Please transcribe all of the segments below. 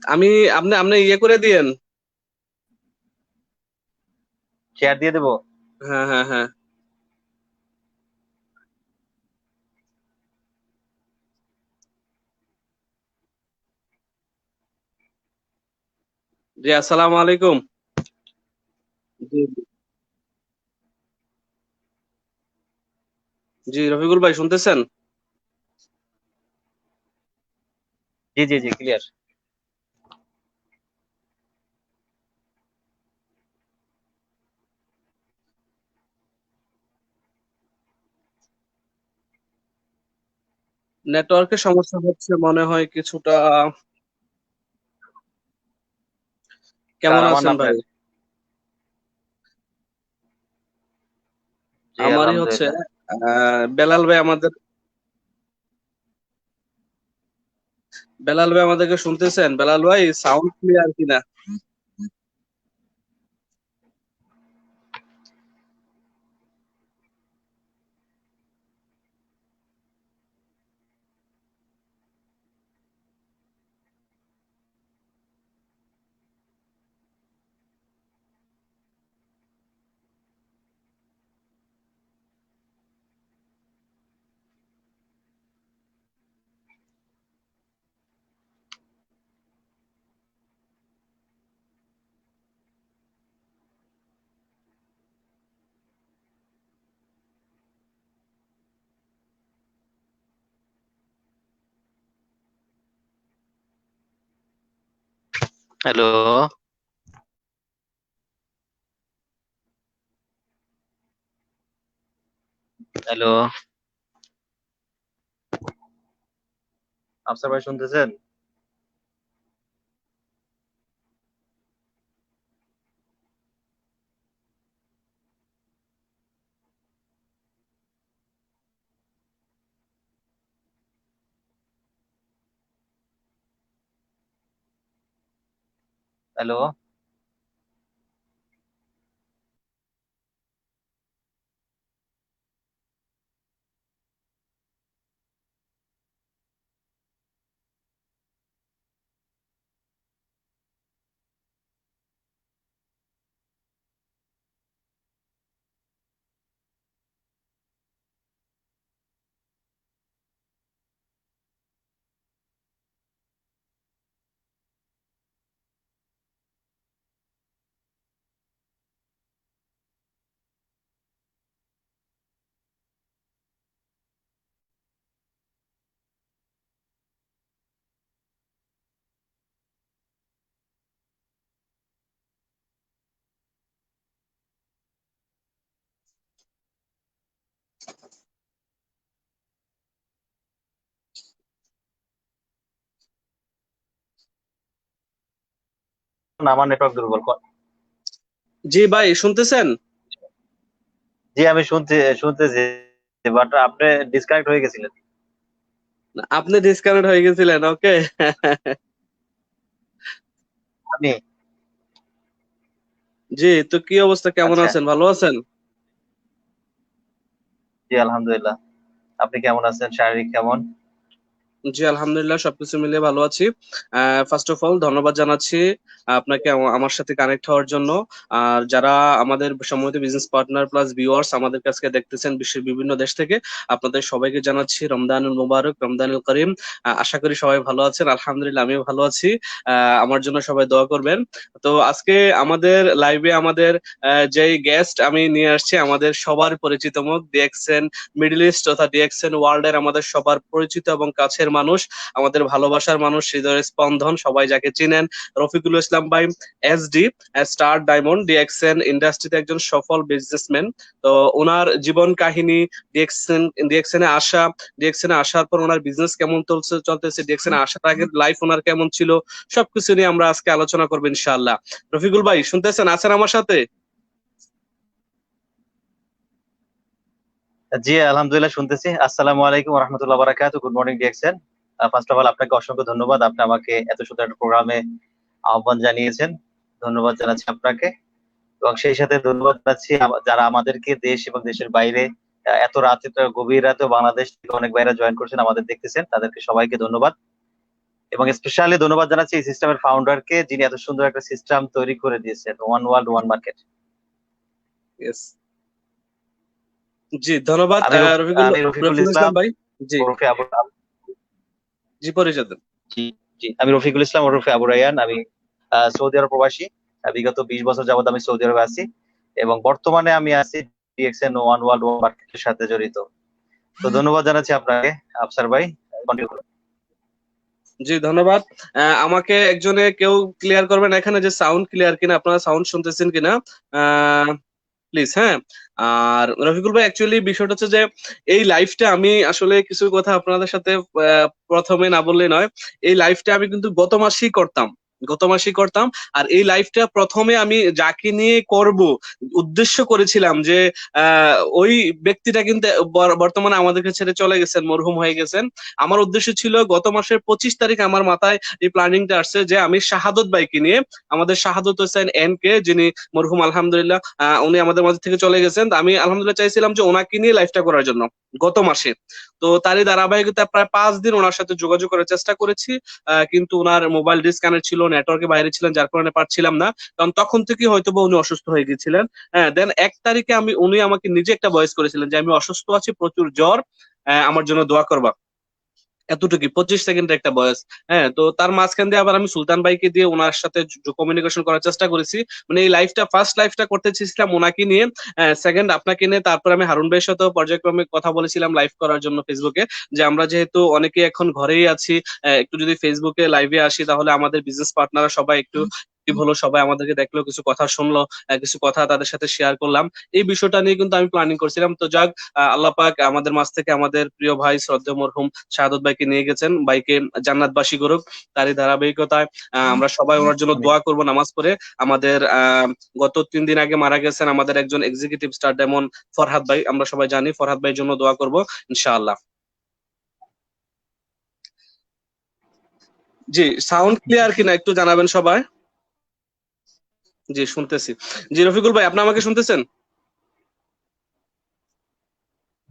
আমি আপনি আপনি ইয়ে করে দিয়েন। শেয়ার দিয়ে দেবো। হ্যাঁ, হ্যাঁ, হ্যাঁ। জি, আসসালামু আলাইকুম। জি, জি, রফিকুল ভাই শুনতেছেন? জি জি জি, ক্লিয়ার। নেটওয়ার্কের সমস্যা হচ্ছে মনে হয় কিছুটা। কেমন কার, আমার না আছেন ভাই? আপনার? জি আমারই হচ্ছে। আলহামদুলিল্লাহ। বেলাল ভাই বেলাল ভাই আমাদেরকে শুনতেছেন? বেলাল ভাই সাউন্ড ক্লিয়ার কিনা? হ্যালো। হ্যালো, আফসার ভাই শুনতেছেন? হ্যালো। না, আমার নেটওয়ার্ক দুর্বল। জি ভাই শুনতেছেন? জি আমি শুনতেছি, বাট আপনি ডিসকানেক্ট হয়ে গেছিলেন। আপনি ডিসকানেক্ট হয়ে গেছিলেন, ওকে। আমি। জি, তো কি অবস্থা, কেমন আচ্ছা। আছেন, ভালো আছেন? জি আলহামদুলিল্লাহ। আপনি কেমন আছেন? শারীরিক কেমন? জি, আলহামদুলিল্লাহ সবকিছু মিলিয়ে ভালো আছি। ফার্স্ট অফ অল ধন্যবাদ জানাচ্ছি আপনাকে আমার সাথে কানেক্ট হওয়ার জন্য। আর যারা আমাদের সম্মিলিত বিজনেস পার্টনার প্লাস ভিউয়ার্স আমাদের কাছে দেখতেছেন বিশ্বের বিভিন্ন দেশ থেকে, আপনাদের সবাইকে জানাচ্ছি রমদানুল মুবারক, রমদানুল করিম। আশা করি সবাই ভালো আছেন, আলহামদুলিল্লাহ আমিও ভালো আছি। আমার জন্য সবাই দোয়া করবেন। তো আজকে আমাদের লাইভে আমাদের যেই গেস্ট আমি নিয়ে আসছি, আমাদের সবার পরিচিত মুখ, ডিএক্সএন মিডল ইস্ট তথা ডিএক্সএন ওয়ার্ল্ড এর আমাদের সবার পরিচিত এবং কাছের মানুষ, আমাদের ভালোবাসার মানুষ, হৃদয়ের স্পন্দন, সবাই যাকে চিনেন, রফিকুল ইসলাম ভাই, এসডি, স্টার ডায়মন্ড ডিএক্সএন ইন্ডাস্ট্রিতে একজন সফল বিজনেসম্যান। তো ওনার জীবন কাহিনী, ডিএক্সএন ডিএক্সএন এ আসা, ডিএক্সএন এ আসার পর ওনার বিজনেস কেমন চলতেছে, ডিএক্সএন এ আসার আগের লাইফ ওনার কেমন ছিল, সবকিছু নিয়ে আমরা আজকে আলোচনা করবো ইনশাআল্লাহ। রফিকুল ভাই শুনতেছেন, আছেন আমার সাথে? জি আলহামদুলিল্লাহ শুনতেছি। আসসালামু আলাইকুম রহমতুল্লাহ বারাকাতু। Good morning DXN. First of all আপনাকে অসংখ্য ধন্যবাদ, আপনি আমাকে এত সুন্দর একটা প্রোগ্রামে আহ্বান জানিয়েছেন। ধন্যবাদ জানাচ্ছি আপনাকে। এবং সেই সাথে ধন্যবাদ জানাচ্ছি যারা আমাদেরকে দেশ এবং দেশের বাইরে এত রাতে, গভীর রাতে বাংলাদেশ থেকে অনেক বাইরে জয়েন করছেন, আমাদের দেখতেছেন, তাদেরকে সবাইকে ধন্যবাদ। এবং স্পেশালি ধন্যবাদ জানাচ্ছি এই সিস্টেমের ফাউন্ডারকে, যিনি এত সুন্দর একটা সিস্টেম তৈরি করে দিয়েছেন, one world one market. Yes, জি ধন্যবাদ আমি রফিকুল আমি রফিকুল রফিকুল ইসলাম ইসলাম ভাই। জি, ওরফে আবু। জি পরিচয় দেন। জি, জি, আমি রফিকুল ইসলাম ওরফে আবু রায়হান। আমি সৌদি আরব প্রবাসী। বিগত 20 বছর যাবত আমি সৌদি আরবে আছি এবং বর্তমানে আমি আছি ডিএক্সএন ওয়ান ওয়ার্ল্ড ওয়ান মার্কেটের সাথে জড়িত। তো ধন্যবাদ জানাচ্ছি আপনাকে আফসার ভাই, কন্টিনিউ করুন। জি ধন্যবাদ। আমাকে একজনে কেউ ক্লিয়ার করবেন এখানে যে সাউন্ড ক্লিয়ার কিনা, আপনারা সাউন্ড শুনতেছেন কিনা প্লিজ। হ্যাঁ, আর রফিকুল ভাই অ্যাকচুয়ালি বিষয়টা হচ্ছে যে এই লাইফটা আমি আসলে কিছু কথা আপনাদের সাথে প্রথমে না বললে নয়। এই লাইফটা আমি কিন্তু গত মাসেই করতাম। আর এই লাইফটা প্রথমে আমি যাকে নিয়ে করব উদ্দেশ্য করেছিলাম যে ওই ব্যক্তিটা কিন্তু বর্তমানে আমাদেরকে ছেড়ে চলে গেছেন, মরহুম হয়ে গেছেন। আমার উদ্দেশ্য ছিল গত মাসের 25 তারিখ আমার মাথায় এই প্ল্যানিংটা আসছে যে আমি শাহাদত ভাইকে নিয়ে, আমাদের শাহাদত হোসেন এন কে, যিনি মরহুম আলহামদুলিল্লাহ উনি আমাদের মাঝে থেকে চলে গেছেন। তো আমি আলহামদুলিল্লাহ চাইছিলাম যে ওনাকে নিয়ে লাইফটা করার জন্য গত মাসে। তো তারই ধারাবাহিকতা প্রায় 5 দিন ওনার সাথে যোগাযোগ করার চেষ্টা করেছি, কিন্তু ওনার মোবাইল ডিসকানেক্ট ছিল, নেটওয়ার্কে বাইরে ছিলেন, যার কারণে পারছিলাম না। কারণ তখন থেকে হয়তো বা উনি অসুস্থ হয়ে গেছিলেন। হ্যাঁ, দেন 1 তারিখে উনি আমাকে নিজে একটা ভয়েস করেছিলেন যে আমি অসুস্থ আছি, প্রচুর জ্বর, আমার জন্য দোয়া করবা। এতটুকু 25 সেকেন্ডের একটা বয়স। হ্যাঁ, তো তার মাঝখান দিয়ে আবার আমি সুলতান ভাইকে দিয়ে ওনার সাথে কমিউনিকেশন করার চেষ্টা করেছি। মানে এই ফার্স্ট লাইফটা করতে চেয়েছিলাম ওনাকে নিয়ে, সেকেন্ড আপনাকে নিয়ে, তারপর আমি হারুন ভাইয়ের সাথেও পর্যায়ক্রমে কথা বলেছিলাম লাইভ করার জন্য ফেসবুকে, যে আমরা যেহেতু অনেকে এখন ঘরেই আছি, একটু যদি ফেসবুকে লাইভে আসি তাহলে আমাদের বিজনেস পার্টনাররা সবাই একটু active হলো, সবাই আমাদেরকে দেখলো, কিছু কথা শুনলো, কিছু কথা তাদের সাথে শেয়ার করলাম। এই বিষয়টা নিয়ে কিন্তু আমি প্ল্যানিং করছিলাম। তো যাক, আল্লাহ পাক আমাদের মাঝ থেকে আমাদের প্রিয় ভাই শ্রদ্ধেয় মরহুম শাহাদত ভাইকে নিয়ে গেছেন, ভাইকে জান্নাতবাসী করুক। তারই ধারাবাহিকতায় আমরা সবাই ওনার জন্য আমিন। দোয়া করব নামাজ পড়ে। আমাদের গত 3 দিন আগে মারা গেছেন আমাদের একজন এক্সিকিউটিভ স্টার ডায়মন্ড ফরহাদ ভাই, আমরা সবাই জানি। ফরহাদ ভাইয়ের জন্য দোয়া করব ইনশাআল্লাহ। জি, সাউন্ড ক্লিয়ার কিনা একটু জানাবেন সবাই। জি শুনতেছি। জি রফিকুল ভাই, আপনি আমাকে শুনতেছেন?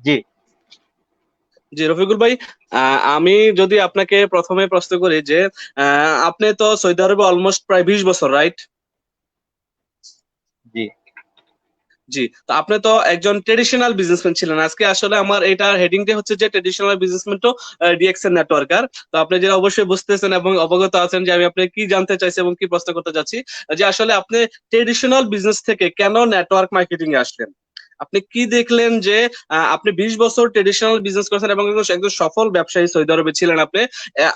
জি, জি রফিকুল ভাই, আমি যদি আপনাকে প্রথমে প্রশ্ন করি যে আপনি তো সৌদি আরবে অলমোস্ট প্রায় 20 বছর, রাইট? জি, জি, তো আপনি তো একজন ট্রেডিশনাল বিজনেসম্যান ছিলেন। আজকে আসলে আমার এটার হেডিংটা হচ্ছে যে ট্রেডিশনাল বিজনেসম্যান তো ডিএক্সএন নেটওয়ার্কার। তো আপনি যেটা অবশ্যই বুঝতেছেন এবং অবগত আছেন যে আমি আপনি কি জানতে চাইছি এবং কি প্রশ্ন করতে যাচ্ছি, যে আসলে আপনি ট্রেডিশনাল বিজনেস থেকে কেন নেটওয়ার্ক মার্কেটিং এ আসলেন? আপনি কি দেখলেন যে আপনি 20 বছর ট্রেডিশনাল বিজনেস করেছেন এবং একজন সফল ব্যবসায়ী সৌদি আরবে ছিলেন আপনি।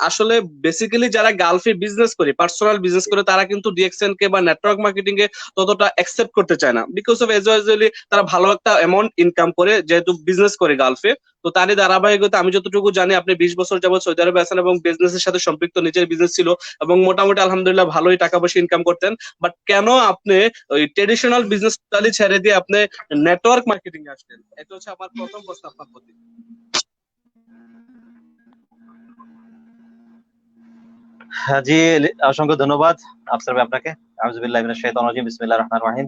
আসলে বেসিক্যালি যারা গালফে বিজনেস করে, পার্সোনাল বিজনেস করে, তারা কিন্তু ডিএক্সএন কে বা নেটওয়ার্ক মার্কেটিং এ ততটা অ্যাকসেপ্ট করতে চায় না, বিকজ অফ এজুয়ালি তারা ভালো একটা অ্যামাউন্ট ইনকাম করে যেহেতু বিজনেস করে গালফে। তো তারই ধারাবাহিকতা আমি যতটুকু জানি আপনি 20 বছর যাবত সৌদি আরবে আছেন এবং বিজনেসের সাথে সম্পৃক্ত, নিজের বিজনেস ছিল এবং মোটামুটি আলহামদুলিল্লাহ ভালোই টাকা পয়সা ইনকাম করতেন। বাট কেন আপনি ওই ট্রেডিশনাল বিজনেস টোটালি ছেড়ে দিয়ে আপনি নেটওয়ার্ক মার্কেটিং এ আসলেন? এটা হচ্ছে আমার প্রথম প্রশ্ন আপনার প্রতি। হ্যাঁ, জি, অসংখ্য ধন্যবাদ আফসার ভাই আপনাকে। আউযুবিল্লাহি মিনাশ শাইতানির রাজিম, বিসমিল্লাহির রহমানির রহিম।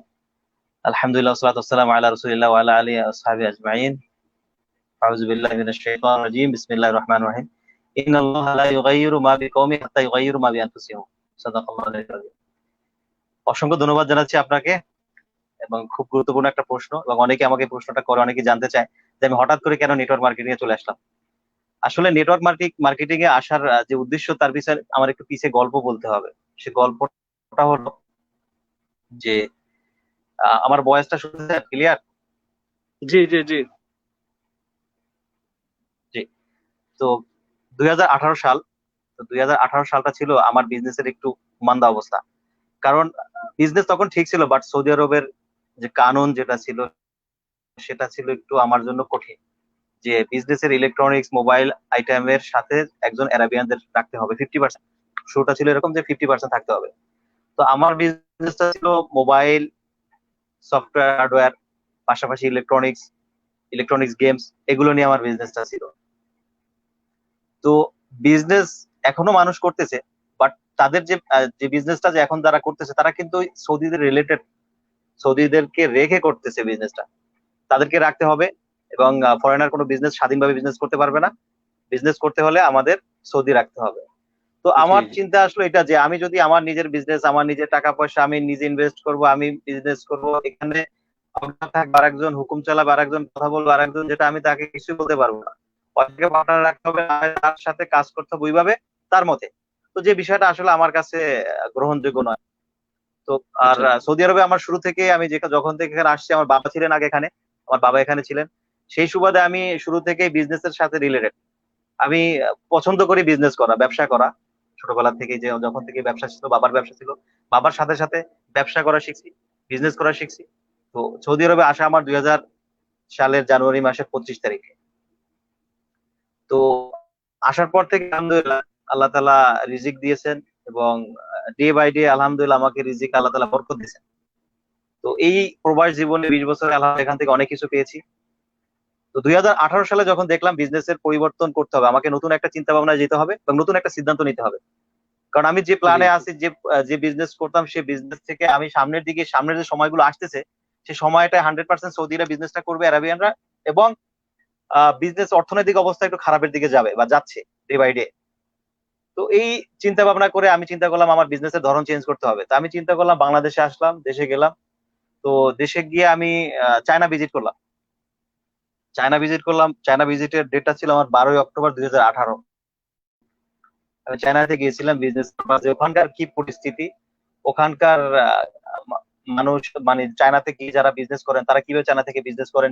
আলহামদুলিল্লাহ, ওয়াসসালাতু ওয়াসসালামু আলা রাসূলিল্লাহ ওয়া আলা আলিহি ওয়া আসহাবিহি আজমাইন। আউযুবিল্লাহি মিনাশ শাইতানির রাজিম, বিসমিল্লাহির রহমানির রহিম। ইন্নাল্লাহা লা ইউগাইয়িরু মা বিকওমিন হাত্তা ইউগাইয়িরু মা বিআনফুসিহিম। সাদাকাল্লাহুল আযীম। অসংখ্য ধন্যবাদ জানাচ্ছি আপনাকে, এবং খুব গুরুত্বপূর্ণ একটা প্রশ্ন, এবং অনেকে আমাকে এই প্রশ্নটা করে, অনেকে জানতে চায় যে আমি হঠাৎ করে কেন নেটওয়ার্ক মার্কেটিং এ চলে আসলাম। আসলে নেটওয়ার্ক মার্কেটিং এ আসার যে উদ্দেশ্য, তার পিছনে আমার একটু পিছে গল্প বলতে হবে। সে গল্পটা হলো যে আমার বয়সটা শুনতে ক্লিয়ার? জি জি জি। জি। তো 2018 সাল, তো 2018 সালটা ছিল আমার বিজনেসের একটু মান্দা অবস্থা। কারণ বিজনেস তখন ঠিক ছিল, বাট সৌদি আরবের যে কানুন যেটা ছিল, সেটা ছিল একটু আমার জন্য কঠিন, যে বিজনেসের ইলেকট্রনিক্স মোবাইল আইটেমের সাথে একজন অ্যারাবিয়ানদের রাখতে হবে 50%। শুরুটা ছিল এরকম যে 50% থাকতে হবে। তো আমার বিজনেসটা ছিল মোবাইল, সফটওয়্যার, হার্ডওয়্যার, পাশাপাশি ইলেকট্রনিক্স গেমস, এগুলো নিয়ে আমার বিজনেসটা ছিল। তো বিজনেস এখনো মানুষ করতেছে, বাট তাদের যে বিজনেসটা যে এখন যারা করতেছে, তারা কিন্তু সৌদিদের রিলেটেড, সৌদিদেরকে রেখে করতেছে বিজনেসটা। তাদেরকে রাখতে হবে, এবং ফরেনার কোনো বিজনেস স্বাধীনভাবে বিজনেস করতে পারবে না। বিজনেস করতে হলে আমাদের সৌদি রাখতে হবে। তো জি আমার জি চিন্তা আসলো এটা যে আমি যদি আমার নিজের বিজনেস, আমার নিজের টাকা পয়সা আমি নিজে ইনভেস্ট করব, আমি বিজনেস করব, এখানে অজ্ঞাত থাকবে আরেকজন, হুকুম চালাবে আরেকজন, কথা বলবে আরেকজন, যেটা আমি তাকে কিছু বলতে পারবো না। ওকে পার্টনার রাখতে হবে, আমায় তার সাথে কাজ করতে হবে ওইভাবে, তার মতে। তো যে বিষয়টা আসলে আমার কাছে গ্রহণযোগ্য নয়। তো আর আচ্ছা সৌদি আরবে আমার শুরু থেকে আমি যখন থেকে এখানে আসছি, আমার বাবা ছিলেন আগে এখানে, আমার বাবা এখানে ছিলেন। সেই সুবাদে আমি শুরু থেকে বিজনেসের সাথে রিলেটেড। আমি পছন্দ করি বিজনেস করা, ব্যবসা করা। ছোটবেলা থেকে, যে যখন থেকে ব্যবসা ছিল, বাবার ব্যবসা ছিল, বাবার সাথে সাথে ব্যবসা করা শিখছি, বিজনেস করা শিখছি। তো সৌদি আরবে আসা আমার 2000 সালের জানুয়ারি মাসের 25 তারিখে। তো আসার পর থেকে আলহামদুলিল্লাহ আল্লাহ তালা রিজিক দিয়েছেন, এবং ডে বাই ডে আলহামদুলিল্লাহ আমাকে রিজিক আল্লাহ তালা বরকত দিয়েছেন। তো এই প্রবাস জীবনে 20 বছর আলহামদুলিল্লাহ এখান থেকে অনেক কিছু পেয়েছি। তো 2018 সালে যখন দেখলাম বিজনেসের পরিবর্তন করতে হবে, আমাকে নতুন একটা চিন্তা ভাবনায় যেতে হবে এবং নতুন একটা সিদ্ধান্ত নিতে হবে। কারণ আমি যে জি প্ল্যানে আছি, যে বিজনেস করতাম, সেই বিজনেস থেকে আমি সামনের দিকে, সামনের যে সময়গুলো আসতেছে, সেই সময়টা 100% সৌদিরা বিজনেসটা করবে, আরাবিয়ানরা। এবং বিজনেস অর্থনৈতিক অবস্থা একটু খারাপের দিকে যাবে বা যাচ্ছে ডে বাই ডে। তো এই চিন্তা ভাবনা করে আমি চিন্তা করলাম আমার বিজনেসের ধরন চেঞ্জ করতে হবে। তো আমি চিন্তা করলাম, বাংলাদেশে আসলাম, দেশে গেলাম। তো দেশে গিয়ে আমি চায়না ভিজিট করলাম। চায়না ভিজিটের ডেটটা ছিল আমার 12ই অক্টোবর 2018। আমি চায়নাতে গিয়েছিলাম বিজনেস, ওখানকার কি পরিস্থিতি, ওখানকার মানুষ, মানে চায়নাতে কি যারা বিজনেস করেন তারা কিভাবে চায়না থেকে বিজনেস করেন,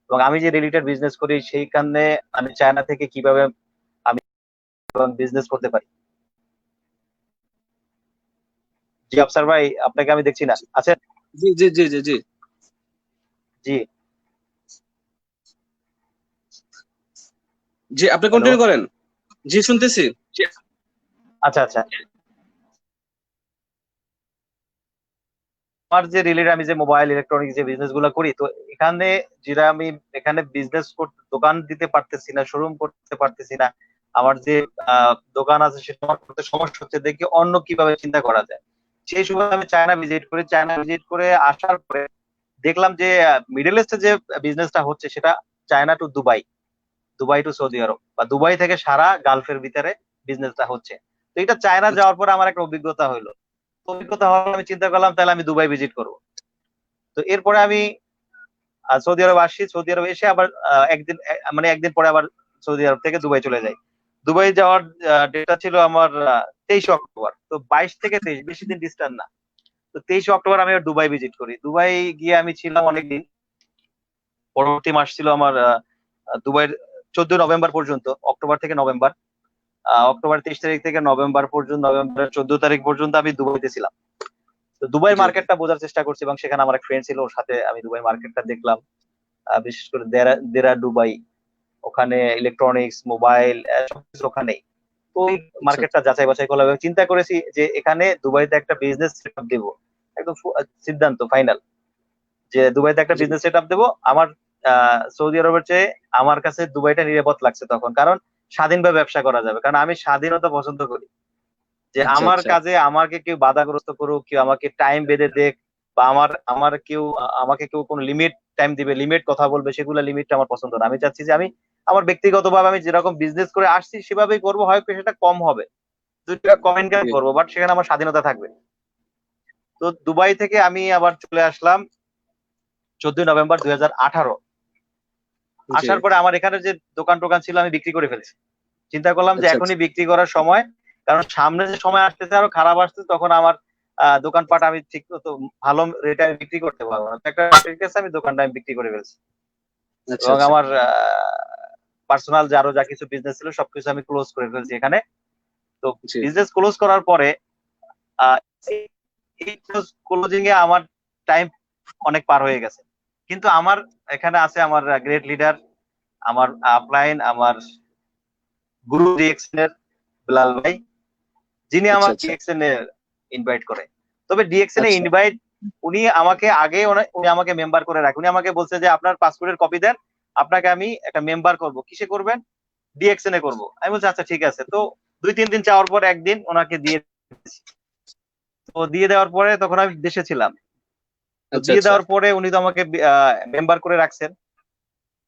এবং আমি যে রিলেটেড বিজনেস করি সেইখানে আমি চায়না থেকে কিভাবে আমি বিজনেস করতে পারি। জি আফসার ভাই, আপনাকে আমি দেখছি না, আচ্ছা। জি জি জি জি জি জি। জি আপনি হ্যালো। কন্টিনিউ করেন। জি শুনতেছি। আচ্ছা আচ্ছা। আমার যে রিলেটেড, আমি যে মোবাইল ইলেকট্রনিক যে বিজনেস গুলো করি, তো এখানে যেটা আমি এখানে বিজনেস করতে, দোকান দিতে পারতেছি না, শোরুম করতে পারতেছি না। আমার যে দোকান আছে সেটা আমার করতে সমস্যা হচ্ছে দেখে অন্য কিভাবে চিন্তা করা যায়। সেই সময় আমি চায়না ভিজিট করি, চায়না ভিজিট করে আসার পরে দেখলাম যে মিডল ইস্টে যে বিজনেসটা হচ্ছে সেটা China to Dubai, Dubai to Saudi Arab, বা দুবাই থেকে সারা গালফের ভিতরে বিজনেসটা হচ্ছে। তো এটা চায়না আচ্ছা যাওয়ার পরে আমার একটা অভিজ্ঞতা হলো। অভিজ্ঞতা হওয়ার আমি চিন্তা করলাম তাহলে আমি দুবাই ভিজিট করবো। তো এরপরে আমি সৌদি আরব আসি, সৌদি আরব এসে আবার একদিন, মানে একদিন পরে আবার সৌদি আরব থেকে দুবাই চলে যাই। দুবাই যাওয়ার ডেটটা ছিল আমার 23 অক্টোবর। তো 22 থেকে 23 বেশি দিন ডিস্টেন্স না। তো 23 অক্টোবর আমি আবার দুবাই ভিজিট করি। দুবাই গিয়ে আমি ছিলাম অনেকদিন। পরবর্তী মাস ছিল আমার দুবাইয়ের 14 নভেম্বর পর্যন্ত, অক্টোবর থেকে নভেম্বর। অক্টোবর 23 তারিখ থেকে নভেম্বর পর্যন্ত, নভেম্বরের 14 তারিখ পর্যন্ত আমি দুবাইতে ছিলাম। তো দুবাই জি মার্কেটটা বোঝার চেষ্টা করছি, এবং সেখানে আমার এক ফ্রেন্ড ছিল, ওর সাথে আমি দুবাই মার্কেটটা দেখলাম। বিশেষ করে দেরা দুবাই, ওখানে ইলেকট্রনিক্স, মোবাইল, সবকিছু ওখানেই। তো ওই আচ্ছা মার্কেটটা যাচাই বাছাই করলাম এবং চিন্তা করেছি যে এখানে দুবাইতে একটা বিজনেস সেটআপ দেবো। একদম সিদ্ধান্ত ফাইনাল যে দুবাইতে একটা জি বিজনেস সেটআপ দেবো। আমার সৌদি আরবের চেয়ে আমার কাছে দুবাইটা নিরাপদ লাগছে তখন, কারণ স্বাধীনভাবে ব্যবসা করা যাবে, কারণ আমি স্বাধীনতা পছন্দ করি। যে আচ্ছা আমার আচ্ছা কাজে আমাকে কেউ বাধাগ্রস্ত করুক, কেউ আমাকে টাইম বেঁধে দেখ, বা আমার আমার কেউ আমাকে কেউ কোনো লিমিট টাইম দিবে, লিমিট কথা বলবে, সেগুলো লিমিটটা আমার পছন্দ না। আমি চাচ্ছি যে আমি আমার ব্যক্তিগতভাবে আমি যেরকম বিজনেস করে আসছি সেভাবেই করবো, হয়তো সেটা কম হবে, 2 টাকা কম ইনকাম জি করবো, বাট সেখানে আমার স্বাধীনতা থাকবে। তো দুবাই থেকে আমি আবার চলে আসলাম 14 নভেম্বর 2018। জি আসার পরে আমার এখানে যে দোকান টোকান ছিল আমি বিক্রি করে ফেলছি। চিন্তা করলাম যে আচ্ছা আচ্ছা এখনই বিক্রি করার সময়, কারণ সামনে যে সময় আসতেছে আরো খারাপ আসতেছে, তখন আমার দোকানপাট আমি ঠিক মতো ভালো রেটে আমি বিক্রি করতে পারবো না। তো একটা ঠিক আছে, আমি দোকানটা আমি বিক্রি করে ফেলছি, আচ্ছা এবং আচ্ছা আমার পার্সোনাল যে আরো যা কিছু বিজনেস ছিল সবকিছু আমি ক্লোজ করে ফেলছি এখানে। তো জি বিজনেস ক্লোজ করার পরে আহ, এই ক্লোজিং এ আমার টাইম অনেক পার হয়ে গেছে, কিন্তু আমার এখানে আছে আমার গ্রেট লিডার, আমার আপলাইন, আমার গুরু ডিএক্সএন এর বিলাল ভাই, যিনি আচ্ছা আমাকে আচ্ছা ডিএক্সএন এ ইনভাইট করে। তবে ডিএক্সএন এ আচ্ছা ইনভাইট, উনি আমাকে আগে উনি আমাকে মেম্বার করে রাখেন। উনি আমাকে বলছে যে আপনার পাসপোর্টের কপি দেন, আপনাকে আমি একটা মেম্বার করব। কিসে করবেন? ডিএক্সএন এ করবো। আমি বলছি আচ্ছা ঠিক আছে। তো 2-3 দিন চাওয়ার পর একদিন ওনাকে দিয়ে দিয়েছি। তো দিয়ে দেওয়ার পরে তখন আমি দেশে ছিলাম। তো আচ্ছা দিয়ে আচ্ছা দেওয়ার পরে উনি তো আমাকে মেম্বার করে রাখছেন।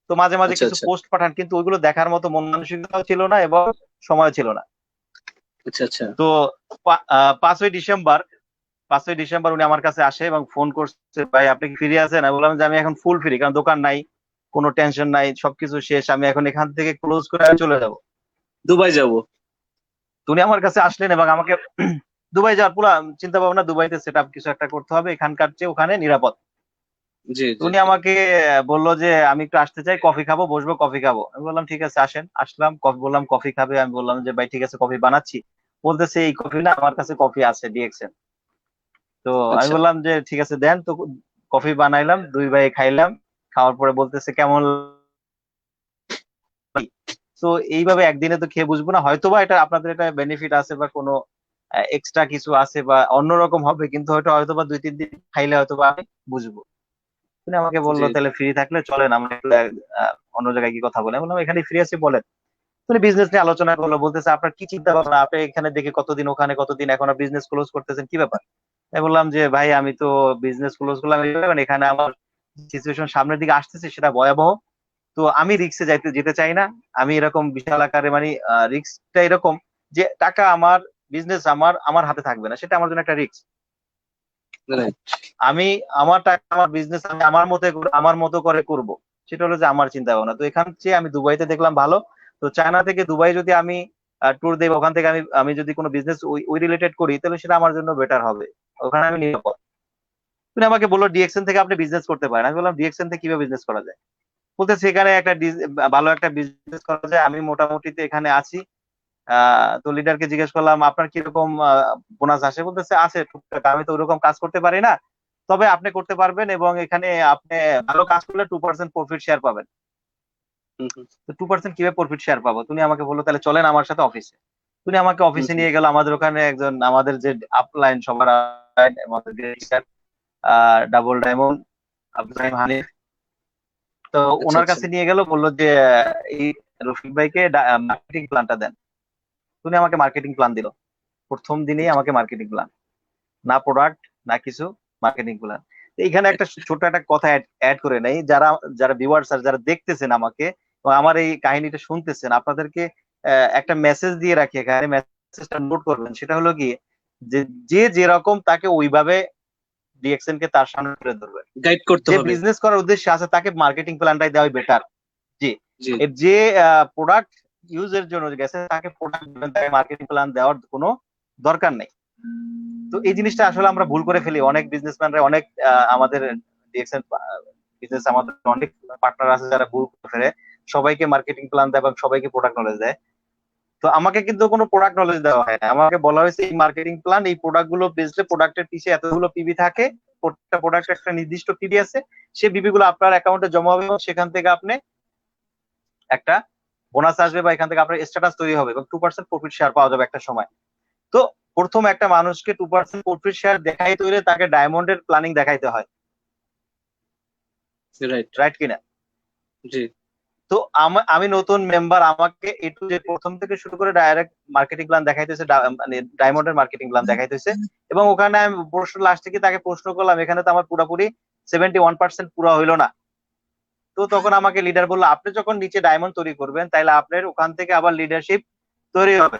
তো মাঝে মাঝে আচ্ছা কিছু আচ্ছা পোস্ট পাঠান, কিন্তু ওইগুলো দেখার মতো মন মানসিকতাও ছিল না এবং সময় ছিল না। আচ্ছা আচ্ছা। তো 5ই ডিসেম্বর 5ই ডিসেম্বর উনি আমার কাছে আসে এবং ফোন করছে, ভাই আপনি কি ফ্রি আছেন? আমি বললাম যে আমি এখন ফুল ফ্রি, কারণ দোকান নাই, কোনো টেনশন নাই, সবকিছু শেষ, আমি এখন এখান থেকে ক্লোজ করে আমি চলে যাব। দুবাই যাব। তো উনি আমার কাছে আসলেন এবং আমাকে দুবাই যাওয়ার পুরো চিন্তা ভাবনা, দুবাইতে সেট আপ কিছু একটা করতে হবে, এখানকার চেয়ে ওখানে নিরাপদ। জি তো জি উনি জি। আমাকে বললো যে আমি একটু আসতে চাই, কফি খাবো, বসবো, কফি খাবো। আমি বললাম ঠিক আছে আসেন। আসলাম, কফি বললাম, কফি খাবে? আমি বললাম যে ভাই ঠিক আছে কফি বানাচ্ছি। বলতেছে এই কফি না, আমার কাছে কফি আছে ডিএক্সএন। তো আমি আচ্ছা বললাম যে ঠিক আছে দেন তো। কফি বানাইলাম, দুই ভাই খাইলাম। খাওয়ার পরে বলতেছে কেমন লাগলো? তো এইভাবে একদিনে তো খেয়ে বুঝবো না, হয়তোবা এটা আপনাদের এটা বেনিফিট আছে বা কোনো এক্সট্রা কিছু আছে বা অন্যরকম হবে, কিন্তু হয়তোবা 2-3 দিন খাইলে হয়তোবা আমি বুঝবো। উনি আমাকে জি বললো তাহলে ফ্রি থাকলে চলেন আমরা একটু অন্য জায়গায় কি কথা বলে। আমি বললাম এখানে ফ্রি আছি বলেন। উনি বিজনেস নিয়ে আলোচনা করলো, বলতেছে আপনার কি চিন্তা ভাবনা, আপনি এখানে দেখে কতদিন, ওখানে কতদিন, এখন বিজনেস ক্লোজ করতেছেন, কি ব্যাপার? আমি বললাম যে ভাই আমি তো বিজনেস ক্লোজ করলাম এখানে আমার সিচুয়েশন সামনের দিকে আসতেছে সেটা ভয়াবহ। তো আমি রিস্কে যেতে চাই না। আমি এরকম বিশাল আকারে মানে রিস্কটা এরকম যে টাকা আমার, বিজনেস আমার আমার হাতে থাকবে না, সেটা আমার জন্য একটা রিস্ক। রাইট। আমি আমার টাকা, আমার বিজনেস আমি আমার মতো করে করব, সেটা হলো যে আমার চিন্তা ভাবনা। তো এখান চেয়ে আমি দুবাইতে দেখলাম ভালো। তো চায়না থেকে দুবাই যদি আমি ট্যুর দেব, ওখান থেকে আমি আমি যদি কোনো বিজনেস ওই রিলেটেড করি, তাহলে সেটা আমার জন্য বেটার হবে, ওখানে আমি নিরাপদ। তুমি আমাকে বললো ডিএক্সএন থেকে আপনি বিজনেস করতে পারেন। আমি বললাম ডিএক্সএন থেকে কিভাবে বিজনেস করা যায়? বলতে সেখানে একটা ভালো একটা বিজনেস করা যায়, আমি মোটামুটি তো এখানে আছি। তো লিডারকে জিজ্ঞেস করলাম আপনার কিরকম বোনাস আসে? বলতেছে আছে টুকটাক, আমি তো ওরকম কাজ করতে পারি না, তবে আপনি করতে পারবেন এবং এখানে আপনি ভালো কাজ করলে 2% প্রফিট শেয়ার পাবেন। হুম হুম তো 2% কিভাবে প্রফিট শেয়ার পাবো? তুমি আমাকে বললো তাহলে চলেন আমার সাথে অফিসে। তুমি আমাকে হুম অফিসে হুম। নিয়ে গেল, আমাদের ওখানে একজন, আমাদের যে আপলাইন সবার আমাদের ডাবল ডায়মন্ড আব্দুল হানিফ। তো আচ্ছা ওনার আচ্ছা। কাছে নিয়ে গেল, বললো যে এই রফিক ভাইকে মার্কেটিং প্ল্যানটা দেন। উনি আমাকে মার্কেটিং প্ল্যান দিল, প্রথম দিনেই আমাকে মার্কেটিং প্ল্যান, না প্রোডাক্ট না কিছু, মার্কেটিং প্ল্যান। এইখানে একটা ছোট একটা কথা অ্যাড করে নেই, যারা যারা ভিউয়ার্স আর যারা দেখতেছেন আমাকে এবং আমার এই কাহিনীটা শুনতেছেন, আপনাদেরকে একটা মেসেজ দিয়ে রাখি এখানে, মেসেজটা নোট করবেন। সেটা হলো কি, যে যে যেরকম তাকে ওইভাবে ডিএক্সএন কে তার সামনে তুলে ধরবেন। গাইড করতে যে হবে। বিজনেস করার উদ্দেশ্যে আছে তাকে মার্কেটিং প্ল্যানটাই দেওয়াই বেটার। জি। জি। এর যে প্রোডাক্ট ইউজের জন্য গেছে তাকে প্রোডাক্ট দিবেন, তাকে মার্কেটিং প্ল্যান দেওয়ার কোনো দরকার নেই। তো এই জিনিসটা আসলে আমরা ভুল করে ফেলি, অনেক বিজনেসম্যানরা, অনেক আমাদের ডিএক্সএন বিজনেস, আমাদের অনেক পার্টনার আছে যারা ভুল করে ফেলে, সবাইকে মার্কেটিং প্ল্যান দেয় এবং সবাইকে প্রোডাক্ট নলেজ দেয়। তো আমাকে কিন্তু কোনো প্রোডাক্ট নলেজ দেওয়া হয় না, আমাকে বলা হয়েছে এই মার্কেটিং প্ল্যান, এই প্রোডাক্ট গুলো বেচলে প্রোডাক্টের পিছে এতগুলো পিবি থাকে, প্রত্যেকটা প্রোডাক্ট একটা নির্দিষ্ট পিবি আছে, সেই পিবি গুলো আপনার অ্যাকাউন্টে জমা হবে এবং সেখান থেকে আপনি একটা বোনাস আসবে বা এখান থেকে আপনার স্ট্যাটাস তৈরি হবে এবং 2% প্রফিট শেয়ার পাওয়া যাবে একটা সময়। তো প্রথম একটা মানুষকে 2% প্রফিট শেয়ার দেখাইতে হইলে তাকে ডায়মন্ডের প্ল্যানিং দেখাইতে হয়, রাইট। রাইট কিনা? জি। তো আমি নতুন মেম্বার, আমাকে এ টু জেড প্রথম থেকে শুরু করে ডাইরেক্ট মার্কেটিং প্ল্যান দেখাইতেছে, মানে ডায়মন্ডের মার্কেটিং প্ল্যান দেখাইতেছে। এবং ওখানে আমি প্রশ্ন লাস্টে কি তাকে প্রশ্ন করলাম, এখানে তো আমার পুরোপুরি 71% পুরো হইলো না। তো তখন আমাকে লিডার বললো আপনি যখন নিচে ডায়মন্ড তৈরি করবেন তাহলে আপনার ওখান থেকে আবার লিডারশিপ তৈরি হবে,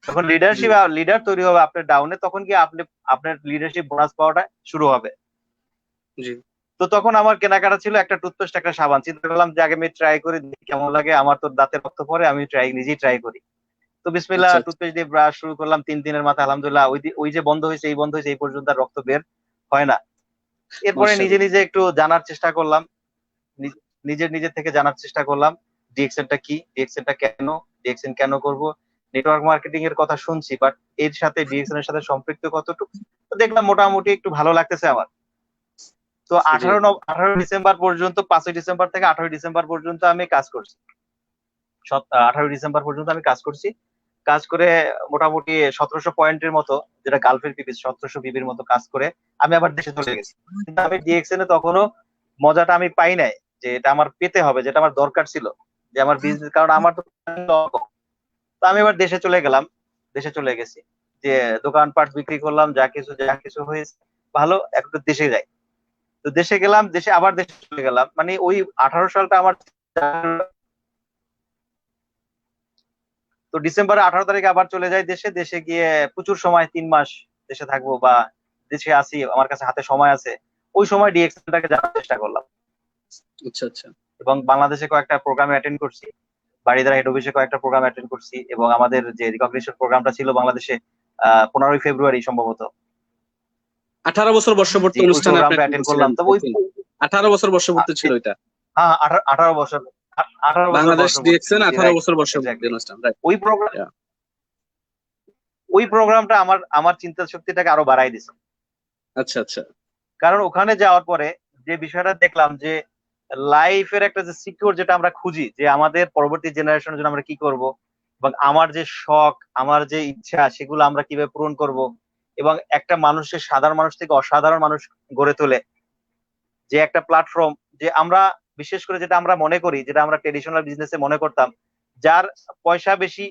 যখন জি লিডারশিপ লিডার তৈরি হবে আপনার ডাউনে, তখন কি আপনি আপনার লিডারশিপ বোনাস পাওয়াটা শুরু হবে। জি। তো তখন আমার কেনাকাটা ছিল একটা টুথপেস্ট, একটা সাবান। চিন্তা করলাম যে আগে আমি ট্রাই করি, দেখি কেমন লাগে, আমার তো দাঁতে রক্ত পড়ে, আমি নিজেই ট্রাই করি। তো বিসমিল্লাহ আচ্ছা আচ্ছা। টুথপেস্ট দিয়ে ব্রাশ শুরু করলাম, 3 দিনের মাথায় আলহামদুলিল্লাহ ওই যে বন্ধ হয়েছে, এই বন্ধ হয়েছে, এই পর্যন্ত আর রক্ত বের হয় না। এরপরে নিজে মাশাআল্লাহ। নিজে একটু জানার চেষ্টা করলাম, নিজের থেকে জানার চেষ্টা করলাম ডিএক্সএনটা কি, ডিএক্সএনটা কেন, ডিএক্সএন কেন করব। নেটওয়ার্ক মার্কেটিং এর কথা শুনছি, বাট এর সাথে ডিএক্সএন এর সাথে সম্পৃক্ত কতটুকু, তো দেখলাম মোটামুটি একটু ভালো লাগতেছে আমার। তো জি। 18 ডিসেম্বর পর্যন্ত, 5ই ডিসেম্বর থেকে 18ই ডিসেম্বর পর্যন্ত আমি কাজ করছি। 18ই ডিসেম্বর পর্যন্ত আমি কাজ করছি। কাজ করে মোটামুটি 1700 পয়েন্টের মতো, যেটা গালফের পিপি 1700 পিপির মতো কাজ করে আমি আবার দেশে চলে গেছি। কিন্তু আমি ডিএক্সএন এ তখনো মজাটা আমি পাই নাই, যে এটা আমার পেতে হবে, যেটা আমার দরকার ছিল, যে আমার বিজনেস, কারণ আমার তো তো আমি এবার দেশে চলে গেলাম, দেশে চলে গেছি, যে দোকানপাট বিক্রি করলাম, যা কিছু হয়েছে ভালো, একটু দেশে যাই। তো দেশে গেলাম, দেশে চলে গেলাম, মানে ওই 18 সালটা আমার। তো তো ডিসেম্বরে 18 তারিখে আবার চলে যাই দেশে। দেশে গিয়ে প্রচুর সময় 3 মাস দেশে থাকবো বা দেশে আসি, আমার কাছে হাতে সময় আছে, ওই সময় ডিএক্সএনটাকে জানার চেষ্টা করলাম আচ্ছা আচ্ছা এবং বাংলাদেশে কয়েকটা প্রোগ্রামে অ্যাটেন্ড করছি। বাড়িধারা হেড অফিসে কয়েকটা প্রোগ্রাম অ্যাটেন্ড করছি এবং আমাদের যে রিকগনিশন প্রোগ্রামটা ছিল বাংলাদেশে 15ই ফেব্রুয়ারি সম্ভবত, 18 বছর বর্ষপূর্তি যে ওই অনুষ্ঠানে আপনি প্রোগ্রামটা attend অ্যাটেন্ড করছিলেন করলাম। তো I ওই think। 18 বছর বর্ষপূর্তি ছিল এটা। হ্যাঁ 18 বছর, 18 বছর বাংলাদেশ বর্ষপূর্তি, ডিএক্সএন জি 18 রাইট, বছর বর্ষপূর্তি এক্স্যাক্টলি। অনুষ্ঠান, রাইট। ওই প্রোগ্রাম ওই প্রোগ্রামটা আমার আমার চিন্তা শক্তিটাকে আরো বাড়াই দিছে। আচ্ছা আচ্ছা কারণ ওখানে যাওয়ার পরে যে বিষয়টা দেখলাম যে লাইফের একটা যে সিকিউর যেটা আমরা খুঁজি, যে আমাদের পরবর্তী জেনারেশনের জন্য আমরা কি করব এবং আমার যে শখ, আমার যে ইচ্ছা, সেগুলো আমরা কিভাবে পূরণ করব এবং একটা মানুষের সাধারণ মানুষ থেকে অসাধারণ মানুষ গড়ে তোলে, যে একটা প্ল্যাটফর্ম, যে আমরা বিশেষ করে যেটা আমরা মনে করি, যেটা আমরা ট্রেডিশনাল বিজনেসে মনে করতাম, যার পয়সা বেশি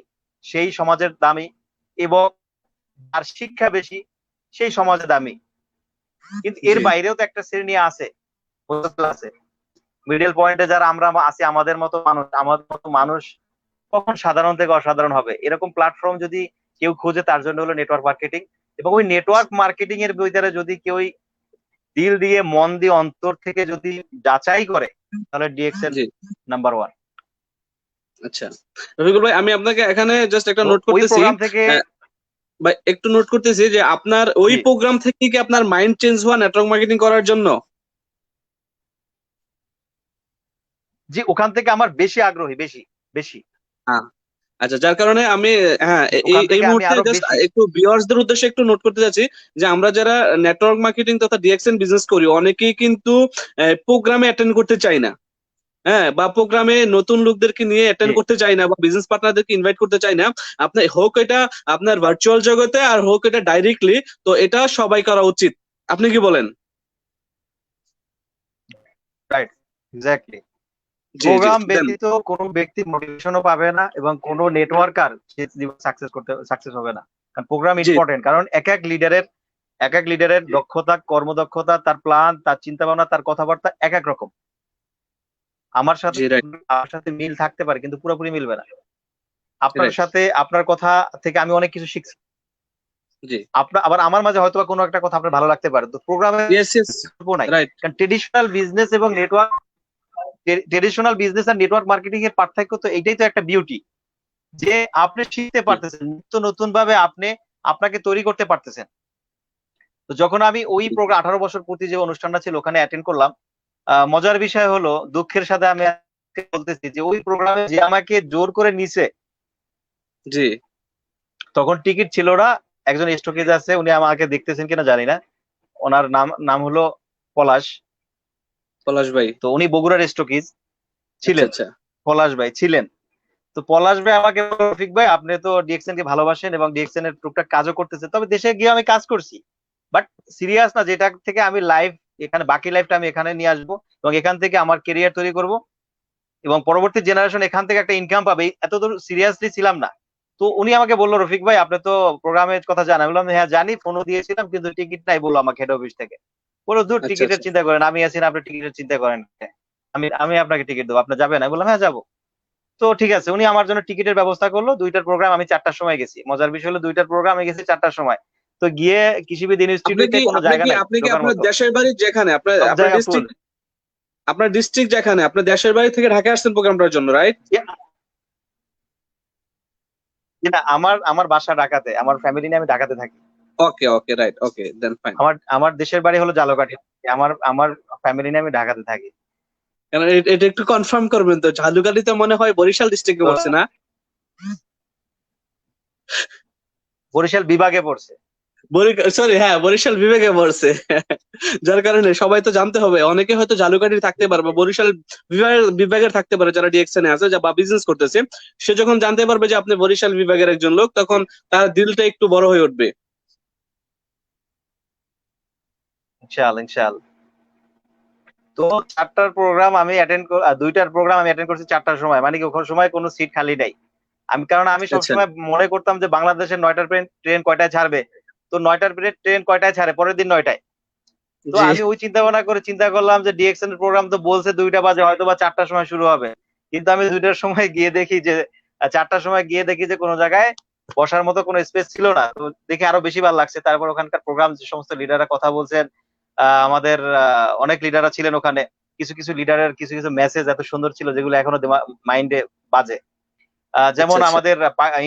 সেই সমাজের দামি এবং যার শিক্ষা বেশি সেই সমাজে দামি। কিন্তু এর জি বাইরেও তো একটা শ্রেণী আছে, আছে মিডল পয়েন্টে যারা আমরা আছি, আমাদের মতো মানুষ কখন সাধারণ থেকে অসাধারণ হবে, এরকম প্ল্যাটফর্ম যদি কেউ খোঁজে, তার জন্য হলো নেটওয়ার্ক মার্কেটিং। এবং ওই নেটওয়ার্ক মার্কেটিং এর ভিতরে যদি কেউ দিল দিয়ে, মন দিয়ে, অন্তর থেকে যদি যাচাই করে, তাহলে ডিএক্সএল জি নাম্বার 1। আচ্ছা রফিকুল ভাই, আমি আপনাকে এখানে জাস্ট একটা তো নোট ওই করতেছি। প্রোগ্রাম থেকে, ভাই একটু নোট করতেছি যে আপনার ওই জি প্রোগ্রাম থেকে কি আপনার মাইন্ড চেঞ্জ হওয়া নেটওয়ার্ক মার্কেটিং করার জন্য? জি, ওখান থেকে আমার বেশি আগ্রহী, বেশি বেশি হ্যাঁ, আচ্ছা, যার কারণে আমি, হ্যাঁ, এই ওখান এই থেকে আমি মুহূর্তে আরো জাস্ট বেশি, একটু ভিউয়ার্সদের উদ্দেশ্যে একটু নোট করতে চাচ্ছি যে আমরা যারা নেটওয়ার্ক মার্কেটিং তথা ডিএক্সএন বিজনেস করি, অনেকেই কিন্তু প্রোগ্রামে অ্যাটেন্ড করতে চাই না। হ্যাঁ, বা প্রোগ্রামে নতুন লোকদেরকে নিয়ে জি অ্যাটেন্ড করতে চাই না, বা বিজনেস পার্টনারদেরকে ইনভাইট করতে চাই না। আপনার হোক এটা আপনার ভার্চুয়াল জগতে আর হোক এটা ডাইরেক্টলি, তো এটা সবাই করা উচিত। আপনি কি বলেন? Right, exactly. জি জি, প্রোগ্রাম দেন। ব্যতীত কোনো ব্যক্তি মোটিভেশনও পাবে না এবং কোনো নেটওয়ার্কার সে সাকসেস হবে না। কারণ প্রোগ্রাম জি ইম্পর্টেন্ট, কারণ এক এক লিডারের দক্ষতা, কর্মদক্ষতা, তার প্ল্যান, তার চিন্তা ভাবনা, তার কথাবার্তা এক এক রকম। আমার সাথে জি, রাইট আমার সাথে মিল থাকতে পারে কিন্তু পুরোপুরি মিলবে না। আপনার রাইট। সাথে, আপনার কথা থেকে আমি অনেক কিছু শিখছি। জি, আবার আমার মাঝে হয়তো কোনো একটা কথা আপনার ভালো লাগতে পারে, তো প্রোগ্রামে ইয়েস ইয়েস, নাই। রাইট। কারণ ট্রেডিশনাল বিজনেস আর নেটওয়ার্ক মার্কেটিং এর পার্থক্য তো এইটাই, তো একটা বিউটি, যে আপনি শিখতে পারতেছেন নিত্য নতুন ভাবে, আপনাকে তৈরি করতে পারতেছেন। তো যখন আমি ওই প্রোগ্রাম 18 বছর পূর্তি যে অনুষ্ঠানটা ছিল ওখানে অ্যাটেন্ড করলাম, মজার বিষয় হলো, দুঃখের সাথে আমি আজকে বলতেছি যে ওই প্রোগ্রামে যে আমাকে জোর করে নিছে, জি, তখন টিকিট ছিল না। একজন স্টকেজ আছে, উনি আমাকে দেখতেছেন কিনা জানি না, ওনার নাম নাম হলো পলাশ। পলাশ ভাই। তো উনি বগুড়ার স্টকিজ আচ্ছা ছিলেন, আচ্ছা পলাশ ভাই ছিলেন। তো পলাশ ভাই আমাকে বলল, রফিক ভাই আপনি তো ডিএক্সএন কে ভালোবাসেন এবং ডিএক্সএন এর টুকটাক কাজও করতেছেন, তবে দেশে গিয়ে আমি কাজ করছি, বাট সিরিয়াস না, যেটা থেকে আমি লাইফ, এখানে বাকি লাইফটা আমি এখানে নিয়ে আসবো এবং এখান থেকে আমার কেরিয়ার তৈরি করব এবং পরবর্তী জেনারেশন এখান থেকে একটা ইনকাম পাবে, এত দূর সিরিয়াসলি ছিলাম না। তো উনি আমাকে বললো, রফিক ভাই আপনি তো প্রোগ্রামের কথা জানেন? আমি বললাম হ্যাঁ জানি, ফোনও দিয়েছিলাম, কিন্তু টিকিট নাই বললো আমাকে হেড অফিস থেকে। বললো দূর, আচ্ছা টিকিটের আচ্ছা চিন্তা করেন, আমি আছি না, আপনি টিকিটের চিন্তা করেন, আমি আমি আপনাকে টিকিট দেবো, আপনি যাবেন? আমি বললাম হ্যাঁ যাবো। তো ঠিক আছে, উনি আমার জন্য টিকিটের ব্যবস্থা করলো। দুইটার প্রোগ্রাম আমি 4টার সময় গেছি। মজার বিষয় হলো দুইটার প্রোগ্রাম আমি গেছি 4টার সময়। তো গিয়ে কৃষিবিদ আপনি ইনস্টিটিউটে কি কোনো আপনি জায়গা কি নাই আপনি কি ঢোকার আপনার মতো, দেশের বাড়ি যেখানে, আপনার সব আপনার জায়গা ফুল। ডিস্ট্রিক্ট, আপনার ডিস্ট্রিক্ট যেখানে, আপনার দেশের বাড়ি থেকে ঢাকায় আসছেন প্রোগ্রামটার জন্য, রাইট? আমার আমার বাসা ঢাকাতে, আমার ফ্যামিলি নিয়ে আমি ঢাকাতে থাকি। ওকে ওকে, রাইট, ওকে, দেন ফাইন। আমার আমার দেশের বাড়ি হলো জালকাঠি। আমার আমার ফ্যামিলি নিয়ে আমি ঢাকাতে থাকি। কারণ এটা একটু কনফার্ম করবেন তো, ঝালুকাঠিতে মনে হয় বরিশাল ডিস্ট্রিক্টে তো পড়ছে না? বরিশাল বিভাগে পড়ছে। সরি, হ্যাঁ, বরিশাল বিভাগে পড়ছে। যার কারণে সবাই তো জানতে হবে, অনেকে হয়তো ঝালুকাঠি থাকতে পারে বা বরিশাল বিভাগের থাকতে পারে, যারা ডিএক্সএন এ আছে বা বিজনেস করতেছে। সে যখন জানতে পারবে যে আপনি বরিশাল বিভাগের একজন লোক, তখন তার দিলটা একটু বড় হয়ে উঠবে। ইনশাআল্লাহ, ইনশাআল্লাহ। তো 4টার প্রোগ্রাম আমি অ্যাটেন্ড, 2টার প্রোগ্রাম আমি অ্যাটেন্ড করছি 4টার সময়, মানে কি ওখানে সময় কোনো সিট খালি নাই। কারণ আমি আচ্ছা সবসময় মনে করতাম যে বাংলাদেশের 9টার ট্রেন কয়টায় ছাড়বে, তো 9টার ট্রেন কয়টায় ছাড়ে, পরের দিন 9টায়। তো জি আমি ওই চিন্তা ভাবনা করে চিন্তা করলাম যে ডিএক্সএন এর প্রোগ্রাম তো বলছে 2টা বাজে, হয়তো বা 4টার সময় শুরু হবে, কিন্তু আমি 2টার সময় গিয়ে দেখি যে 4টার সময় গিয়ে দেখি যে কোনো জায়গায় বসার মতো কোনো স্পেস ছিল না, তো দেখে আরো বেশি ভালো লাগছে। তারপর ওখানকার প্রোগ্রাম, যে সমস্ত লিডাররা কথা বলছেন, আমাদের অনেক লিডাররা ছিলেন ওখানে। কিছু কিছু লিডারের কিছু কিছু মেসেজ এত সুন্দর ছিল যেগুলো এখনো মাইন্ডে বাজে। আচ্ছা যেমন আচ্ছা। আমাদের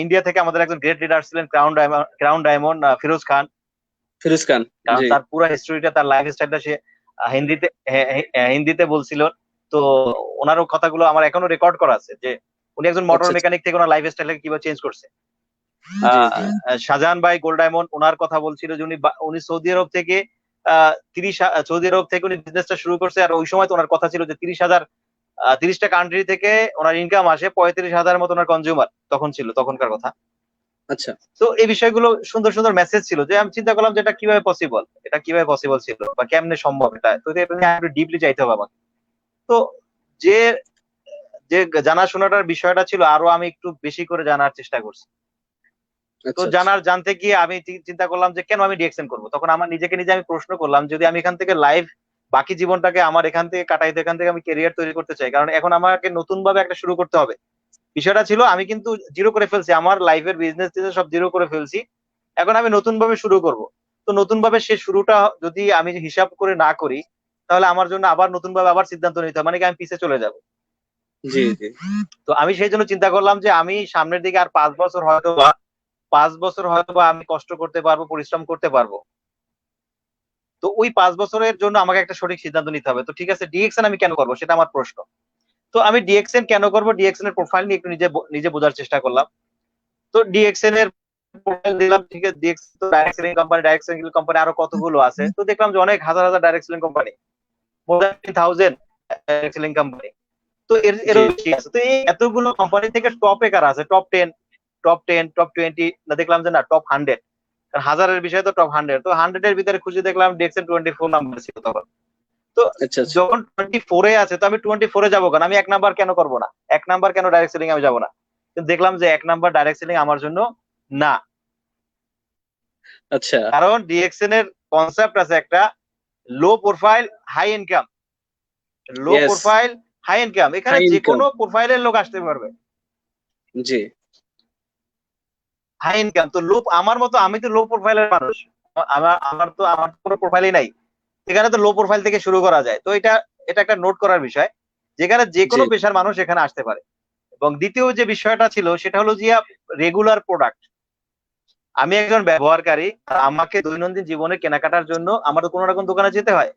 ইন্ডিয়া থেকে আমাদের একজন গ্রেট লিডার ছিলেন ক্রাউন ডায়মন্ড ফিরোজ খান। ফিরোজ খান। কারণ জি। তার পুরো হিস্টোরিটা, তার লাইফ স্টাইলটা সে হিন্দিতে বলছিল। তো ওনারও কথাগুলো আমার এখনো রেকর্ড করা আছে, যে উনি একজন মোটর আচ্ছা আচ্ছা। মেকানিক থেকে ওনার লাইফ স্টাইলকে কিভাবে চেঞ্জ করছে। জি আহ জি। শাহজাহান ভাই গোল্ড ডায়মন্ড, ওনার কথা বলছিল যে উনি সৌদি আরব থেকে সৌদি আরব থেকে উনি বিজনেসটা শুরু করছে। আর ওই সময় তো ওনার কথা ছিল যে 30,000, 30টা কান্ট্রি থেকে ওনার ইনকাম আসে, 35,000 মতো ওনার কনজিউমার তখন ছিল, তখনকার কথা। আচ্ছা তো এই বিষয়গুলো সুন্দর সুন্দর মেসেজ ছিল, যে আমি চিন্তা করলাম যে এটা কিভাবে পসিবল, এটা কিভাবে পসিবল ছিল বা কেমনে সম্ভব এটা। তো এটা নিয়ে একটু ডিপলি চাইতে হবে আমাকে। তো যে যে জানাশোনাটার বিষয়টা ছিল, আরো আমি একটু বেশি করে জানার চেষ্টা করছি। তো আচ্ছা। আচ্ছা জানতে গিয়ে আমি চিন্তা করলাম যে কেন আমি ডিএক্সএন করবো। তখন আমার নিজেকে নিজে আমি প্রশ্ন করলাম, যদি আমি এখান থেকে লাইভ বাকি জীবনটাকে আমার এখান থেকে কাটাইতে, এখান থেকে আমি ক্যারিয়ার তৈরি করতে চাই, কারণ এখন আমাকে নতুন ভাবে একটা শুরু করতে হবে। বিষয়টা ছিল আমি কিন্তু জিরো করে ফেলছি, আমার লাইফের বিজনেস টিজনেস সব জিরো করে ফেলছি। এখন আমি নতুন ভাবে শুরু করব। তো নতুন ভাবে সে শুরুটা যদি আমি হিসাব করে না করি, তাহলে আমার জন্য আবার নতুন ভাবে আবার সিদ্ধান্ত নিতে হবে, মানে কি আমি পিছিয়ে চলে যাব। জি জি। তো আমি সেই জন্য চিন্তা করলাম যে আমি সামনের দিকে আর 5 বছর হয়তো 5 বছর হয়তো বা আমি কষ্ট করতে পারবো, পরিশ্রম করতে পারবো। তো ওই 5 বছরের জন্য আমাকে একটা সঠিক সিদ্ধান্ত নিতে হবে। তো ঠিক আছে, ডিএক্সএন আমি কেন করবো, সেটা আমার প্রশ্ন। তো আমি ডিএক্সএন কেন করবো, ডিএক্সএন এর প্রোফাইল নিয়ে একটু নিজে নিজে বোঝার চেষ্টা করলাম। তো ডিএক্সএন এর প্রোফাইল দিলাম, ঠিক আছে। ডিএক্সএন তো direct selling company, direct selling company আরো কতগুলো আছে। তো দেখলাম যে অনেক হাজার হাজার direct selling company, more than 1000 direct selling company. তো জি এরও বেশি আছে। তো এই এতগুলো কোম্পানি থেকে টপে কারা আছে, টপ টেন, টপ 20, না দেখলাম যে না টপ 100। কারণ হাজারের বিষয় তো টপ 100। তো 100 এর ভিতরে খুঁজে দেখলাম ডিএক্সএন 24 নাম্বার ছিল তখন। তো আচ্ছা আচ্ছা। যখন 24-এ আছে, তো আমি 24-এ যাবো কেন, আমি 1 নাম্বার কেন করবো না, 1 নাম্বার কেন ডাইরেক্ট সেলিং আমি যাবো না। কিন্তু দেখলাম যে 1 নাম্বার ডাইরেক্ট সেলিং আমার জন্য না। আচ্ছা। কারণ ডিএক্সএন এর কনসেপ্ট আছে একটা, লো প্রোফাইল হাই ইনকাম। লো ইয়েস। প্রোফাইল হাই ইনকাম, এখানে হাই যে ইনকাম। কোনো প্রোফাইলের লোক আসতে পারবে। জি হাই ইনকাম তো লো, আমার মতো আমি তো লো প্রোফাইলের মানুষ। আমার তো কোনো প্রোফাইলই নাই। এখানে তো লো প্রোফাইল থেকে শুরু করা যায়। তো এটা এটা একটা নোট করার বিষয়, যেখানে যে জি। কোনো পেশার মানুষ এখানে আসতে পারে। এবং দ্বিতীয় যে বিষয়টা ছিল সেটা হলো যে রেগুলার প্রোডাক্ট। আমি একজন ব্যবহারকারী, আর আমাকে দৈনন্দিন জীবনে কেনাকাটার জন্য আমার তো কোনো না কোনো দোকানে যেতে হয়।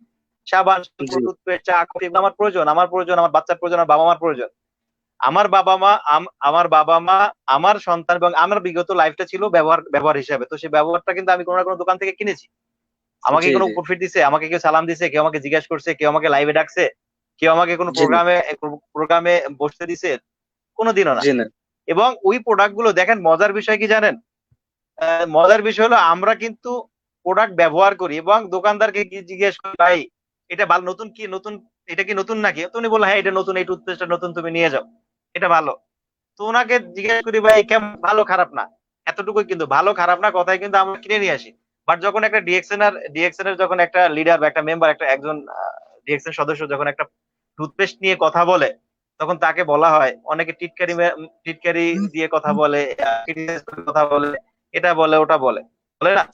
সাবান, শ্যাম্পু, জি টুথপেস্ট, চা, কফি, এগুলো আমার প্রয়োজন, আমার প্রয়োজন, আমার বাচ্চার প্রয়োজন, আমার বাবা মার প্রয়োজন। আমার বাবা মা আমার সন্তান এবং আমার বিগত লাইফটা ছিল ব্যবহার ব্যবহার হিসাবে। তো সেই ব্যবহারটা কিন্তু আমি কোনো না কোনো দোকান থেকে কিনেছি। আমাকে জি। কোনো জি প্রফিট দিছে, আমাকে কেউ সালাম দিছে, কেউ আমাকে জিজ্ঞাসা করছে, কেউ আমাকে লাইভে ডাকছে, কেউ আমাকে কোনো জি না। প্রোগ্রামে বসতে দিছে, কোনোদিনও না। জি না। এবং ওই প্রোডাক্ট গুলো দেখেন, মজার বিষয় কি জানেন, মজার বিষয় হলো আমরা কিন্তু প্রোডাক্ট ব্যবহার করি এবং দোকানদারকে কি জিজ্ঞেস করি, ভাই এটা ভালো, নতুন কি নতুন, এটা কি নতুন নাকি। তো উনি বললো হ্যাঁ এটা নতুন, এই টুথপেস্টটা নতুন, তুমি নিয়ে যাও, এটা ভালো। তো ওনাকে জিজ্ঞেস করি ভাই কেমন, ভালো খারাপ না, এতটুকুই কিন্তু, ভালো খারাপ না কথাই কিন্তু আমরা কিনে নিয়ে আসি। বাট যখন একটা ডিএক্সএন এর যখন একটা লিডার বা একটা মেম্বার, একজন ডিএক্সএন সদস্য যখন একটা টুথপেস্ট নিয়ে কথা বলে, তখন তাকে বলা হয়, অনেকে টিটকারি দিয়ে কথা বলে, criticize করে কথা বলে, এটা বলে ওটা বলে, বলে না।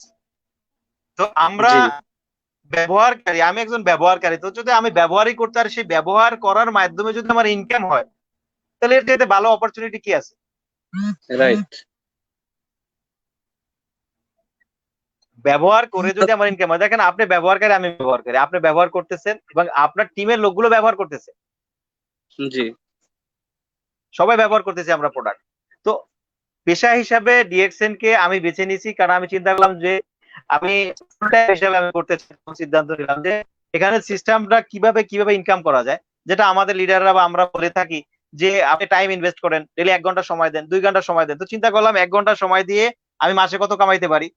তো আমরা জি ব্যবহারকারী, আমি একজন ব্যবহারকারী। তো যদি আমি ব্যবহারই করতে আর সেই ব্যবহার করার মাধ্যমে যদি আমার ইনকাম হয়, তাহলে এর চাইতে ভালো অপরচুনিটি কি আছে। রাইট। ব্যবহার করে যদি আমার ইনকাম হয়, দেখেন আপনি ব্যবহারকারী, আমি ব্যবহারকারী, আপনি ব্যবহার করতেছেন এবং আপনার টিমের লোকগুলো ব্যবহার করতেছে, জি সবাই ব্যবহার করতেছি আমরা প্রোডাক্ট। তো পেশা হিসাবে ডিএক্সএন কে আমি বেছে নিয়েছি, কারণ আমি চিন্তা করলাম যে আমি ফুল টাইম হিসাবে আমি করতে চাই। সিদ্ধান্ত নিলাম যে এখানে সিস্টেমটা কিভাবে কিভাবে ইনকাম করা যায়, যেটা আমাদের লিডাররা বা আমরা বলে থাকি, যে আপনি টাইম ইনভেস্ট করেন, ডেলি 1 ঘন্টা সময় দেন, 2 ঘন্টা সময় দেন। তো চিন্তা করলাম 1 ঘন্টা সময় দিয়ে আমি মাসে কত কামাইতে পারি,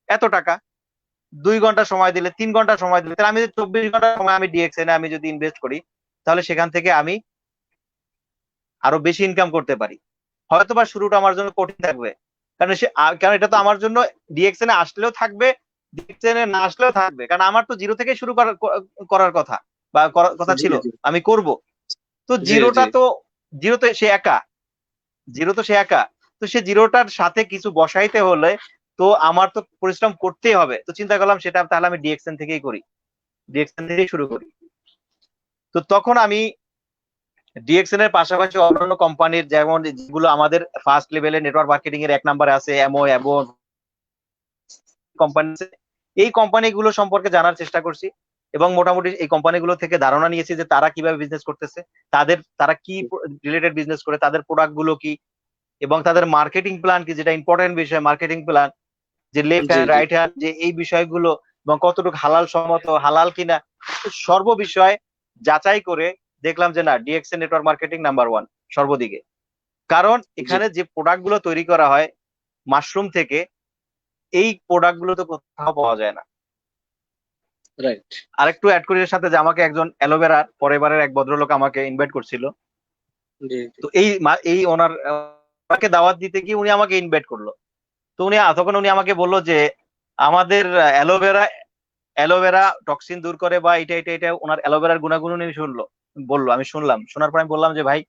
এত টাকা। 2 ঘন্টা সময় দিলে, 3 ঘন্টা সময় দিলে, তাহলে আমি যদি 24 ঘন্টা সময় আমি ডিএক্সএন আমি যদি ইনভেস্ট করি, তাহলে সেখান থেকে আমি আরো বেশি ইনকাম করতে পারি। হয়তোবা শুরুটা আমার জন্য কঠিন থাকবে, কারণ এটা তো আমার জন্য ডিএক্সএন এ আসলেও থাকবে, ডিএক্সএন এ না আসলেও থাকবে, কারণ আমার তো জিরো থেকে শুরু করার কথা, বা করার কথা জি ছিল, জি। আমি করব। তো জি জি। জিরোতে সে একা, জিরো তো সে একা, তো সে জিরোটার সাথে কিছু বসাইতে হলে তো আমার তো পরিশ্রম করতেই হবে। তো চিন্তা করলাম সেটা তাহলে আমি ডিএক্সএন থেকেই করি, ডিএক্সএন থেকেই শুরু করি। তো তখন আমি ডিএক্সএন এর পাশাপাশি অন্যান্য কোম্পানির, যেমন যেগুলো আমাদের ফার্স্ট লেভেলে নেটওয়ার্ক মার্কেটিং এর 1 নম্বরে আছে, এমও এবো কোম্পানি, এই কোম্পানিগুলো সম্পর্কে জানার চেষ্টা করছি এবং মোটামুটি এই কোম্পানিগুলো থেকে ধারণা নিয়েছি যে তারা কিভাবে বিজনেস করতেছে, তারা কি রিলেটেড বিজনেস করে, তাদের প্রোডাক্ট গুলো কি, এবং তাদের মার্কেটিং প্ল্যান কি, যেটা ইম্পর্টেন্ট বিষয়, মার্কেটিং প্ল্যান, যে লেফট জি হ্যান্ড জি রাইট হ্যান্ড, যে এই বিষয়গুলো এবং কতটুকু হালাল সম্মত, হালাল কিনা, সর্ব বিষয় যাচাই করে দেখলাম যে না, ডিএক্সএন নেটওয়ার্ক মার্কেটিং নাম্বার 1 সর্বদিকে। কারণ জি। এখানে যে প্রোডাক্ট গুলো তৈরি করা হয় মাশরুম থেকে, এই প্রোডাক্ট গুলো তো কোথাও পাওয়া যায় না। রাইট। আরেকটু অ্যাড করি এর সাথে, যে আমাকে একজন অ্যালোভেরার পরিবারের এক ভদ্রলোক আমাকে ইনভাইট করছিল। জি জি তো এই ওনার আমাকে দাওয়াত দিতে গিয়ে উনি আমাকে ইনভাইট করলো। তো তখন উনি আমাকে বললো যে আমাদের অ্যালোভেরা অ্যালোভেরা টক্সিন দূর করে, বা এটা এটা এটা ওনার অ্যালোভেরার গুণাগুণ উনি বললো। আমি শুনলাম, শোনার পর আমি বললাম যে ভাই,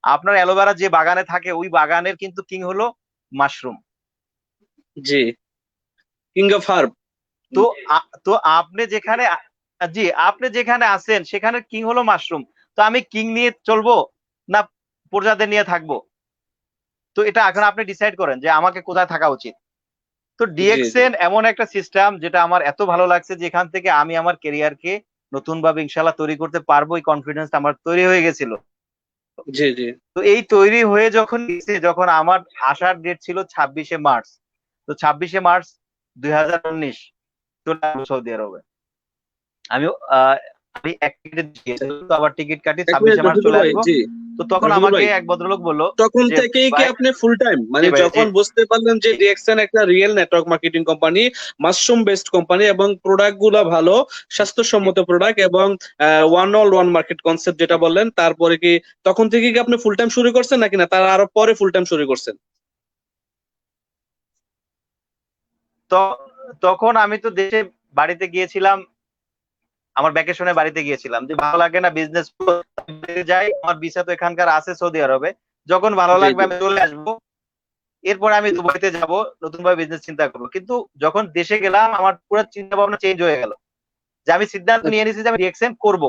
আপনার অ্যালোভেরা যে বাগানে থাকে ওই বাগানের কিন্তু কিং হলো mushroom. G. King of herb. তো তো আপনি যেখানে জি, আপনি যেখানে আছেন সেখানে কিং হলো মাশরুম। তো আমি কিং নিয়ে চলবো না প্রজাদের নিয়ে থাকবো? তো এটা এখন আপনি ডিসাইড করেন যে আমাকে কোথায় থাকা উচিত। তো জি জি ডিএক্সএন এমন একটা সিস্টেম যেটা আমার এত ভালো লাগছে, যেখান থেকে আমি আমার ক্যারিয়ারকে নতুন ভাবে ইনশাল্লাহ তৈরি করতে পারবো, এই কনফিডেন্স আমার তৈরি হয়ে গেছিল। জি জি। তো এই তৈরি হয়ে যখন আমার আসার ডেট ছিল 26শে মার্চ, তো 26শে মার্চ 2019 চলে আসবো সৌদি আরবে। আমি আমি এক টিকিট গিয়েছিলাম, তো আবার টিকিট কাটি এক মিনিট 26শে মার্চ রফিকুল চলে ভাই। আসবো। জি। তো তখন রফিকুল আমাকে ভাই, এক ভদ্রলোক বললো তখন যে থেকেই কি ভাই, আপনি ফুল টাইম, জি মানে ভাই, জি যখন বুঝতে পারলেন যে জি ডিএক্সএন একটা real network marketing company, mushroom based company এবং প্রোডাক্ট গুলা ভালো, জি। স্বাস্থ্যসম্মত প্রোডাক্ট এবং one all one market concept যেটা বললেন, তারপরে কি তখন থেকে কি আপনি ফুল টাইম শুরু করছেন নাকি না তার আরো পরে ফুল টাইম শুরু করছেন? তো তখন আমি তো দেশে বাড়িতে গিয়েছিলাম, আমার ভ্যাকেশনে বাড়িতে গিয়েছিলাম, যে ভালো লাগে না বিজনেস যাই, আমার ভিসা তো এখানকার আছে সৌদি আরবে, যখন ভালো জি লাগবে জি আমি চলে আসবো, এরপরে আমি দুবাইতে যাব, নতুন ভাবে বিজনেস চিন্তা করবো। কিন্তু যখন দেশে গেলাম আমার পুরো চিন্তা ভাবনা চেঞ্জ হয়ে গেল, যে আমি সিদ্ধান্ত নিয়ে নিয়েছি যে আমি ডিএক্সএন করব।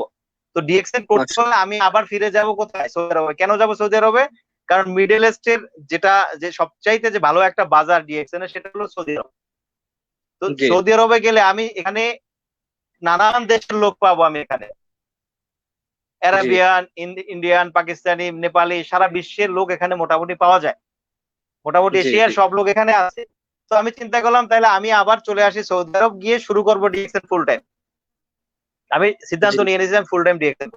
তো ডিএক্সএন করতে আচ্ছা। হলে আমি আবার ফিরে যাব কোথায়? সৌদি আরবে। কেন যাব সৌদি আরবে? কারণ মিডল ইস্টের যেটা, যে সবচাইতে যে ভালো একটা বাজার ডিএক্সএন এর, সেটা হলো সৌদি আরব। তো জি সৌদি আরবে গেলে আমি এখানে নানান দেশের লোক পাবো, আমি এখানে জি আরাবিয়ান, ইন্ডিয়ান, পাকিস্তানি, নেপালি, সারা বিশ্বের লোক এখানে মোটামুটি পাওয়া যায়, মোটামুটি জি জি এশিয়ার সব লোক এখানে আছে। তো আমি চিন্তা করলাম তাহলে আমি আবার চলে আসি সৌদি আরব, গিয়ে শুরু করবো ডিএক্সএন ফুল টাইম। আমি সিদ্ধান্ত জি নিয়ে নিয়েছিলাম ফুল টাইম ডিএক্সএন।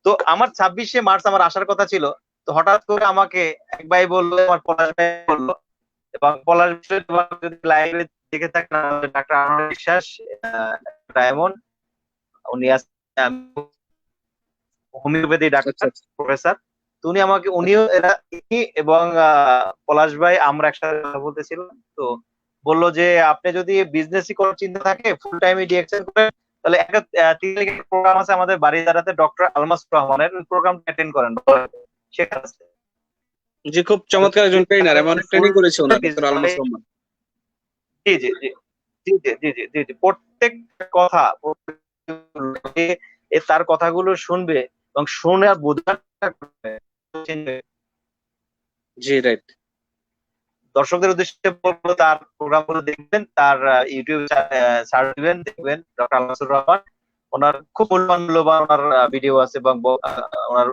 তো আমার 26শে মার্চ আমার আসার কথা ছিল। তো হঠাৎ করে আমাকে এক ভাই বললো, আমার পলাশ ভাই বললো, এবং পলাশ যদি লাইভে দেখে থাকেন, ডাক্তার আনোয়ার বিশ্বাস, ডায়মন্ড, উনি আছেন হোমিওপ্যাথি আচ্ছা ডাক্তার, আচ্ছা। প্রফেসর। তো উনিও এরা এবং পলাশ ভাই আমরা একসাথে কথা বলতেছিলাম। তো বললো যে আপনি যদি বিজনেসই করার চিন্তা থাকে, ফুল টাইম ডিএক্সএন করেন, তাহলে একটা 3 তারিখের প্রোগ্রাম আছে আমাদের বাড়িদারাতে, ডক্টর আলমাস রহমানের, ওই প্রোগ্রামটা অ্যাটেন্ড করেন, সেখানে আছে। জি, খুব চমৎকার একজন ট্রেনার, আমি অনেক ফুল ট্রেনিং করেছি ওনার, ডক্টর মানে আলমাস রহমান। জি জি জি জি জি জি জি জি জি, প্রত্যেকটা কথা তার কথাগুলো শুনবে এবং শুনে আর বোঝার চেষ্টা করবে। জি রাইট। দর্শকদের উদ্দেশ্যে বলবো তার প্রোগ্রামগুলো দেখবেন, তার ইউটিউব সার্চ দিবেন, দেখবেন ডক্টর আলমাসুর রহমান। ওনার খুব মূল্যবান ওনার ভিডিও আছে এবং ওনার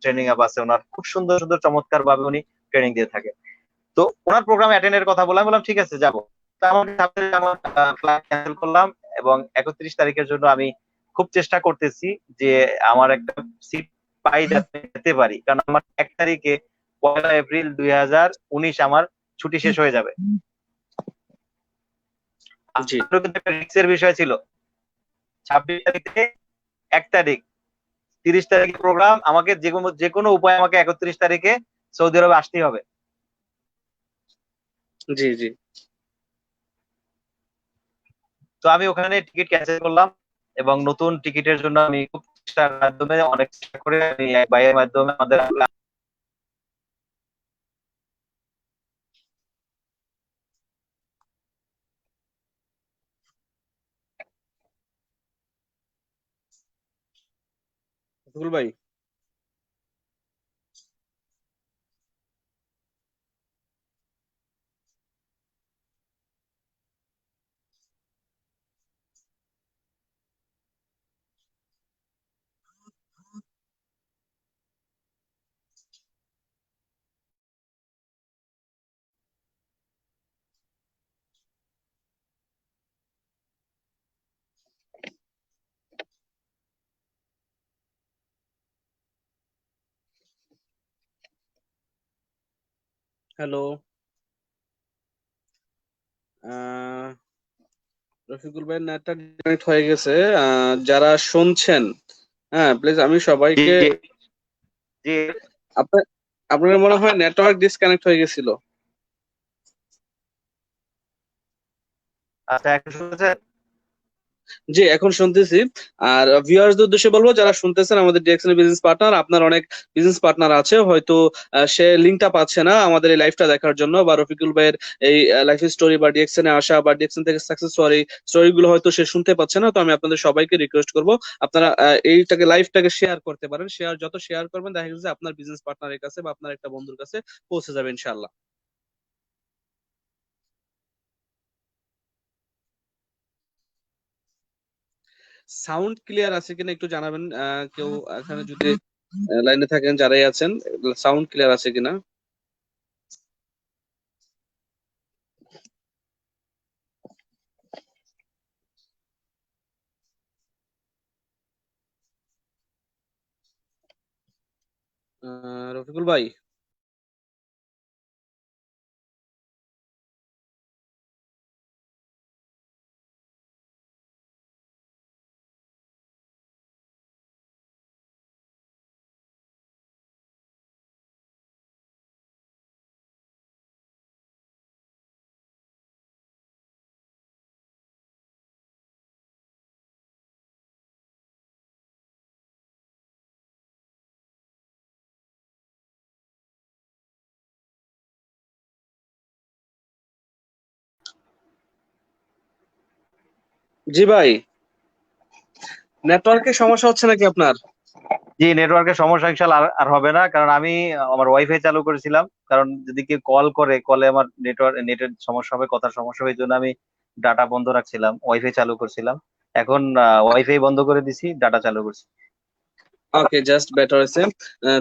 ট্রেনিং আপ আছে, ওনার খুব সুন্দর সুন্দর চমৎকার ভাবে উনি ট্রেনিং দিয়ে থাকে। তো ওনার প্রোগ্রাম অ্যাটেন্ডের কথা বললাম, বললাম ঠিক আছে যাব। তো আমার ফ্লাইট ক্যান্সেল করলাম এবং 31 তারিখের জন্য আমি খুব চেষ্টা করতেছি যে আমার একটা সিট পাই যাতে যেতে পারি, কারণ আমার 1 তারিখে 1 এপ্রিল 2019 আমার ছুটি শেষ হয়ে যাবে। জি কিন্তু একটা রিস্কের বিষয় ছিল, 26 তারিখ থেকে 1 তারিখ, 30 তারিখে প্রোগ্রাম, আমাকে যে কোনো উপায় আমাকে 31 তারিখে সৌদি আরবে আসতেই হবে। জি জি তো আমি ওখানে টিকিট ক্যান্সেল করলাম এবং নতুন টিকিটের জন্য আমি খুব চেষ্টার মাধ্যমে, অনেক চেষ্টা করে আমি এক ভাইয়ের মাধ্যমে আমাদের রফিকুল ভাই, হ্যালো, রফিকুল ভাই নেটটা ডিসকানেক্ট হয়ে গেছে। যারা শুনছেন, হ্যাঁ প্লিজ আমি জি সবাইকে, জি জি। আপনার আপনার মনে হয় নেটওয়ার্ক ডিসকানেক্ট হয়ে গেছিল। আচ্ছা, এখন শুনছেন? জি এখন শুনতেছি। আর ভিউয়ার্সদের উদ্দেশ্যে বলবো, যারা শুনতেছেন আমাদের ডিএক্সএন বিজনেস পার্টনার, আপনার অনেক বিজনেস পার্টনার আছে হয়তো, সে লিঙ্কটা পাচ্ছে না আমাদের এই লাইভটা দেখার জন্য, বা রফিকুল ভাইয়ের এই লাইফ স্টোরি বা ডিএক্সএন এ আসা বা ডিএক্সএন থেকে সাকসেস স্টোরি স্টোরিগুলো হয়তো সে শুনতে পাচ্ছে না। তো আমি আপনাদের সবাইকে রিকোয়েস্ট করবো, আপনারা এইটাকে লাইভটাকে শেয়ার করতে পারেন। যত শেয়ার করবেন দেখা যাচ্ছে আপনার বিজনেস পার্টনারের কাছে বা আপনার একটা বন্ধুর কাছে পৌঁছে যাবে ইনশাআল্লাহ। সাউন্ড ক্লিয়ার আছে কিনা একটু জানাবেন, কেউ এখানে যদি লাইনে থাকেন যারাই আছেন, সাউন্ড ক্লিয়ার আছে কিনা। রফিকুল ভাই, জি ভাই, নেটওয়ার্কের সমস্যা হচ্ছে নাকি আপনার? জি, নেটওয়ার্কের সমস্যা ইনশাল্লাহ আর আর হবে না, কারণ আমি আমার ওয়াইফাই চালু করেছিলাম। কারণ যদি কেউ কল করে, কলে আমার নেটের সমস্যা হবে, কথার সমস্যা হবে, এই জন্য আমি ডাটা বন্ধ রাখছিলাম, ওয়াইফাই চালু করছিলাম। এখন ওয়াইফাই বন্ধ করে দিছি, ডাটা চালু করছি। ওকে, জাস্ট বেটার হয়েছে।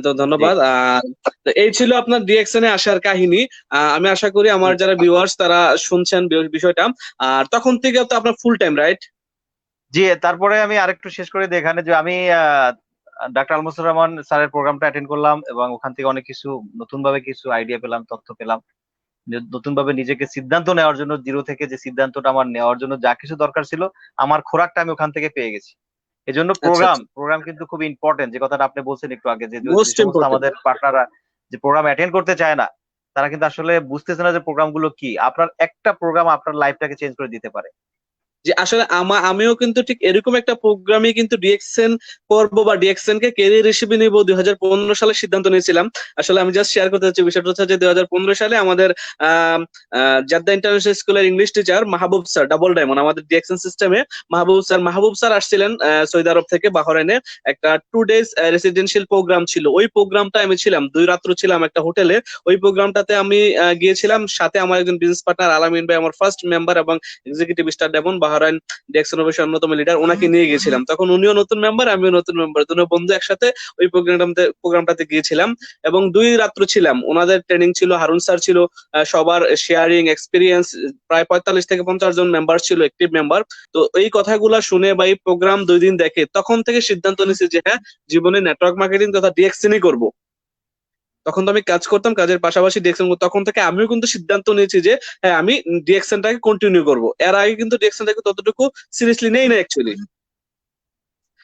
তো জি ধন্যবাদ। আর তো এই ছিল আপনার ডিএক্সএন এ আসার কাহিনী। আমি আশা করি আমার যারা ভিউয়ার্স তারা শুনছেন বিষয়টা। আর তখন থেকে তো আপনার ফুল টাইম, রাইট? জি। তারপরে আমি আরেকটু শেষ করে দিই এখানে, যে আমি ডাক্তার আলমুসুর রহমান স্যারের প্রোগ্রামটা অ্যাটেন্ড করলাম, এবং ওখান থেকে অনেক কিছু নতুন ভাবে কিছু আইডিয়া পেলাম, তথ্য পেলাম। নতুন ভাবে নিজেকে সিদ্ধান্ত নেওয়ার জন্য, জিরো থেকে যে সিদ্ধান্তটা আমার নেওয়ার জন্য যা কিছু দরকার ছিল, আমার খোরাকটা আমি ওখান থেকে পেয়ে গেছি। এজন্য আচ্ছা প্রোগ্রাম আচ্ছা, প্রোগ্রাম কিন্তু খুব ইম্পর্টেন্ট, যে কথাটা আপনি বলছেন একটু আগে, যে যে মোস্ট সমস্ত ইম্পর্টেন্ট। আমাদের পার্টনাররা যে প্রোগ্রাম অ্যাটেন্ড করতে চায় না, তারা কিন্তু আসলে বুঝতেছে না যে প্রোগ্রাম গুলো কি। আপনার একটা প্রোগ্রাম আপনার লাইফটাকে চেঞ্জ করে দিতে পারে। যে আসলে আমিও কিন্তু ঠিক এরকম একটা প্রোগ্রামে কিন্তু ডিএক্সএন করবো বা ডিএক্সএন কে ক্যারিয়ার হিসেবে নিব 2015 সালে সিদ্ধান্ত নিয়েছিলাম। আসলে আমি জাস্ট শেয়ার করতে চাচ্ছি, বিষয়টা হচ্ছে যে 2015 সালে আমাদের আহ জাদ্দা ইন্টারন্যাশনাল স্কুলের ইংলিশ টিচার মাহবুব স্যার, ডাবল ডায়মন্ড আমাদের ডিএক্সএন সিস্টেমে মাহবুব স্যার আসছিলেন সৌদি আরব থেকে বাহরাইনে। একটা 2 days রেসিডেন্সিয়াল প্রোগ্রাম ছিল। ওই প্রোগ্রামটা আমি ছিলাম, 2 রাত্র ছিলাম একটা হোটেলে। ওই প্রোগ্রামটাতে আমি গিয়েছিলাম, সাথে আমার একজন বিজনেস পার্টনার আলামিন ভাই, আমার ফার্স্ট মেম্বার এবং executive star diamond Bahrain DXN অফিসের অন্যতম লিডার, ওনাকে নিয়ে গেছিলাম। তখন উনিও নতুন মেম্বার, আমিও নতুন মেম্বার, দুটো বন্ধু একসাথে ওই প্রোগ্রামটাতে গিয়েছিলাম এবং 2 রাত্র ছিলাম। ওনাদের ট্রেনিং ছিল, হারুন স্যার ছিল, সবার শেয়ারিং এক্সপিরিয়েন্স, প্রায় 45 থেকে 50 জন মেম্বার ছিল, অ্যাক্টিভ মেম্বার। তো এই কথাগুলো শুনে বা এই প্রোগ্রাম 2 দিন দেখে তখন থেকে সিদ্ধান্ত নিয়েছি যে হ্যাঁ, জীবনে নেটওয়ার্ক মার্কেটিং তথা ডিএক্সএনই করবো। তখন তো আমি কাজ করতাম, কাজের পাশাপাশি ডিএক্সএন, তখন থেকে আমিও কিন্তু সিদ্ধান্ত নিয়েছি যে হ্যাঁ আমি ডিএক্সএনটাকে কন্টিনিউ করবো। এর আগে কিন্তু ডিএক্সএনটাকে ততটুকু সিরিয়াসলি নেই না অ্যাকচুয়ালি।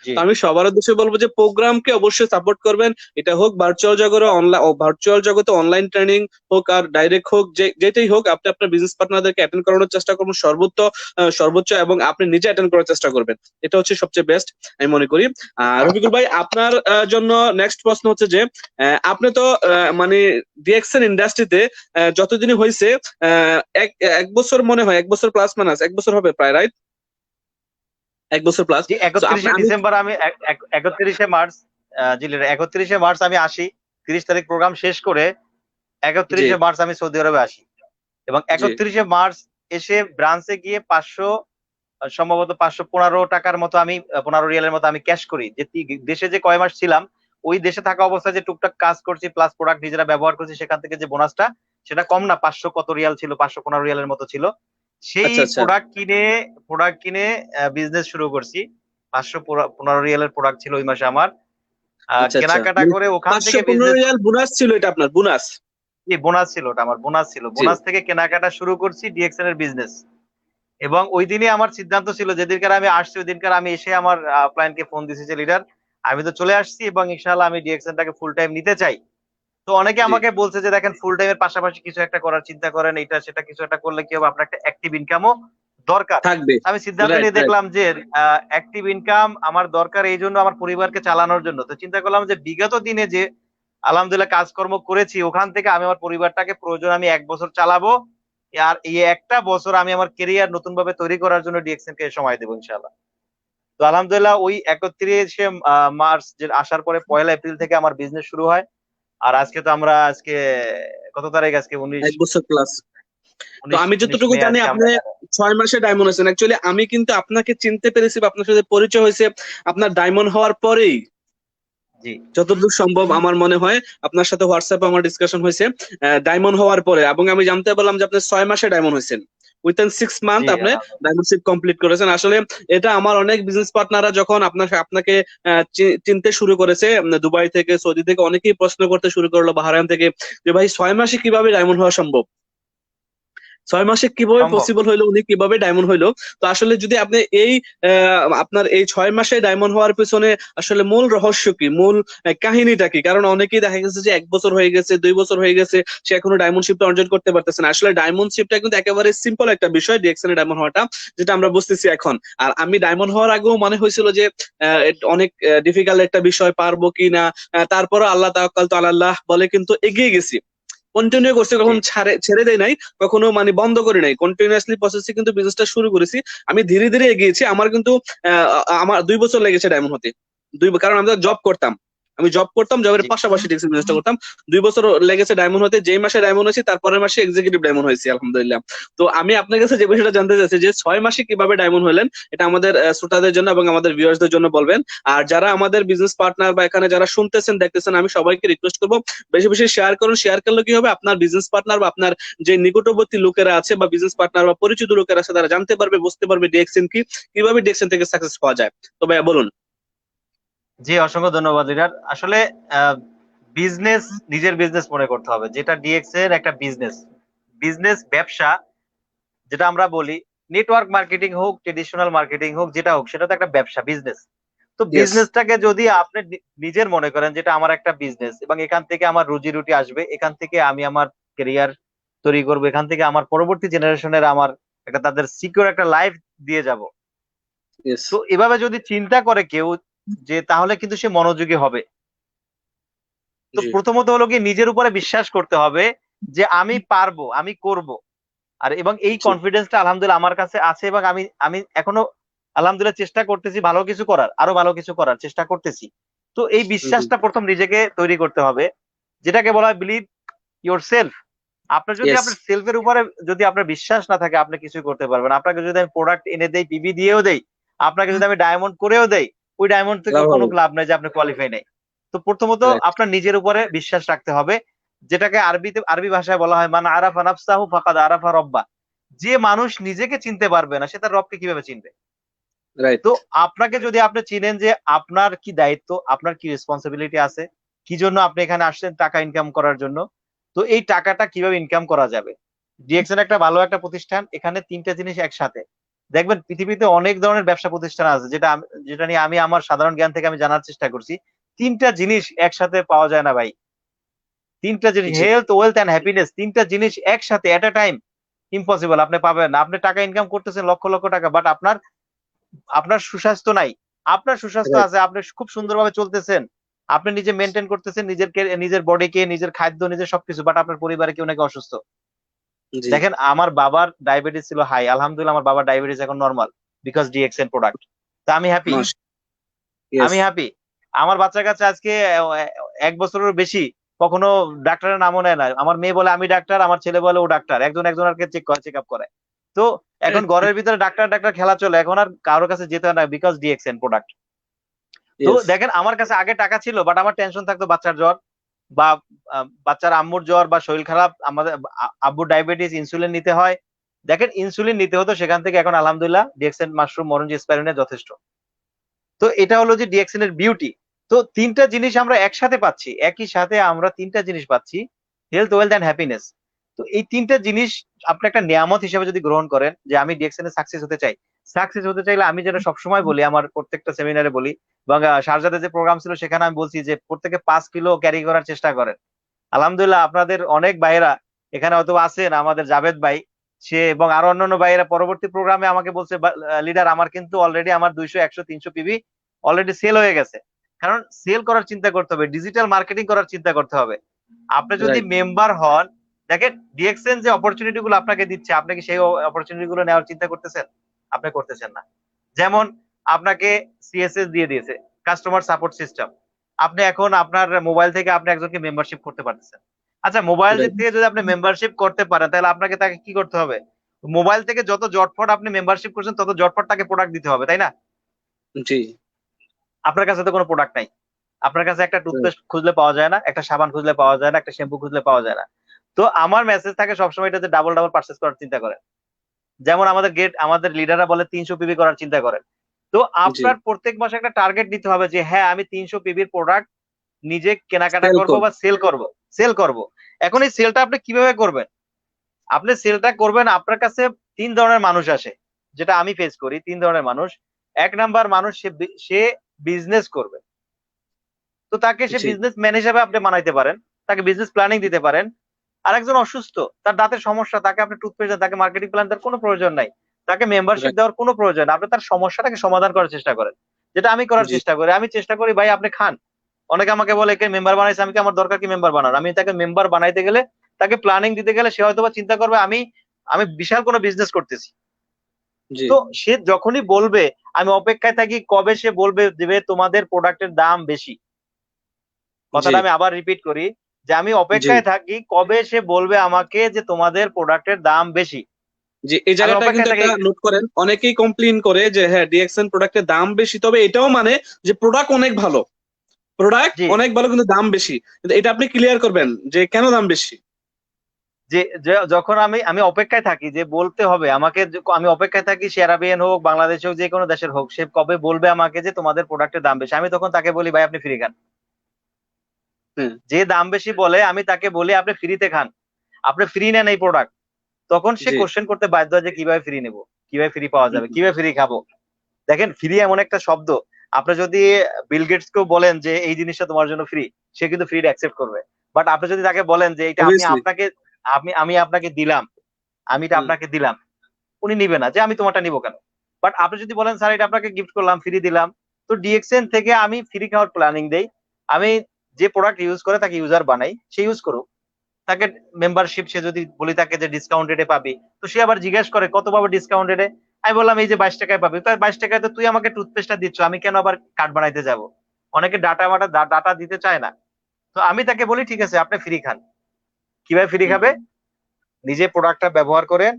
জি তো আমি সবার উদ্দেশ্যে বলবো যে প্রোগ্রামকে অবশ্যই সাপোর্ট করবেন। এটা হোক ভার্চুয়াল জগতে, অনলাইন ট্রেনিং হোক আর ডাইরেক্ট হোক, যেটাই হোক, আপনি আপনার বিজনেস পার্টনারদেরকে অ্যাটেন্ড করানোর চেষ্টা করবেন সর্বোচ্চ, এবং আপনি নিজে অ্যাটেন্ড করার চেষ্টা করবেন। এটা হচ্ছে সবচেয়ে বেস্ট আমি মনে করি। রফিকুল ভাই, আপনার জন্য নেক্সট প্রশ্ন হচ্ছে যে আপনি তো মানে ডিএক্সএন ইন্ডাস্ট্রিতে যতদিনই হয়েছে, এক এক বছর মনে হয়, 1 বছর প্লাস মাইনাস 1 বছর হবে প্রায়, রাইট? 1 বছর প্লাস। জি। তো 31শে আমি ডিসেম্বর আমি 31শে মার্চ জি লিডার, 31শে মার্চ আমি আসি, 30 তারিখ প্রোগ্রাম শেষ করে জি 31শে মার্চ আমি সৌদি আরবে আসি, এবং জি 31শে মার্চ এসে ব্রাঞ্চে গিয়ে 500, সম্ভবত 515 টাকার মতো আমি 15 রিয়ালের মতো আমি ক্যাশ করি, যে দেশে যে কয় মাস ছিলাম ওই দেশে থাকা অবস্থায় যে টুকটাক কাজ করছি প্লাস প্রোডাক্ট নিজেরা ব্যবহার করছি, সেখান থেকে যে বোনাসটা, সেটা কম না, 500 কত রিয়াল ছিল, 515 রিয়ালের মতো ছিল। সেই আচ্ছা আচ্ছা প্রোডাক্ট কিনে বিজনেস শুরু করছি। 515 রিয়ালের প্রোডাক্ট ছিল ওই মাসে আমার। আচ্ছা আচ্ছা কেনাকাটা মানে করে ওখান পাঁচশো থেকে পনেরো বিজনেস, রিয়াল বোনাস ছিল এটা আপনার বোনাস? কি বোনাস ছিল, ওটা আমার বোনাস ছিল, জি বোনাস থেকে কেনাকাটা শুরু করছি ডিএক্সএন এর বিজনেস। এবং ওই দিনই আমার সিদ্ধান্ত ছিল, যেদিনকার আমি আসছি ওই দিনকার আমি এসে আমার ক্লায়েন্টকে ফোন দিছি যে লিডার, আমি তো চলে আসছি এবং ইনশাআল্লাহ আমি ডিএক্সএনটাকে ফুল টাইম নিতে চাই। তো অনেকে জি আমাকে বলছে যে দেখেন ফুল টাইমের পাশাপাশি কিছু একটা করার চিন্তা করেন, এটা সেটা কিছু একটা করলে কি হবে, আপনার একটা অ্যাক্টিভ ইনকামও দরকার। থাকবে। আমি সিদ্ধান্ত রাইট নিয়ে রাইট। দেখলাম যে অ্যাক্টিভ ইনকাম আমার দরকার এই জন্য, আমার পরিবারকে চালানোর জন্য। তো চিন্তা করলাম যে বিগত দিনে যে আলহামদুলিল্লাহ কাজকর্ম করেছি ওখান থেকে আমি আমার পরিবারটাকে প্রয়োজন আমি 1 বছর চালাবো, আর এই একটা বছর আমি আমার কেরিয়ার নতুন ভাবে তৈরি করার জন্য ডিএক্সএন কে সময় দেবো ইনশাআল্লাহ। তো আলহামদুলিল্লাহ ওই 31শে মার্চ যে আসার পরে 1লা এপ্রিল থেকে আমার বিজনেস শুরু হয়। আর আজকে কত তারিখ, আজকে উনিশ, 1 বছর প্লাস। তো উনিশ আমি উনিশ যতটুকু মে জানি আজকে আপনি আমরা। 6 মাসে ডায়মন্ড হয়েছেন। অ্যাকচুয়ালি আমি কিন্তু আপনাকে চিনতে পেরেছি বা আপনার সাথে পরিচয় হয়েছে আপনার ডায়মন্ড হওয়ার পরেই, জি যতদূর সম্ভব আমার মনে হয়। আপনার সাথে হোয়াটসঅ্যাপে আমার ডিসকাশন হয়েছে ডায়মন্ড হওয়ার পরে, এবং আমি জানতে পারলাম যে আপনি 6 মাসে ডায়মন্ড হয়েছেন। উইথিন 6 মান্থ জি আপনি ডায়মন্ডশিপ কমপ্লিট করেছেন। আসলে এটা আমার অনেক বিজনেস পার্টনাররা যখন আপনাকে চিনতে শুরু করেছে, দুবাই থেকে সৌদি থেকে অনেকেই প্রশ্ন করতে শুরু করলো, বাহরাইন থেকে, যে ভাই 6 মাসে কিভাবে ডায়মন্ড হওয়া সম্ভব, 6 মাসে কিভাবে সম্ভব। পসিবল হইলো, উনি কিভাবে ডায়মন্ড হইলো। তো আসলে যদি আপনি এই আপনার এই 6 মাসে ডায়মন্ড হওয়ার পিছনে আসলে মূল রহস্য কি, মূল কাহিনীটা কি? কারণ অনেকেই দেখা গেছে যে 1 বছর হয়ে গেছে, 2 বছর হয়ে গেছে, সে এখনো ডায়মন্ডশিপটা অর্জন করতে পারতেছে না। আসলে ডায়মন্ডশিপটা কিন্তু একেবারে সিম্পল একটা বিষয়, ডিএক্সএন এ ডায়মন্ড হওয়াটা, যেটা আমরা বুঝতেছি এখন। আর আমি ডায়মন্ড হওয়ার আগেও মনে হয়েছিল যে অনেক ডিফিকাল্ট একটা বিষয়, পারবো কি না। তারপরও আল্লাহ তাওয়াক্কাল তু আলাল্লাহ বলে কিন্তু এগিয়ে গেছি, কন্টিনিউ করছি, জি কখনো ছেড়ে দেয় নাই, কখনো মানে বন্ধ করি নাই, কন্টিনিউয়াসলি প্রসেসে কিন্তু বিজনেসটা শুরু করেছি। আমি ধীরে ধীরে এগিয়েছি। আমার কিন্তু আমার 2 বছর লেগেছে ডায়মন্ড হতে। কারণ আমি জব করতাম, জবের জি পাশাপাশি টেক্সটাইল বিজনেসটা করতাম। 2 বছর লেগেছে ডায়মন্ড হতে। যেই মাসে ডায়মন্ড হয়েছি তারপরের মাসে এক্সিকিউটিভ ডায়মন্ড হয়েছি আলহামদুলিল্লাহ। তো আমি আপনার কাছে যে বিষয়টা জানতে চাচ্ছি যে 6 মাসে কিভাবে ডায়মন্ড হলেন, এটা আমাদের শ্রোতাদের জন্য এবং আমাদের ভিউয়ার্সদের জন্য বলবেন। আর যারা আমাদের বিজনেস পার্টনার বা এখানে যারা শুনতেছেন দেখতেছেন, আমি সবাইকে রিকোয়েস্ট করবো বেশি বেশি শেয়ার করুন। শেয়ার করলে কি হবে, আপনার বিজনেস পার্টনার বা আপনার যে নিকটবর্তী লোকেরা আছে বা বিজনেস পার্টনার বা পরিচিত লোকেরা আছে, তারা জানতে পারবে, বুঝতে পারবে ডিএক্সএন কি, কিভাবে ডিএক্সএন থেকে সাকসেস পাওয়া যায়। তো ভাইয়া বলুন। জি, অসংখ্য ধন্যবাদ লিডার। আসলে বিজনেস নিজের বিজনেস মনে করতে হবে, যেটা ডিএক্স এর একটা বিজনেস, ব্যবসা যেটা আমরা বলি, নেটওয়ার্ক মার্কেটিং হোক, ট্রেডিশনাল মার্কেটিং হোক, যেটা হোক সেটা তো একটা ব্যবসা, বিজনেস। তো ইয়েস। বিজনেসটাকে যদি আপনি নিজের মনে করেন যেটা আমার একটা বিজনেস এবং এখান থেকে আমার রুজি রুটি আসবে, এখান থেকে আমি আমার ক্যারিয়ার তৈরি করবো, এখান থেকে আমার পরবর্তী জেনারেশনের আমার একটা তাদের সিকিউর একটা লাইফ দিয়ে যাব। ইয়েস। তো এভাবে যদি চিন্তা করে কেউ, যে তাহলে কিন্তু সে মনোযোগী হবে। তো জি প্রথমত হলো কি নিজের উপরে বিশ্বাস করতে হবে যে আমি পারবো, আমি করব। আর এবং এই জি কনফিডেন্সটা আলহামদুলিল্লাহ আমার কাছে আছে, এবং আমি আমি এখনো আলহামদুলিল্লাহ চেষ্টা করতেছি ভালো কিছু করার, আরো ভালো কিছু করার চেষ্টা করতেছি। তো এই জি বিশ্বাসটা প্রথম নিজেকে তৈরি করতে হবে, যেটাকে বলা হয় বিলিভ ইয়োর সেলফ। আপনার যদি ইয়েস। আপনার সেলফের উপরে যদি আপনার বিশ্বাস না থাকে, আপনি কিছুই করতে পারবেন না। আপনাকে যদি আমি প্রোডাক্ট এনে দেই, পিবি দিয়েও দেই, আপনাকে যদি আমি ডায়মন্ড করেও দেই, ওই ডায়মন্ড থেকে লাভ কোনো হবে। লাভ নাই যে আপনি কোয়ালিফাই নাই। তো প্রথমত রাইট। আপনার নিজের উপরে বিশ্বাস রাখতে হবে, যেটাকে আরবি ভাষায় বলা হয় মান আরাফা নাফসাহু ফাকাদ আরাফা রব্বা। যে মানুষ নিজেকে চিনতে পারবে না, সে তার রবকে কিভাবে চিনবে? রাইট। তো আপনাকে যদি আপনি চিনেন যে আপনার কি দায়িত্ব, আপনার কি রেসপন্সিবিলিটি আছে, কি জন্য আপনি এখানে আসছেন, টাকা ইনকাম করার জন্য, তো এই টাকাটা কিভাবে ইনকাম করা যাবে। ডিএক্সএন একটা ভালো একটা প্রতিষ্ঠান, এখানে 3টা জিনিস একসাথে। দেখবেন পৃথিবীতে অনেক ধরনের ব্যবসা প্রতিষ্ঠান আছে, যেটা নিয়ে আমি আমার সাধারণ জ্ঞান থেকে আমি জানার চেষ্টা করছি। 3টা জিনিস একসাথে পাওয়া যায় না ভাই। 3টা জিনিস, জি হেলথ, ওয়েলথ এন্ড হ্যাপিনেস, 3টা জিনিস একসাথে এট এ টাইম ইম্পসিবল, আপনি পাবেন না। আপনি টাকা ইনকাম করতেছেন লক্ষ লক্ষ টাকা, বাট আপনার আপনার সুস্বাস্থ্য নাই। আপনার সুস্বাস্থ্য রাইট। আছে, আপনি খুব সুন্দরভাবে চলতেছেন, আপনি নিজে মেনটেন করতেছেন নিজের বডিকে, নিজের খাদ্য, নিজের সবকিছু, বাট আপনার পরিবারে কেউ নাকি অসুস্থ। জি দেখেন আমার বাবার ডায়াবেটিস ছিল হাই, আলহামদুলিল্লাহ আমার বাবার ডায়াবেটিস এখন নরমাল, বিকজ ডিএক্সএন প্রোডাক্ট। তা আমি হ্যাপি, মাস। ইয়েস। আমি হ্যাপি। আমার বাচ্চার কাছে আজকে 1 বছরের বেশি কখনো ডাক্তারের নামও নেয় না। আমার মেয়ে বলে আমি ডাক্তার, আমার ছেলে বলে ও ডাক্তার, একজন একজনকে চেক আপ করে। তো এখন ঘরের ভিতরে ডাক্তার ডাক্তার খেলা চলে, এখন আর কারোর কাছে যেতে হয় না, বিকজ ডিএক্সএন প্রোডাক্ট। তো ইয়েস, দেখেন আমার কাছে আগে টাকা ছিল, বাট আমার টেনশন থাকতো বাচ্চার জ্বর বা বাচ্চার আম্মুর জ্বর বা শরীর খারাপ, আমাদের আব্বুর ডায়াবেটিস, ইনসুলিন নিতে হয়। দেখেন ইনসুলিন নিতে হতো, সেখান থেকে এখন আলহামদুলিল্লাহ ডিএক্সএন মাশরুম মরঞ্জি স্পাইরুলিনা যথেষ্ট। তো এটা হলো যে ডিএক্সএন এর বিউটি। তো তিনটা জিনিস আমরা একসাথে পাচ্ছি, একই সাথে আমরা তিনটা জিনিস পাচ্ছি, হেলথ, ওয়েলথ এন্ড হ্যাপিনেস। তো এই তিনটা জিনিস আপনি একটা নিয়ামত হিসেবে যদি গ্রহণ করেন, যে আমি ডিএক্সএন এ সাকসেস হতে চাই, সাকসেস হতে চাইলে আমি যেটা সবসময় বলি, আমার প্রত্যেকটা সেমিনারে বলি, এবং শারজাতে যে প্রোগ্রাম ছিল সেখানে আমি বলছি যে প্রত্যেকে 5 কিলো ক্যারি করার চেষ্টা করেন। আলহামদুলিল্লাহ আপনাদের অনেক ভাইয়েরা এখানে হয়তো আছেন, আমাদের জাভেদ ভাই, সে এবং আরো অন্যান্য ভাইয়েরা পরবর্তী প্রোগ্রামে আমাকে বলছে, লিডার আমার কিন্তু অলরেডি আমার 200 100 300 পিবি অলরেডি সেল হয়ে গেছে। কারণ সেল করার চিন্তা করতে হবে, ডিজিটাল মার্কেটিং করার চিন্তা করতে হবে। আপনি যদি রাইট, মেম্বার হন, দেখেন ডিএক্সএন যে অপরচুনিটি গুলো আপনাকে দিচ্ছে, আপনি কি সেই অপরচুনিটি গুলো নেওয়ার চিন্তা করতেছেন? আপনি করতেছেন না। যেমন আপনাকে সিএসএস দিয়ে দিয়েছে, কাস্টমার সাপোর্ট সিস্টেম। আপনি এখন আপনার মোবাইল থেকে আপনি একজনকে মেম্বারশিপ করতে পারতেছেন। আচ্ছা, মোবাইল রাইট, থেকে যদি আপনি মেম্বারশিপ করতে পারেন, তাহলে আপনাকে তাকে কি করতে হবে? মোবাইল থেকে যত জটফট আপনি মেম্বারশিপ করছেন, তত জটফট তাকে প্রোডাক্ট দিতে হবে, তাই না? জি, আপনার কাছে তো কোনো প্রোডাক্ট নাই। আপনার কাছে একটা রাইট, টুথপেস্ট খুঁজলে পাওয়া যায় না, একটা সাবান খুঁজলে পাওয়া যায় না, একটা শ্যাম্পু খুঁজলে পাওয়া যায় না। তো আমার মেসেজ থাকে সবসময় এটা, যে ডাবল ডাবল পারচেস করার চিন্তা করেন। যেমন আমাদের লিডাররা বলে 300 পিবি করার চিন্তা করেন। তো জি, আপনার প্রত্যেক মাসে একটা টার্গেট নিতে হবে, যে হ্যাঁ আমি 300 পিবির প্রোডাক্ট নিজে কেনাকাটা সেল করব করব, বা সেল করব। এখন এই সেলটা আপনি কিভাবে করবেন? আপনি সেলটা করবেন, আপনার কাছে 3 ধরনের মানুষ আসে, যেটা আমি ফেস করি। 3 ধরনের মানুষ। 1 নাম্বার মানুষ, সে বিজনেস করবে। তো তাকে সে জি, বিজনেস ম্যান হিসেবে আপনি বানাইতে পারেন, তাকে বিজনেস প্ল্যানিং দিতে পারেন। আরেকজন অসুস্থ, তার দাঁতের সমস্যা, তাকে আপনি টুথপেস্ট দেন, তাকে মার্কেটিং প্ল্যান দেওয়ার কোনো প্রয়োজন নাই, তাকে মেম্বারশিপ রাইট, দেওয়ার কোনো প্রয়োজন নাই। আপনি তার সমস্যাটাকে সমাধান করার চেষ্টা করেন, যেটা আমি করার জি, চেষ্টা করি। আমি চেষ্টা করি ভাই আপনি খান। অনেকে আমাকে বলে একে মেম্বার বানাইছে, আমি কি, আমার দরকার কি মেম্বার বানানো? আমি তাকে মেম্বার বানাইতে গেলে, তাকে প্ল্যানিং দিতে গেলে সে হয়তো বা চিন্তা করবে আমি আমি বিশাল কোনো বিজনেস করতেছি। জি, তো সে যখনই বলবে, আমি অপেক্ষায় থাকি কবে সে বলবে দেবে তোমাদের প্রোডাক্টের দাম বেশি। জি, কথাটা আমি আবার রিপিট করি, যে আমি জি, অপেক্ষায় থাকি কবে সে বলবে আমাকে যে তোমাদের প্রোডাক্টের দাম বেশি। জি। এই আমি জায়গাটা কিন্তু অপেক্ষায় থাকি। একটা নোট করেন, অনেকেই কমপ্লেইন করে যে হ্যাঁ ডিএক্সএন প্রোডাক্টের দাম বেশি, তবে এটাও মানে যে প্রোডাক্ট অনেক ভালো, প্রোডাক্ট জি, অনেক ভালো কিন্তু দাম বেশি। কিন্তু এটা আপনি ক্লিয়ার করবেন যে কেন দাম বেশি। যখন আমি আমি অপেক্ষায় থাকি যে বলতে হবে আমাকে, আমি অপেক্ষায় থাকি, সে আরাবিয়ান হোক, বাংলাদেশ হোক, যে কোনো দেশের হোক, সে কবে বলবে আমাকে যে তোমাদের প্রোডাক্টের দাম বেশি। আমি তখন তাকে বলি ভাই আপনি ফ্রি খান। হ্যাঁ, যে দাম বেশি বলে আমি তাকে বলি আপনি ফ্রিতে খান, আপনি ফ্রি নেন এই প্রোডাক্ট। তখন সে জি, কোশ্চেন করতে বাধ্য হয় যে কিভাবে ফ্রি নেব, কিভাবে ফ্রি পাওয়া যাবে, হুম, কিভাবে ফ্রি খাবো। দেখেন ফ্রি এমন একটা শব্দ, আপনি যদি বিল গেটস কেও বলেন যে এই জিনিসটা তোমার জন্য ফ্রি, সে কিন্তু ফ্রি অ্যাকসেপ্ট করবে। বাট আপনি যদি তাকে বলেন যে এটা অবভিয়াসলি, আমি আপনাকে দিলাম, আমি এটা হুম, আপনাকে দিলাম, উনি নিবে না, যে আমি তোমারটা নিবো কেন। বাট আপনি যদি বলেন স্যার এটা আপনাকে গিফট করলাম, ফ্রি দিলাম। তো ডিএক্সএন থেকে আমি ফ্রি খাওয়ার প্ল্যানিং দেই। আমি যে প্রোডাক্ট ইউজ করে তাকে ইউজার বানাই, সে ইউজ করুক। তাকে মেম্বারশিপ, সে যদি বলি তাকে যে ডিসকাউন্টেডে পাবি, তো সে আবার জিজ্ঞেস করে কত পাবো ডিসকাউন্টেডে। আমি বললাম এই যে 22 টাকায় পাবি। তাই 22 টাকায় তো তুই আমাকে টুথপেস্টটা দিচ্ছ, আমি কেন আবার কার্ড বানাইতে যাব? অনেকে ডাটা দিতে চায় না। তো আমি তাকে বলি ঠিক আছে আপনি ফ্রি খান। কিভাবে ফ্রি হুম, খাবে? নিজে প্রোডাক্টটা ব্যবহার করেন,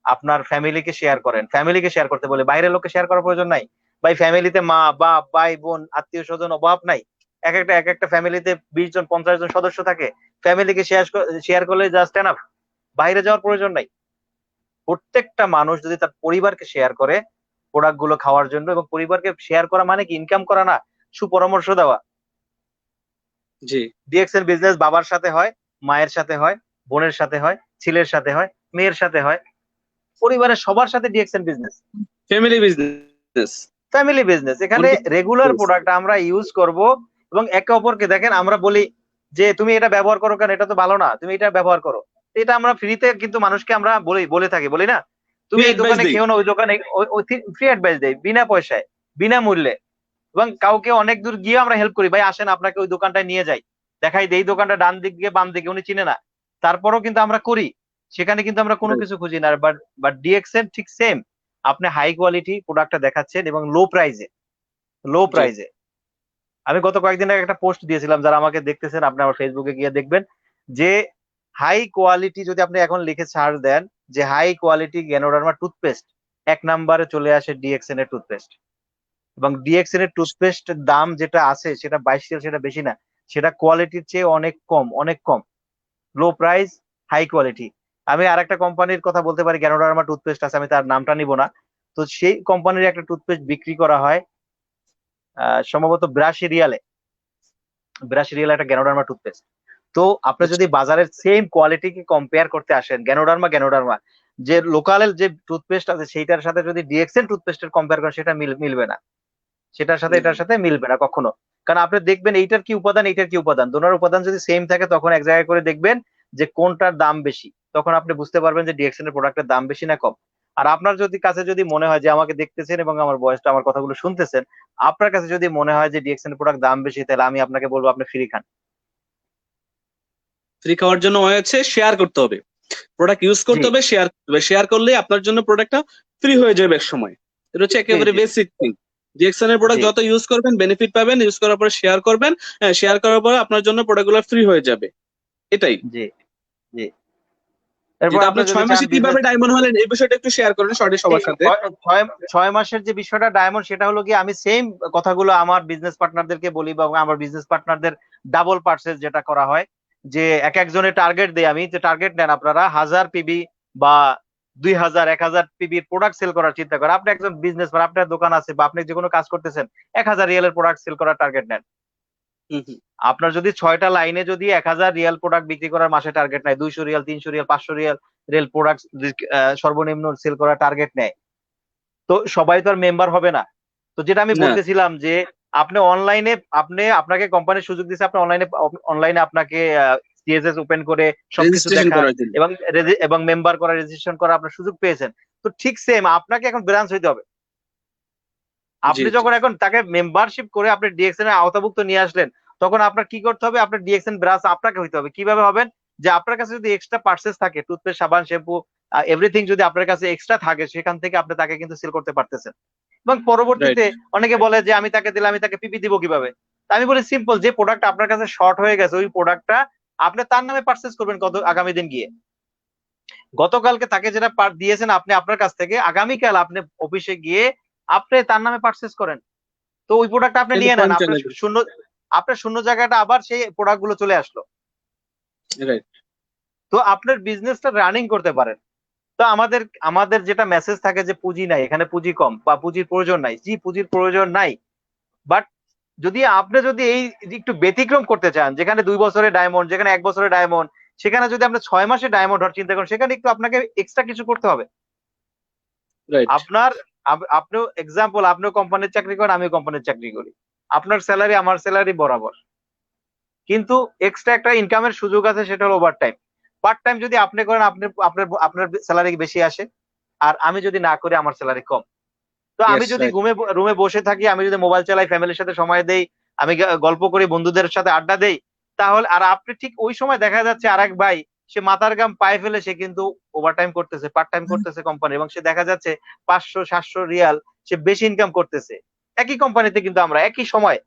আপনার ফ্যামিলিকে শেয়ার করেন, ফ্যামিলিকে শেয়ার করতে বলে, বাইরের লোককে শেয়ার করার প্রয়োজন নাই। ভাই ফ্যামিলিতে মা বাপ ভাই বোন আত্মীয় স্বজন অভাব নাই। এক একটা ফ্যামিলিতে 20 জন 50 জন সদস্য থাকে। ফ্যামিলিকে শেয়ার করলে জাস্ট এনাফ। বাইরে যাওয়ার প্রয়োজন নাই। প্রত্যেকটা মানুষ যদি তার পরিবারকে শেয়ার করে প্রোডাক্ট গুলো খাওয়ার জন্য, এবং পরিবারকে শেয়ার করা মানে কি ইনকাম করা না, সুপরামর্শ দেওয়া। জি, ডিএক্সএল বিজনেস বাবার সাথে হয়, মায়ের সাথে হয়, বোনের সাথে হয়, ছেলের সাথে হয়, মেয়ের সাথে হয়, পরিবারের সবার সাথে DXL business. Family business, family business, এখানে রেগুলার প্রোডাক্ট আমরা ইউজ করব। এবং একে অপরকে দেখেন আমরা বলি যে তুমি এটা ব্যবহার করো কেন, এটা তো ভালো না, তুমি এটা ব্যবহার করো। এটা আমরা ফ্রিতে কিন্তু মানুষকে আমরা বলে থাকি, বলি না? ফ্রি তুমি এই অ্যাডভাইস দোকানে দিই, খেও না, ওই দোকানে, ফ্রি অ্যাডভাইস দেয় বিনা পয়সায়, বিনামূল্যে। এবং কাউকে অনেক দূর গিয়ে আমরা হেল্প করি, ভাই আসেন আপনাকে ওই দোকানটায় নিয়ে যাই, দেখাই দেই এই দোকানটা ডান দিক দিয়ে বাম দিকে, উনি চিনে না, তারপরও কিন্তু আমরা করি। সেখানে কিন্তু আমরা কোনো রাইট, কিছু খুঁজি না। বাট বাট ডিএক্সএন ঠিক সেম, আপনি হাই কোয়ালিটি প্রোডাক্টটা দেখাচ্ছেন এবং লো জি, প্রাইজে। আমি গত কয়েকদিন আগে একটা পোস্ট দিয়েছিলাম, যারা আমাকে দেখতেছেন আপনি আমার ফেসবুকে গিয়ে দেখবেন যে হাই কোয়ালিটি যদি আপনি এখন লিখে সার্চ দেন যে হাই কোয়ালিটি গ্যানোডার্মা টুথপেস্ট, 1 নম্বরে চলে আসে ডিএক্সএন এর টুথপেস্ট। এবং ডিএক্সএন এর টুথপেস্টের দাম যেটা আছে সেটা 22 সেটা বেশি না, সেটা কোয়ালিটির চেয়ে অনেক কম, অনেক কম। Low price, high quality. আমি আর একটা কোম্পানির কথা বলতে পারি, গ্যানোডার্মা টুথপেস্ট আছে, আমি তার নামটা নিব না। তো সেই কোম্পানির একটা টুথপেস্ট বিক্রি করা হয় সম্ভবত 82 রিয়ালে। 82 রিয়ালে একটা গ্যানোডার্মা টুথপেস্ট। তো আপনি আচ্ছা। যদি বাজারের সেম কোয়ালিটিকে কম্পেয়ার করতে আসেন, গ্যানোডার্মা যে লোকালের যে টুথপেস্ট আছে সেইটার সাথে যদি ডিএক্সএল টুথপেস্টের কম্পেয়ার করেন, সেটা মিলবে না, সেটার সাথে এটার সাথে মিলবে না কখনো। কারণ আপনি দেখবেন এইটার কি উপাদান, এইটার কি উপাদান, দোনোর উপাদান যদি সেম থাকে তখন এক জায়গায় করে দেখবেন যে কোনটার দাম বেশি, তখন আপনি বুঝতে পারবেন যে ডিএক্সএল এর প্রোডাক্টের দাম বেশি না কম। আর আপনার যদি কাছে যদি মনে হয় যে আমাকে দেখতেছেন এবং আমার বয়সটা আমার কথাগুলো শুনতেছেন, আপনার কাছে যদি মনে হয় যে ডিএক্সএল এর প্রোডাক্ট দাম বেশি, তাহলে আমি আপনাকে বলবো আপনি ফ্রি খান। ফ্রি খাওয়ার জন্য হয়েছে শেয়ার করতে হবে, প্রোডাক্ট ইউজ জি করতে হবে, শেয়ার করতে হবে, শেয়ার করলে আপনার জন্য প্রোডাক্টটা ফ্রি হয়ে যাবে এক সময়। এটা হচ্ছে জি একেবারে জি বেসিক থিং। ডিএক্সএন এর জি প্রোডাক্ট যত ইউজ করবেন বেনিফিট পাবেন, ইউজ করার পরে শেয়ার করবেন, হ্যাঁ শেয়ার করার পরে আপনার জন্য প্রোডাক্টগুলো ফ্রি হয়ে যাবে, এটাই। জি জি। এরপর যেটা আপনি আপনি যদি 6 মাসে চান কিভাবে বিজনেস, ডায়মন্ড হলেন এই বিষয়টা একটু শেয়ার করেন শর্টে সবার সাথে। ছয় ছয় মাসের যে বিষয়টা ডায়মন্ড, সেটা হলো কি আমি সেম কথাগুলো আমার বিজনেস পার্টনারদেরকে বলি, বা আমার বিজনেস পার্টনারদের ডাবল পার্সেস যেটা করা হয়, যে এক একজনের টার্গেট দেই আমি, যে টার্গেট নেন আপনারা 1000 পিবি বা 2000 1000 পিবির প্রোডাক্ট সেল করার চিন্তা করেন। আপনি একজন বিজনেস, আপনার দোকান আছে বা আপনি যে কোনো কাজ করতেছেন, 1000 রিয়ালের প্রোডাক্ট সেল করার টার্গেট নেন। হুম হুম। আপনার যদি 6টা লাইনে যদি 1000 রিয়াল প্রোডাক্ট বিক্রি করার মাসে টার্গেট নেয়, 200 Real 300 Real 500 Real rail product সর্বনিম্ন সেল করার টার্গেট নেয়, তো সবাই তো আর মেম্বার হবে না। তো যেটা আমি না, বলতেছিলাম যে আপনি অনলাইনে, আপনাকে কোম্পানির সুযোগ দিচ্ছে, আপনি অনলাইনে আপনাকে সিএসএস ওপেন করে সবকিছু রেজিস্ট্রেশন দেখার করার জন্য। এবং এবং মেম্বার করা, রেজিস্ট্রেশন করা আপনার সুযোগ পেয়েছেন। তো ঠিক সেম আপনাকে এখন ব্রাঞ্চ হইতে হবে। জি আপনি জি। যখন এখন তাকে মেম্বারশিপ করে আপনি ডিএক্সএন এর আওতাভুক্ত নিয়ে আসলেন, তখন আপনার কি করতে হবে, আপনার ডিএক্সএন ব্রাঞ্চ আপনাকে হইতে হবে। কিভাবে হবেন, যে আপনার কাছে যদি এক্সট্রা পার্সেস থাকে, টুথপেস্ট, সাবান, শ্যাম্পু, এভরিথিং যদি আপনার কাছে এক্সট্রা থাকে, সেখান থেকে আপনি তাকে কিন্তু সেল করতে পারতেছেন। এবং রাইট। পরবর্তীতে অনেকে বলে যে আমি তাকে দিলে আমি তাকে পিপি দিব কিভাবে। তা আমি বলি সিম্পল, যে প্রোডাক্ট আপনার কাছে শর্ট হয়ে গেছে, ওই প্রোডাক্টটা আপনি তার নামে পার্চেস করবেন কত আগামী দিন গিয়ে। গতকালকে তাকে যেটা দিয়েছেন আপনি আপনার কাছ থেকে, আগামীকাল আপনি অফিসে গিয়ে আপনি তার নামে পার্চেস করেন। তো ওই প্রোডাক্ট আপনি এটা নিয়ে নেন, পয়েন্ট আপনার চলে। শূন্য জায়গাটা আবার সেই প্রোডাক্ট গুলো চলে আসলো। রাইট। তো আপনার বিজনেসটা রানিং করতে পারেন। তো আমাদের আমাদের যেটা মেসেজ থাকে যে পুঁজি নাই, এখানে পুঁজি কম বা পুঁজির প্রয়োজন নাই, জি পুঁজির প্রয়োজন নাই। বাট আপনি যদি এই একটু ব্যতিক্রম করতে চান, যেখানে 2 বছরের ডায়মন্ড, যেখানে 1 বছরের ডায়মন্ড, সেখানে যদি আপনি 6 মাসে ডায়মন্ড হওয়ার চিন্তা করেন, সেখানে একটু আপনাকে এক্সট্রা কিছু করতে হবে। রাইট। আপনার আপনিও এক্সাম্পল, আপনিও কোম্পানির চাকরি করেন, আমিও কোম্পানির চাকরি করি, আপনার স্যালারি আমার স্যালারি বরাবর, কিন্তু এক্সট্রা একটা ইনকামের সুযোগ আছে, সেটা হলো ওভার টাইম। পার্ট টাইম যদি আপনি করেন, আপনার স্যালারি বেশি আসে, আর আমি যদি না করি আমার স্যালারি কম। তো আমি ইয়েস, যদি রাইট। রুমে বসে থাকি, আমি যদি মোবাইল চালাই, ফ্যামিলির সাথে সময় দেই, আমি গল্প করি, বন্ধুদের সাথে আড্ডা দেই, তাহলে আর আপনি ঠিক ওই সময় দেখা যাচ্ছে আরেক ভাই, সে মাথার ঘাম পায়ে ফেলে সে কিন্তু ওভারটাইম করতেছে, পার্ট টাইম করতেছে কোম্পানি, এবং সে দেখা যাচ্ছে 500 700 রিয়াল সে বেশি ইনকাম করতেছে। একই কোম্পানিতে কিন্তু আমরা একই সময়,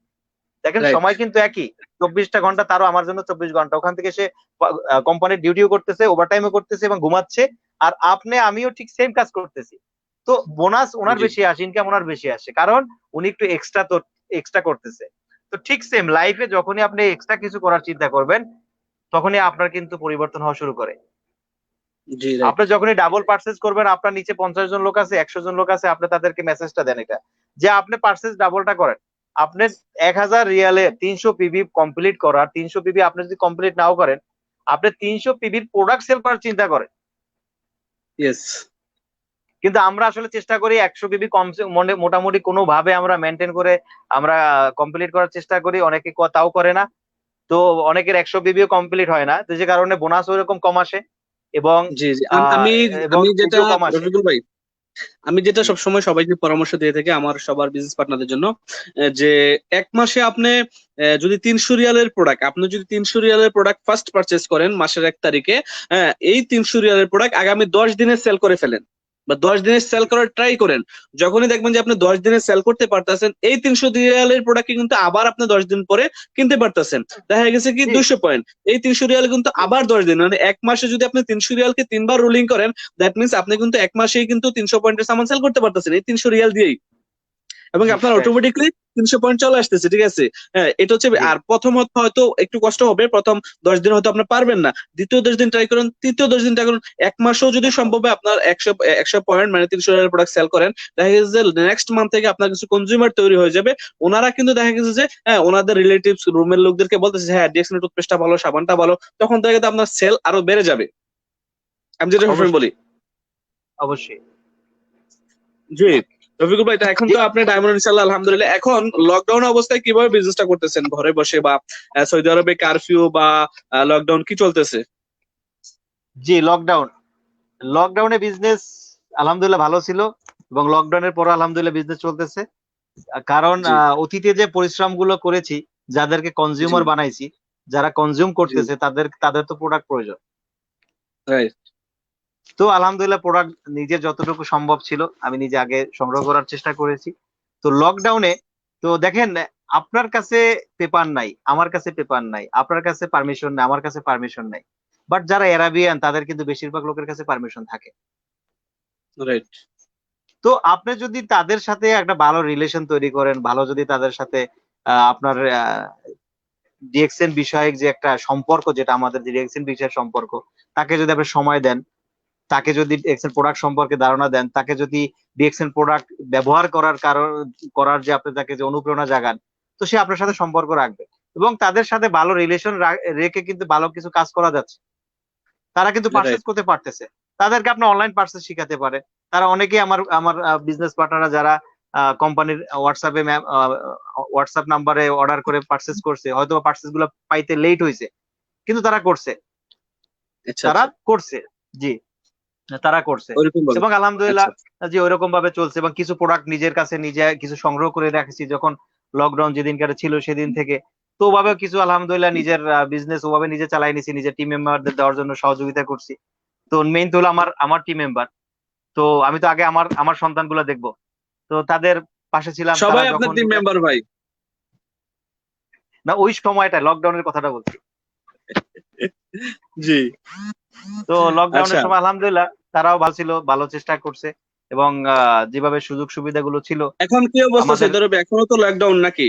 দেখেন রাইট। সময় কিন্তু একই, 24টা ঘন্টা, তারও আমার জন্য 24 ঘন্টা। ওখান থেকে সে কোম্পানির ডিউটিও করতেছে, ওভারটাইমও করতেছে এবং ঘুমাচ্ছে। আর আমিও ঠিক সেম কাজ করতেছি। তো বোনাস ওনার জি। বেশি আসে, ইনকাম ওনার বেশি আসে, কারণ উনি একটু এক্সট্রা করতেছে। তো ঠিক সেম লাইফে যখনই আপনি এক্সট্রা কিছু করার চিন্তা করবেন, তখনই আপনার কিন্তু পরিবর্তন হওয়া শুরু করে। জি। রাইট। আপনি যখনই ডাবল পার্সেস করবেন, আপনার নিচে 50 জন লোক আছে, 100 জন লোক আছে, আপনি তাদেরকে মেসেজটা দেন এটা, যে আপনি পার্সেস ডাবলটা করেন। আপনি 1000 রিয়ালে 300 পিবি কমপ্লিট করার, 300 পিবি আপনি যদি কমপ্লিট নাও করেন, আপনি 300 পিবির প্রোডাক্ট সেল করার চিন্তা করেন। ইয়েস। কিন্তু আমরা আসলে চেষ্টা করি 100 পিবি কম, মোটামুটি কোনো ভাবে আমরা মেনটেন করে আমরা কমপ্লিট করার চেষ্টা করি, অনেকে তাও করে না। তো অনেকের 100 পিবিও কমপ্লিট হয় না, তো যে কারণে বোনাস ওইরকম কম আসে, এবং জি জি। আহ, আমি এবং আমি যেটা, পুঁজিও কম আসে। রফিকুল ভাই, আমি যেটা জি সবসময় সবাইকে পরামর্শ দিয়ে থাকি আমার সবার বিজনেস পার্টনারদের জন্য, যে এক মাসে আপনি যদি 300 রিয়ালের প্রোডাক্ট, আপনি যদি 300 রিয়ালের প্রোডাক্ট ফার্স্ট পারচেস করেন মাসের 1 তারিখে, হ্যাঁ এই 300 রিয়ালের প্রোডাক্ট আগামী 10 দিনে সেল করে ফেলেন। বা 10 দিনের সেল করার ট্রাই করেন। যখনই দেখবেন যে আপনি 10 দিনে সেল করতে পারতেছেন, এই 300 রিয়ালের প্রোডাক্ট কিন্তু আবার আপনি 10 দিন পরে কিনতে পারতেছেন। দেখা গেছে কি জি 200 পয়েন্ট, এই 300 রিয়াল কিন্তু আবার 10 দিন, মানে এক মাসে যদি আপনি 300 রিয়ালকে 3 বার রোলিং করেন, দ্যাট মিনস আপনি কিন্তু এক মাসেই কিন্তু 300 পয়েন্টের সামান সেল করতে পারতেছেন এই 300 রিয়াল দিয়েই, এবং জি আপনার রাইট অটোমেটিকলি 300 পয়েন্ট চলে আসতেছে, ঠিক আছে। হ্যাঁ, এটা হচ্ছে। জি আর প্রথমত হয়তো একটু কষ্ট হবে, প্রথম 10 দিন হয়তো আপনি পারবেন না, দ্বিতীয় 10 দিন ট্রাই করুন, তৃতীয় 10 দিন ট্রাই করুন, এক মাসও যদি সম্ভব হয় আপনার 100 পয়েন্ট মানে 300 এর প্রোডাক্ট সেল করেন, দেখা গেছে যে নেক্সট মান্থ থেকে আপনার কিছু কনজিউমার তৈরি হয়ে যাবে। ওনারা কিন্তু দেখা গেছে যে হ্যাঁ ওনাদের রিলেটিভস রুমের লোকদেরকে বলতেছে হ্যাঁ ডিএক্সএন টুথপেস্টটা ভালো, সাবানটা ভালো, তখন দেখা গেছে আপনার সেল আরো বেড়ে যাবে। আমি যেটা সবসময় বলি। অবশ্যই অবশ্যই জি, রফিকুল ভাই, এখন জি তো আপনি ডায়মন্ড ইনশাল্লাহ আলহামদুলিল্লাহ, এখন লকডাউন অবস্থায় কিভাবে বিজনেসটা করতেছেন ঘরে বসে, বা সৌদি আরবে কারফিউ বা লকডাউন কি চলতেছে? জি লকডাউনে বিজনেস আলহামদুলিল্লাহ ভালো ছিল, এবং লকডাউনের পর আলহামদুলিল্লাহ বিজনেস চলতেছে। কারণ জি অতীতে যে পরিশ্রম গুলো করেছি, যাদেরকে জি কনজিউমার বানাইছি, যারা কনজিউম জি করতেছে তাদের তো প্রোডাক্ট প্রয়োজন। রাইট তো আলহামদুলিল্লাহ প্রোডাক্ট নিজের যতটুকু সম্ভব ছিল আমি নিজে আগে সংগ্রহ করার চেষ্টা করেছি। তো লকডাউনে তো দেখেন, আপনার কাছে পেপার নাই, আমার কাছে পেপার নাই, আপনার কাছে পারমিশন নাই, আমার কাছে পারমিশন নাই, বাট যারা অ্যারাবিয়ান তাদের কিন্তু বেশিরভাগ লোকের কাছে পারমিশন থাকে। রাইট তো আপনি যদি তাদের সাথে একটা ভালো রিলেশন তৈরি করেন, ভালো যদি তাদের সাথে আপনার ডিএক্সএন বিষয়ক যে একটা সম্পর্ক, যেটা আমাদের ডিএক্সএন বিষয়ের সম্পর্ক, তাকে যদি আপনি সময় দেন, তাকে যদি ডিএক্সএন প্রোডাক্ট সম্পর্কে ধারণা দেন, তাকে যদি ডিএক্সএন প্রোডাক্ট ব্যবহার করার যে আপনি তাকে যে অনুপ্রেরণা জাগান, তো সে আপনার সাথে সম্পর্ক রাখবে। এবং তাদের সাথে ভালো রিলেশন রেখে কিন্তু ভালো কিছু কাজ করা যাচ্ছে। তারা কিন্তু পার্সেস রাইট করতে পারতেছে। তাদেরকে আপনি অনলাইন পার্সেস শিখাতে পারেন। তারা অনেকেই আমার আমার বিজনেস পার্টনাররা যারা কোম্পানির হোয়াটসঅ্যাপ নাম্বারে অর্ডার করে পার্সেস করছে, হয়তো পার্সেস গুলো পাইতে লেট হয়েছে, কিন্তু তারা করছে। আচ্ছা তারা আচ্ছা, করছে জি তারা করছে। ওইরকম বলে। এবং আচ্ছা আলহামদুলিল্লাহ জি ওইরকম ভাবে চলছে, এবং কিছু প্রোডাক্ট নিজের কাছে নিজে কিছু সংগ্রহ করে রাখছি যখন লকডাউন যেদিনকার ছিল সেদিন থেকে। তো ওভাবে কিছু আলহামদুলিল্লাহ নিজের বিজনেস ওভাবে নিজে চালাই নিছি, নিজের টিম মেম্বারদের দেওয়ার জন্য সহযোগিতা করছি। তো মেইন তো হলো আমার আমার টিম মেম্বার। তো আমি তো আগে আমার আমার সন্তানগুলো দেখবো, তো তাদের পাশে ছিলাম। তারা সবাই আপনার যখন টিম মেম্বার ভাই? না, ওই সময়টা লকডাউনের কথাটা বলছি। জি তো আচ্ছা, লকডাউনের সময় আলহামদুলিল্লাহ তারাও ভালো ছিল, ভালো চেষ্টা করছে। এবং যেভাবে সুযোগ সুবিধাগুলো ছিল এখন কি অবস্থা আমাদের। সৌদি আরবে? এখনো তো লকডাউন নাকি?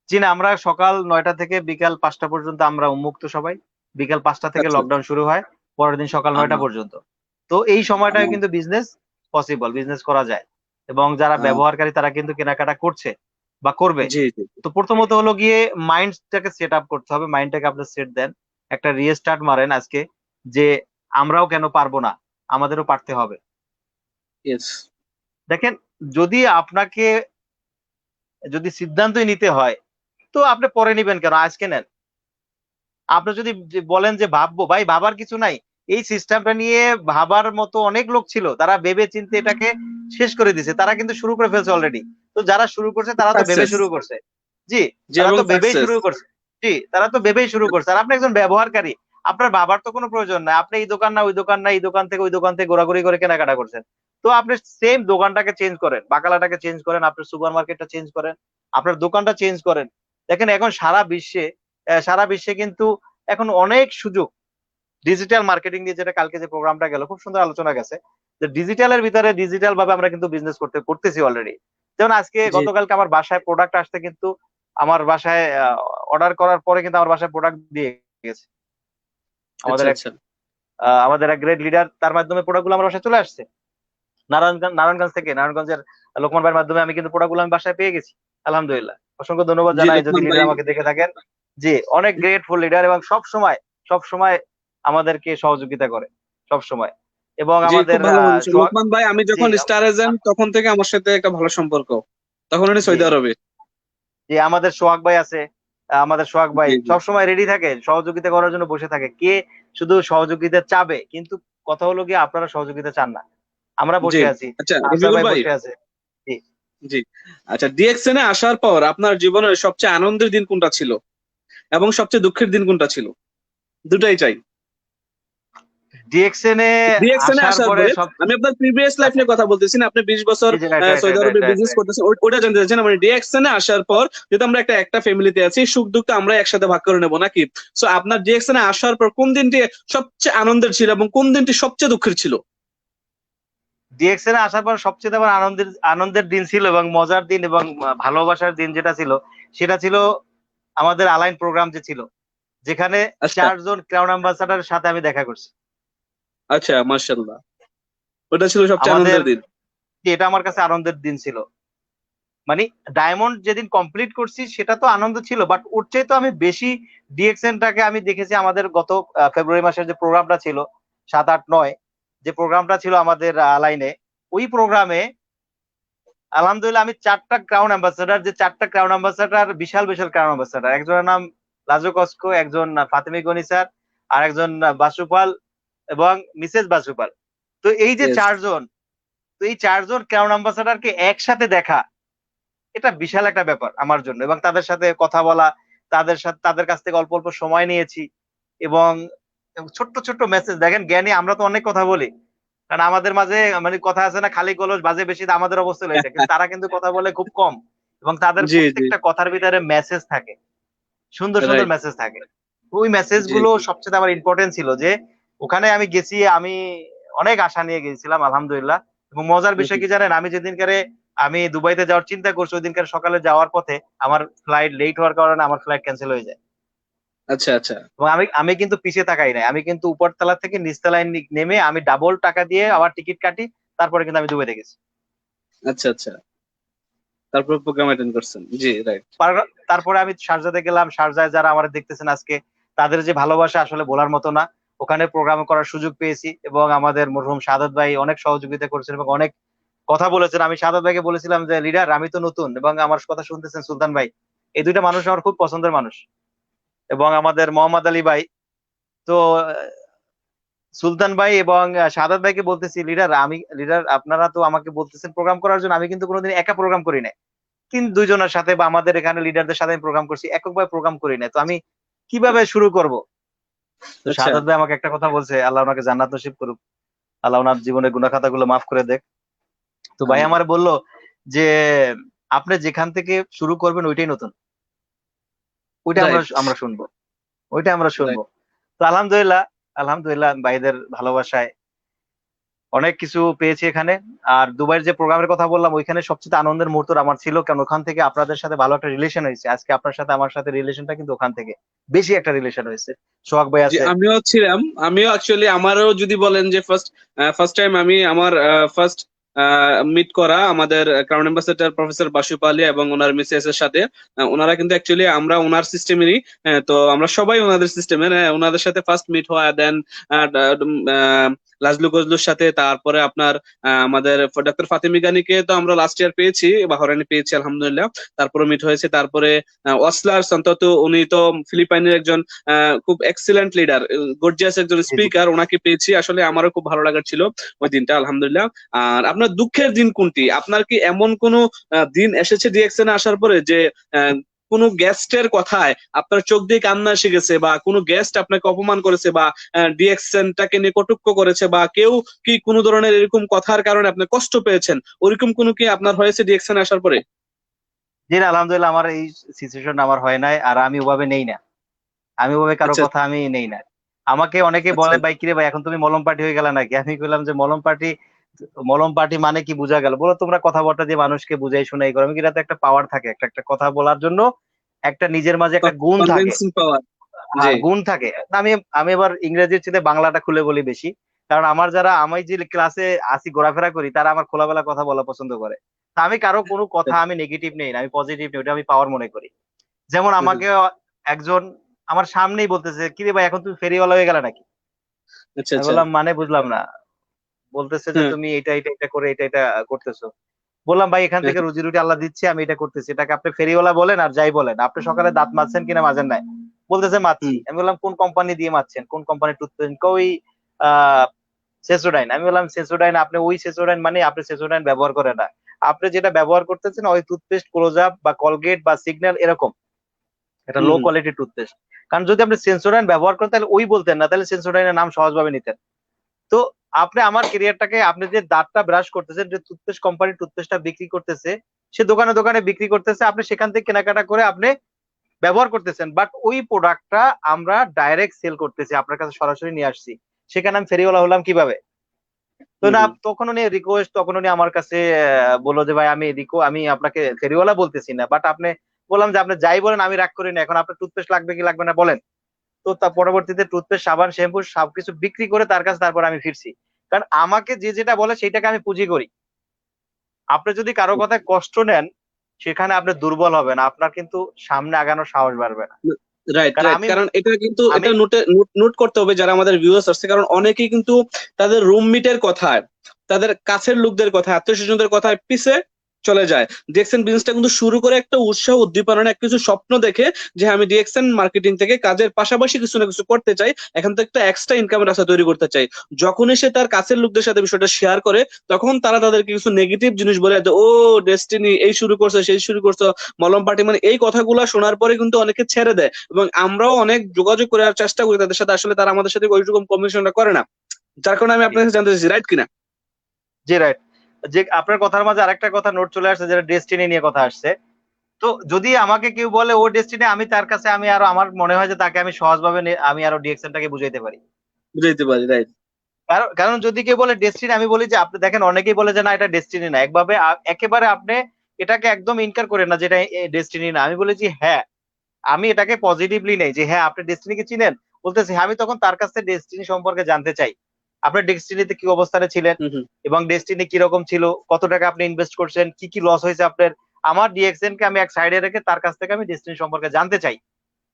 জি না, আমরা সকাল 9টা থেকে বিকাল 5টা পর্যন্ত আমরা উন্মুক্ত সবাই। বিকাল 5টা থেকে আচ্ছা লকডাউন শুরু হয়, পরের দিন সকাল 9টা আহ, পর্যন্ত। তো এই সময়টায় আহ, কিন্তু বিজনেস পসিবল, বিজনেস করা যায়। এবং যারা আহ, ব্যবহারকারী তারা কিন্তু কেনাকাটা করছে বা করবে। জি জি তো প্রথমত হলো গিয়ে মাইন্ডটাকে সেট আপ করতে হবে, মাইন্ডটাকে আপনি সেট দেন, একটা রিস্টার্ট মারেন আজকে, যে আমরাও কেন পারবো না, আমাদেরও পারতে হবে। ইয়েস দেখেন, যদি আপনাকে যদি সিদ্ধান্তই নিতে হয়, তো আপনি পরে নিবেন কেন, আজকে নেন। আপনি যদি বলেন যে ভাববো, ভাই ভাবার কিছু নাই। এই সিস্টেমটা নিয়ে ভাবার মতো অনেক লোক ছিল, তারা ভেবে চিন্তে এটাকে শেষ করে দিছে, তারা কিন্তু শুরু করে ফেলছে অলরেডি। তো যারা শুরু করছে তারা তো ভেবে সাকসেস, শুরু করছে। জি জি তারা এবং তো ভেবেই সাকসেস। শুরু করছে। জি তারা তো ভেবেই শুরু করছে। আর আপনি একজন ব্যবহারকারী, আপনার ভাবার তো কোনো প্রয়োজন নাই। আপনি এই দোকান না ওই দোকান না, এই দোকান থেকে ওই দোকান থেকে ঘোরাঘুরি করে কেনাকাটা করছেন। তো আপনি সেম দোকানটাকে চেঞ্জ করেন, বাকালাটাকে চেঞ্জ করেন, আপনার সুপার মার্কেটটা চেঞ্জ করেন, আপনার দোকানটা চেঞ্জ করেন। দেখেন এখন সারা বিশ্বে কিন্তু এখন অনেক সুযোগ। ডিজিটাল মার্কেটিং নিয়ে যেটা কালকে যে প্রোগ্রামটা গেল, খুব সুন্দর আলোচনা গেছে, যে ডিজিটালের ভিতরে ডিজিটাল ভাবে আমরা কিন্তু বিজনেস করতেছি অলরেডি। যেমন আজকে জি গতকালকে আমার বাসায় প্রোডাক্ট আসতে কিন্তু আমার বাসায় অর্ডার করার পরে কিন্তু আমার বাসায় প্রোডাক্ট দিয়ে গেছে আচ্ছা আমাদের এক আচ্ছা, আমাদের এক গ্রেট লিডার, তার মাধ্যমে প্রোডাক্ট গুলো আমার বাসায় চলে আসছে। নারায়ণগঞ্জের লোকমান ভাইয়ের মাধ্যমে আমি কিন্তু প্রোডাক্ট গুলো আমি বাসায় পেয়ে গেছি। আলহামদুলিল্লাহ, অসংখ্য ধন্যবাদ জি জানাই যদি লোকমান ভাই। লিডার আমাকে দেখে থাকেন। জি অনেক গ্রেটফুল লিডার, এবং সব সময় আমাদেরকে সহযোগিতা করে, সব সময়। এবং জি আমাদের খুব ভালো বলছো সোহাগ। লোকমান ভাই, আমি জি যখন স্টার এজেন্ট তখন থেকে আমার সাথে একটা ভালো সম্পর্ক, তখন উনি জি সৌদি আরবে। জি আমাদের সোহাগ ভাই আছে। আমাদের সোহাগ ভাই জি জি সবসময় রেডি থাকে, সহযোগিতা করার জন্য বসে থাকে। কে শুধু সহযোগিতা চাবে, কিন্তু কথা হলো গিয়ে আপনারা সহযোগিতা চান না। আমরা জি বসে আছি, আচ্ছা আফসার রফিকুল ভাই ভাই। বসে আছে। জি জি আচ্ছা, ডিএক্সএন এ আসার পর আপনার জীবনের সবচেয়ে আনন্দের দিন কোনটা ছিল এবং সবচেয়ে দুঃখের দিন কোনটা ছিল? দুটাই চাই। ডিএক্সএন এ ডিএক্সএন এ আসার আসার পরে পরে সব আমি আপনার প্রিভিয়াস লাইফ আচ্ছা, নিয়ে কথা বলতেছি না, আপনি 20 বছর জি জি, রাইট রাইট সৌদি রাইট আরবে রাইট বিজনেস রাইট। করতেছেন, ওটা জানতে চাচ্ছেন না? মানে ডিএক্সএন এ আসার পর যেহেতু আমরা একটা ফ্যামিলিতে আছি, সুখ দুঃখ তো আমরা একসাথে ভাগ করে নেবো নাকি? সো আপনার ডিএক্সএন এ আসার পর কোন দিনটি সবচেয়ে আনন্দের ছিল এবং কোন দিনটি সবচেয়ে দুঃখের ছিল? ডিএক্সএন এ আসার পর সবচেয়ে আমার আনন্দের দিন ছিল এবং মজার দিন এবং ভালোবাসার দিন যেটা ছিল, সেটা ছিল আমাদের আলাইন প্রোগ্রাম যে ছিল, যেখানে আচ্ছা, 4 জন ক্রাউন অ্যাম্বাসাডারের সাথে আমি দেখা করছি। আচ্ছা, মাশাআল্লাহ। ওটা ছিল সবচেয়ে আমাদের আনন্দের দিন। এটা আমার কাছে আনন্দের দিন ছিল। মানে ডায়মন্ড যেদিন কমপ্লিট করছি সেটা তো আনন্দ ছিল, বাট ওর চাইতে তো আমি বেশি ডিএক্সএনটাকে আমি দেখেছি আমাদের গত ফেব্রুয়ারি মাসের যে প্রোগ্রামটা ছিল, 7, 8, 9 যে প্রোগ্রামটা ছিল আমাদের লাইনে, ওই প্রোগ্রামে আলহামদুলিল্লাহ আমি 4টা ক্রাউন অ্যাম্বাসেডার, যে 4টা ক্রাউন অ্যাম্বাসেডার বিশাল বিশাল ক্রাউন অ্যাম্বাসেডার, একজনের নাম লাজো কস্কো, একজন ফাতেমি গনি স্যার, আর একজন বাসুপাল এবং মিসেস বাসুপাল। তো এই যে ইয়েস। 4 জন, তো এই 4 জন ক্রাউন অ্যাম্বাসেডারকে একসাথে দেখা, এটা বিশাল একটা ব্যাপার আমার জন্য, এবং তাদের সাথে কথা বলা, তাদের কাছ থেকে অল্প অল্প সময় নিয়েছি, এবং ছোট্ট ছোট্ট মেসেজ দেখেন, জ্ঞানী আমরা তো অনেক কথা বলি, কারণ আমাদের মাঝে মানে কথা আছে না, খালি কলস বাজে বেশি, তো আমাদের অবস্থা হয়েছে, কিন্তু তারা কিন্তু কথা বলে খুব কম, এবং তাদের জি, জি, প্রত্যেকটা কথার ভিতরে মেসেজ থাকে, সুন্দর সুন্দর রাইট। মেসেজ থাকে। ওই মেসেজ জি, গুলো জি, সবচেয়ে আমার ইম্পর্টেন্ট ছিল, যে ওখানে আমি গেছি, আমি অনেক আশা নিয়ে গেছিলাম আলহামদুলিল্লাহ। এবং মজার হুম, বিষয় হুম। কি জানেন, আমি যেদিনকারে আমি দুবাইতে যাওয়ার চিন্তা করছি, ওই দিনকার সকালে যাওয়ার পথে আমার ফ্লাইট লেট হওয়ার কারণে আমার ফ্লাইট ক্যান্সেল হয়ে যায়। আচ্ছা, আচ্ছা, এবং আমি আমি কিন্তু পিছিয়ে তাকাই নাই, আমি কিন্তু উপরতলা থেকে নিচতলায় নেমে আমি ডাবল টাকা দিয়ে আবার টিকিট কাটি, তারপরে কিন্তু আমি দুবাইতে গেছি। আচ্ছা, আচ্ছা। তারপর প্রোগ্রাম অ্যাটেন্ড করছেন। জি, রাইট। তারপরে আমি শারজাতে গেলাম, শারজায় যারা আমার দেখতেছেন আজকে, তাদের যে ভালোবাসা আসলে বলার মতো না। ওখানে প্রোগ্রাম করার সুযোগ পেয়েছি, এবং আমাদের মরহুম শাহাদাত ভাই অনেক সহযোগিতা করেছেন এবং অনেক কথা বলেছেন। আমি শাহাদাত ভাইকে বলেছিলাম যে লিডার, আমি তো নতুন এবং আমার কথা শুনতেছেন সুলতান ভাই, এই দুইটা মানুষ আমার খুব পছন্দের মানুষ, এবং আমাদের মোহাম্মদ আলী ভাই। তো সুলতান ভাই এবং শাহাদাত ভাইকে বলতেছি, লিডার আপনারা তো আমাকে বলতেছেন প্রোগ্রাম করার জন্য, আমি কিন্তু কোনোদিন একা প্রোগ্রাম করি নাই, তিন দুইজনের সাথে বা আমাদের এখানে লিডারদের সাথে আমি প্রোগ্রাম করছি, এককভাবে প্রোগ্রাম করি না, তো আমি কিভাবে শুরু করব? তো আচ্ছা, শাহাদাত ভাই আমাকে একটা কথা বলছে, আল্লাহ ওনাকে জান্নাত নসিব করুক, আল্লাহ ওনার জীবনের গুনাহ খাতাগুলো মাফ করে দেখ। তো ভাই আমিন। আমার বলল যে আপনি যেখান থেকে শুরু করবেন ওইটাই নতুন, ওইটা আমরা রাইট, আমরা শুনবো, ওইটা আমরা শুনবো। রাইট। তো আলহামদুলিল্লাহ, আলহামদুলিল্লাহ ভাইদের ভালোবাসায় অনেক কিছু পেয়েছি এখানে। আর দুবাইয়ের যে প্রোগ্রামের কথা বললাম, ওইখানে সবচেয়ে আনন্দের মুহূর্ত আমার ছিল, কারণ ওখান থেকে আপনাদের সাথে ভালো একটা রিলেশন হয়েছে। আজকে আপনার সাথে আমার সাথে রিলেশনটা কিন্তু ওখান থেকে বেশি একটা রিলেশন হয়েছে। সোহাগ ভাই জি, আছে। আমিও ছিলাম। আমিও অ্যাকচুয়ালি, আমারও যদি বলেন যে ফার্স্ট টাইম আমি আমার ফার্স্ট মিট করা আমাদের ক্রাউন অ্যাম্বাসেডর প্রফেসর বাসুপ আলী এবং ওনার মিসেস এর সাথে। ওনারা কিন্তু অ্যাকচুয়ালি আমরা ওনার সিস্টেমেরই, তো আমরা সবাই ওনাদের সিস্টেমের, ওনাদের সাথে ফার্স্ট মিট হওয়া, দেন লাজলু গজলুর সাথে, তারপরে আপনার আমাদের ডক্টর ফাতেমি গানিকে তো আমরা লাস্ট ইয়ার পেয়েছি, বাহরাইনে পেয়েছি আলহামদুলিল্লাহ। তারপরে মিট হয়েছে, তারপরে ওয়াসলার সন্তত, উনি তো ফিলিপাইনের একজন খুব এক্সিলেন্ট লিডার, গর্জিয়াস একজন জি জি। স্পিকার, ওনাকে পেয়েছি। আসলে আমারও খুব ভালো লাগার ছিল ওই দিনটা আলহামদুলিল্লাহ। আর আপনার দুঃখের দিন কোনটি? আপনার কি এমন কোনো দিন এসেছে ডিএক্সএন আসার পরে যে আহ, কোনো গেস্টের কথায় আপনার চোখ দিয়ে কান্না এসে গেছে, বা কোনো গেস্ট আপনাকে অপমান করেছে, বা ডিএক্সএনটাকে নিয়ে কটূক্ষ করেছে, বা কেউ কি কোনো ধরনের এরকম কথার কারণে আপনি কষ্ট পেয়েছেন, ওরকম কোনো কি আপনার হয়েছে ডিএক্সএন আসার পরে? জি না, আলহামদুলিল্লাহ আমার এই সিচুয়েশন আমার হয় নাই, আর আমি ওভাবে নেই না, আমি ওভাবে কারো আচ্ছা, কথা আমি নেই না। আমাকে অনেকে আচ্ছা, বলে, ভাই কিরে ভাই, এখন তুমি মলম পার্টি হয়ে গেলে নাকি? আমি বললাম যে মলম পার্টি, মলম পার্টি মানে কি বোঝা গেল? বলো তোমরা কথাবার্তা দিয়ে মানুষকে বুঝাই শোনাই করো, আমি কি, এটাতে একটা পাওয়ার থাকে, একটা একটা কথা বলার জন্য একটা নিজের মাঝে একটা গুণ থাকে। কনভিন্সিং পাওয়ার। জি, আর গুণ থাকে। আমি আমি এবার ইংরেজির চেয়ে বাংলাটা খুলে বলি বেশি, কারণ আমার যারা, আমি যে ক্লাসে আসি ঘোরাফেরা করি, তারা আমার খোলামেলা কথা বলা পছন্দ করে। তা আমি কারো কোনো কথা আমি নেগেটিভ নেই না, আমি পজিটিভ নেই, ওটা আমি পাওয়ার মনে করি। যেমন আমাকে একজন আমার সামনেই বলতেছে, কিরে ভাই এখন তুমি ফেরিওয়ালা হয়ে গেলে নাকি? আচ্ছা, আমি আচ্ছা, বললাম মানে বুঝলাম না। বলতেছে যে হ্যাঁ, তুমি এটা এটা এটা করে এটা এটা করতেছো। বললাম ভাই এখান হ্যাঁ, থেকে রুজি রুটি আল্লাহ দিচ্ছে, আমি এটা করতেছি, এটাকে আপনি ফেরিওয়ালা বলেন আর যাই বলেন, আপনি সকালে দাঁত মাজছেন কিনা মাজেন নাই? বলতেছে মাছি। হুম, আমি বললাম কোন কোম্পানি দিয়ে মাছছেন, কোন কোম্পানির টুথপেস্ট? ওই আহ সেসোডাইন। আমি বললাম সেসোডাইন, আপনি ওই সেসোডাইন মানে আপনি সেসোডাইন ব্যবহার করেন না, আপনি যেটা ব্যবহার করতেছেন ওই টুথপেস্ট ক্লোজআপ বা কলগেট বা সিগন্যাল এরকম এটা হুম, লো হুম, কোয়ালিটির টুথপেস্ট। কারণ যদি আপনি সেন্সোডাইন ব্যবহার করেন তাহলে ওই বলতেন না, তাহলে সেন্সোডাইনের নাম সহজভাবে নিতেন। তো আপনি আমার ক্যারিয়ারটাকে, আপনি যে দাঁতটা ব্রাশ করতেছেন, যে টুথপেস্ট কোম্পানি টুথপেস্টটা বিক্রি করতেছে, সে দোকানে দোকানে বিক্রি করতেছে, আপনি সেখান থেকে কেনাকাটা করে আপনি ব্যবহার করতেছেন, বাট ওই প্রোডাক্টটা আমরা ডাইরেক্ট সেল করতেছি, আপনার কাছে সরাসরি নিয়ে আসছি, সেখানে আমি ফেরিওয়ালা হলাম কিভাবে? তো হুম না, হুম। তখন উনি রিকোয়েস্ট, তখন উনি আমার কাছে বললো যে ভাই আমি আপনাকে ফেরিওয়ালা বলতেছি না, বাট আপনি, বললাম যে আপনি যাই বলেন আমি রাগ করি না, এখন আপনার টুথপেস্ট লাগবে কি লাগবে না বলেন। তো তার পরবর্তীতে টুথপেস্ট, সাবান, শ্যাম্পু সবকিছু বিক্রি করে তার কাছে তারপর আমি ফিরছি। কারণ আমাকে যে যেটা বলে সেটাকে আমি পুঁজি করি। আপনি যদি কারো কথায় কষ্ট নেন, সেখানে আপনি দুর্বল হবেন, আপনার কিন্তু সামনে আগানোর সাহস বাড়বে না। রাইট কারণ রাইট, আমি কারণ এটা কিন্তু আমি এটা নোটে নোট করতে হবে যারা আমাদের ভিউয়ার্স আছে, কারণ অনেকেই কিন্তু তাদের রুমমেটের কথায়, তাদের কাছের লোকদের কথা, আত্মীয় স্বজনদের কথায় পিছে চলে যায়। ডিএক্সএন বিজনেসটা কিন্তু শুরু করে একটা উৎসাহ উদ্দীপনা, এক কিছু স্বপ্ন দেখে যে আমি ডিএক্সএন মার্কেটিং থেকে কাজের পাশাপাশি কিছু না কিছু করতে চাই, এখান থেকে একটা এক্সট্রা ইনকামের রাস্তা তৈরি করতে চাই। যখনই সে তার কাছের লোকদের সাথে বিষয়টা শেয়ার করে, তখন তারা তাদেরকে কিছু নেগেটিভ জিনিস বলে যে ও ডেস্টিনি এই শুরু করছে সেই শুরু করছে, মলম পার্টি, মানে এই কথাগুলো শোনার পরে কিন্তু অনেকে ছেড়ে দেয়, এবং আমরাও অনেক যোগাযোগ করার চেষ্টা করি তাদের সাথে, আসলে তারা আমাদের সাথে ওই রকম কমিউনিকেশনটা করে না, যার কারণে আমি জি, আপনার কাছে জানতে চাইছি, রাইট কিনা? জি, রাইট। যে আপনার কথার মাঝে আরেকটা কথা নোট চলে আসছে, যেটা ডেস্টিনি নিয়ে কথা আসছে। তো যদি আমাকে কেউ বলে ও ডেস্টিনি, আমি তার কাছে, আমি আরো, আমার মনে হয় যে তাকে আমি সহজভাবে আমি আরো ডিএক্সএনটাকে বুঝাইতে পারি। বুঝাইতে পারি, রাইট। কারণ কারণ যদি কেউ বলে ডেস্টিনি, আমি বলি যে আপনি দেখেন, অনেকেই বলে যে না এটা ডেস্টিনি না, একভাবে একেবারে আপনি এটাকে একদম ইনকার করেন না যেটা ডেস্টিনি না। আমি বলি যে হ্যাঁ, আমি এটাকে পজিটিভলি নেই যে হ্যাঁ আপনি ডেস্টিনিকে চিনেন, বলতেছি হ্যাঁ, আমি তখন তার কাছ থেকে ডেস্টিনি সম্পর্কে জানতে চাই। আপনার ডেস্টিনিতে কি অবস্থানে ছিলেন, হুম হুম। এবং ডেস্টিনি কিরকম ছিল, কত টাকা আপনি ইনভেস্ট করছেন, কি কি লস হয়েছে আপনার। আমার ডিএক্সএন কে আমি এক সাইডে রেখে তার কাছ থেকে আমি ডেস্টিনি সম্পর্কে জানতে চাই।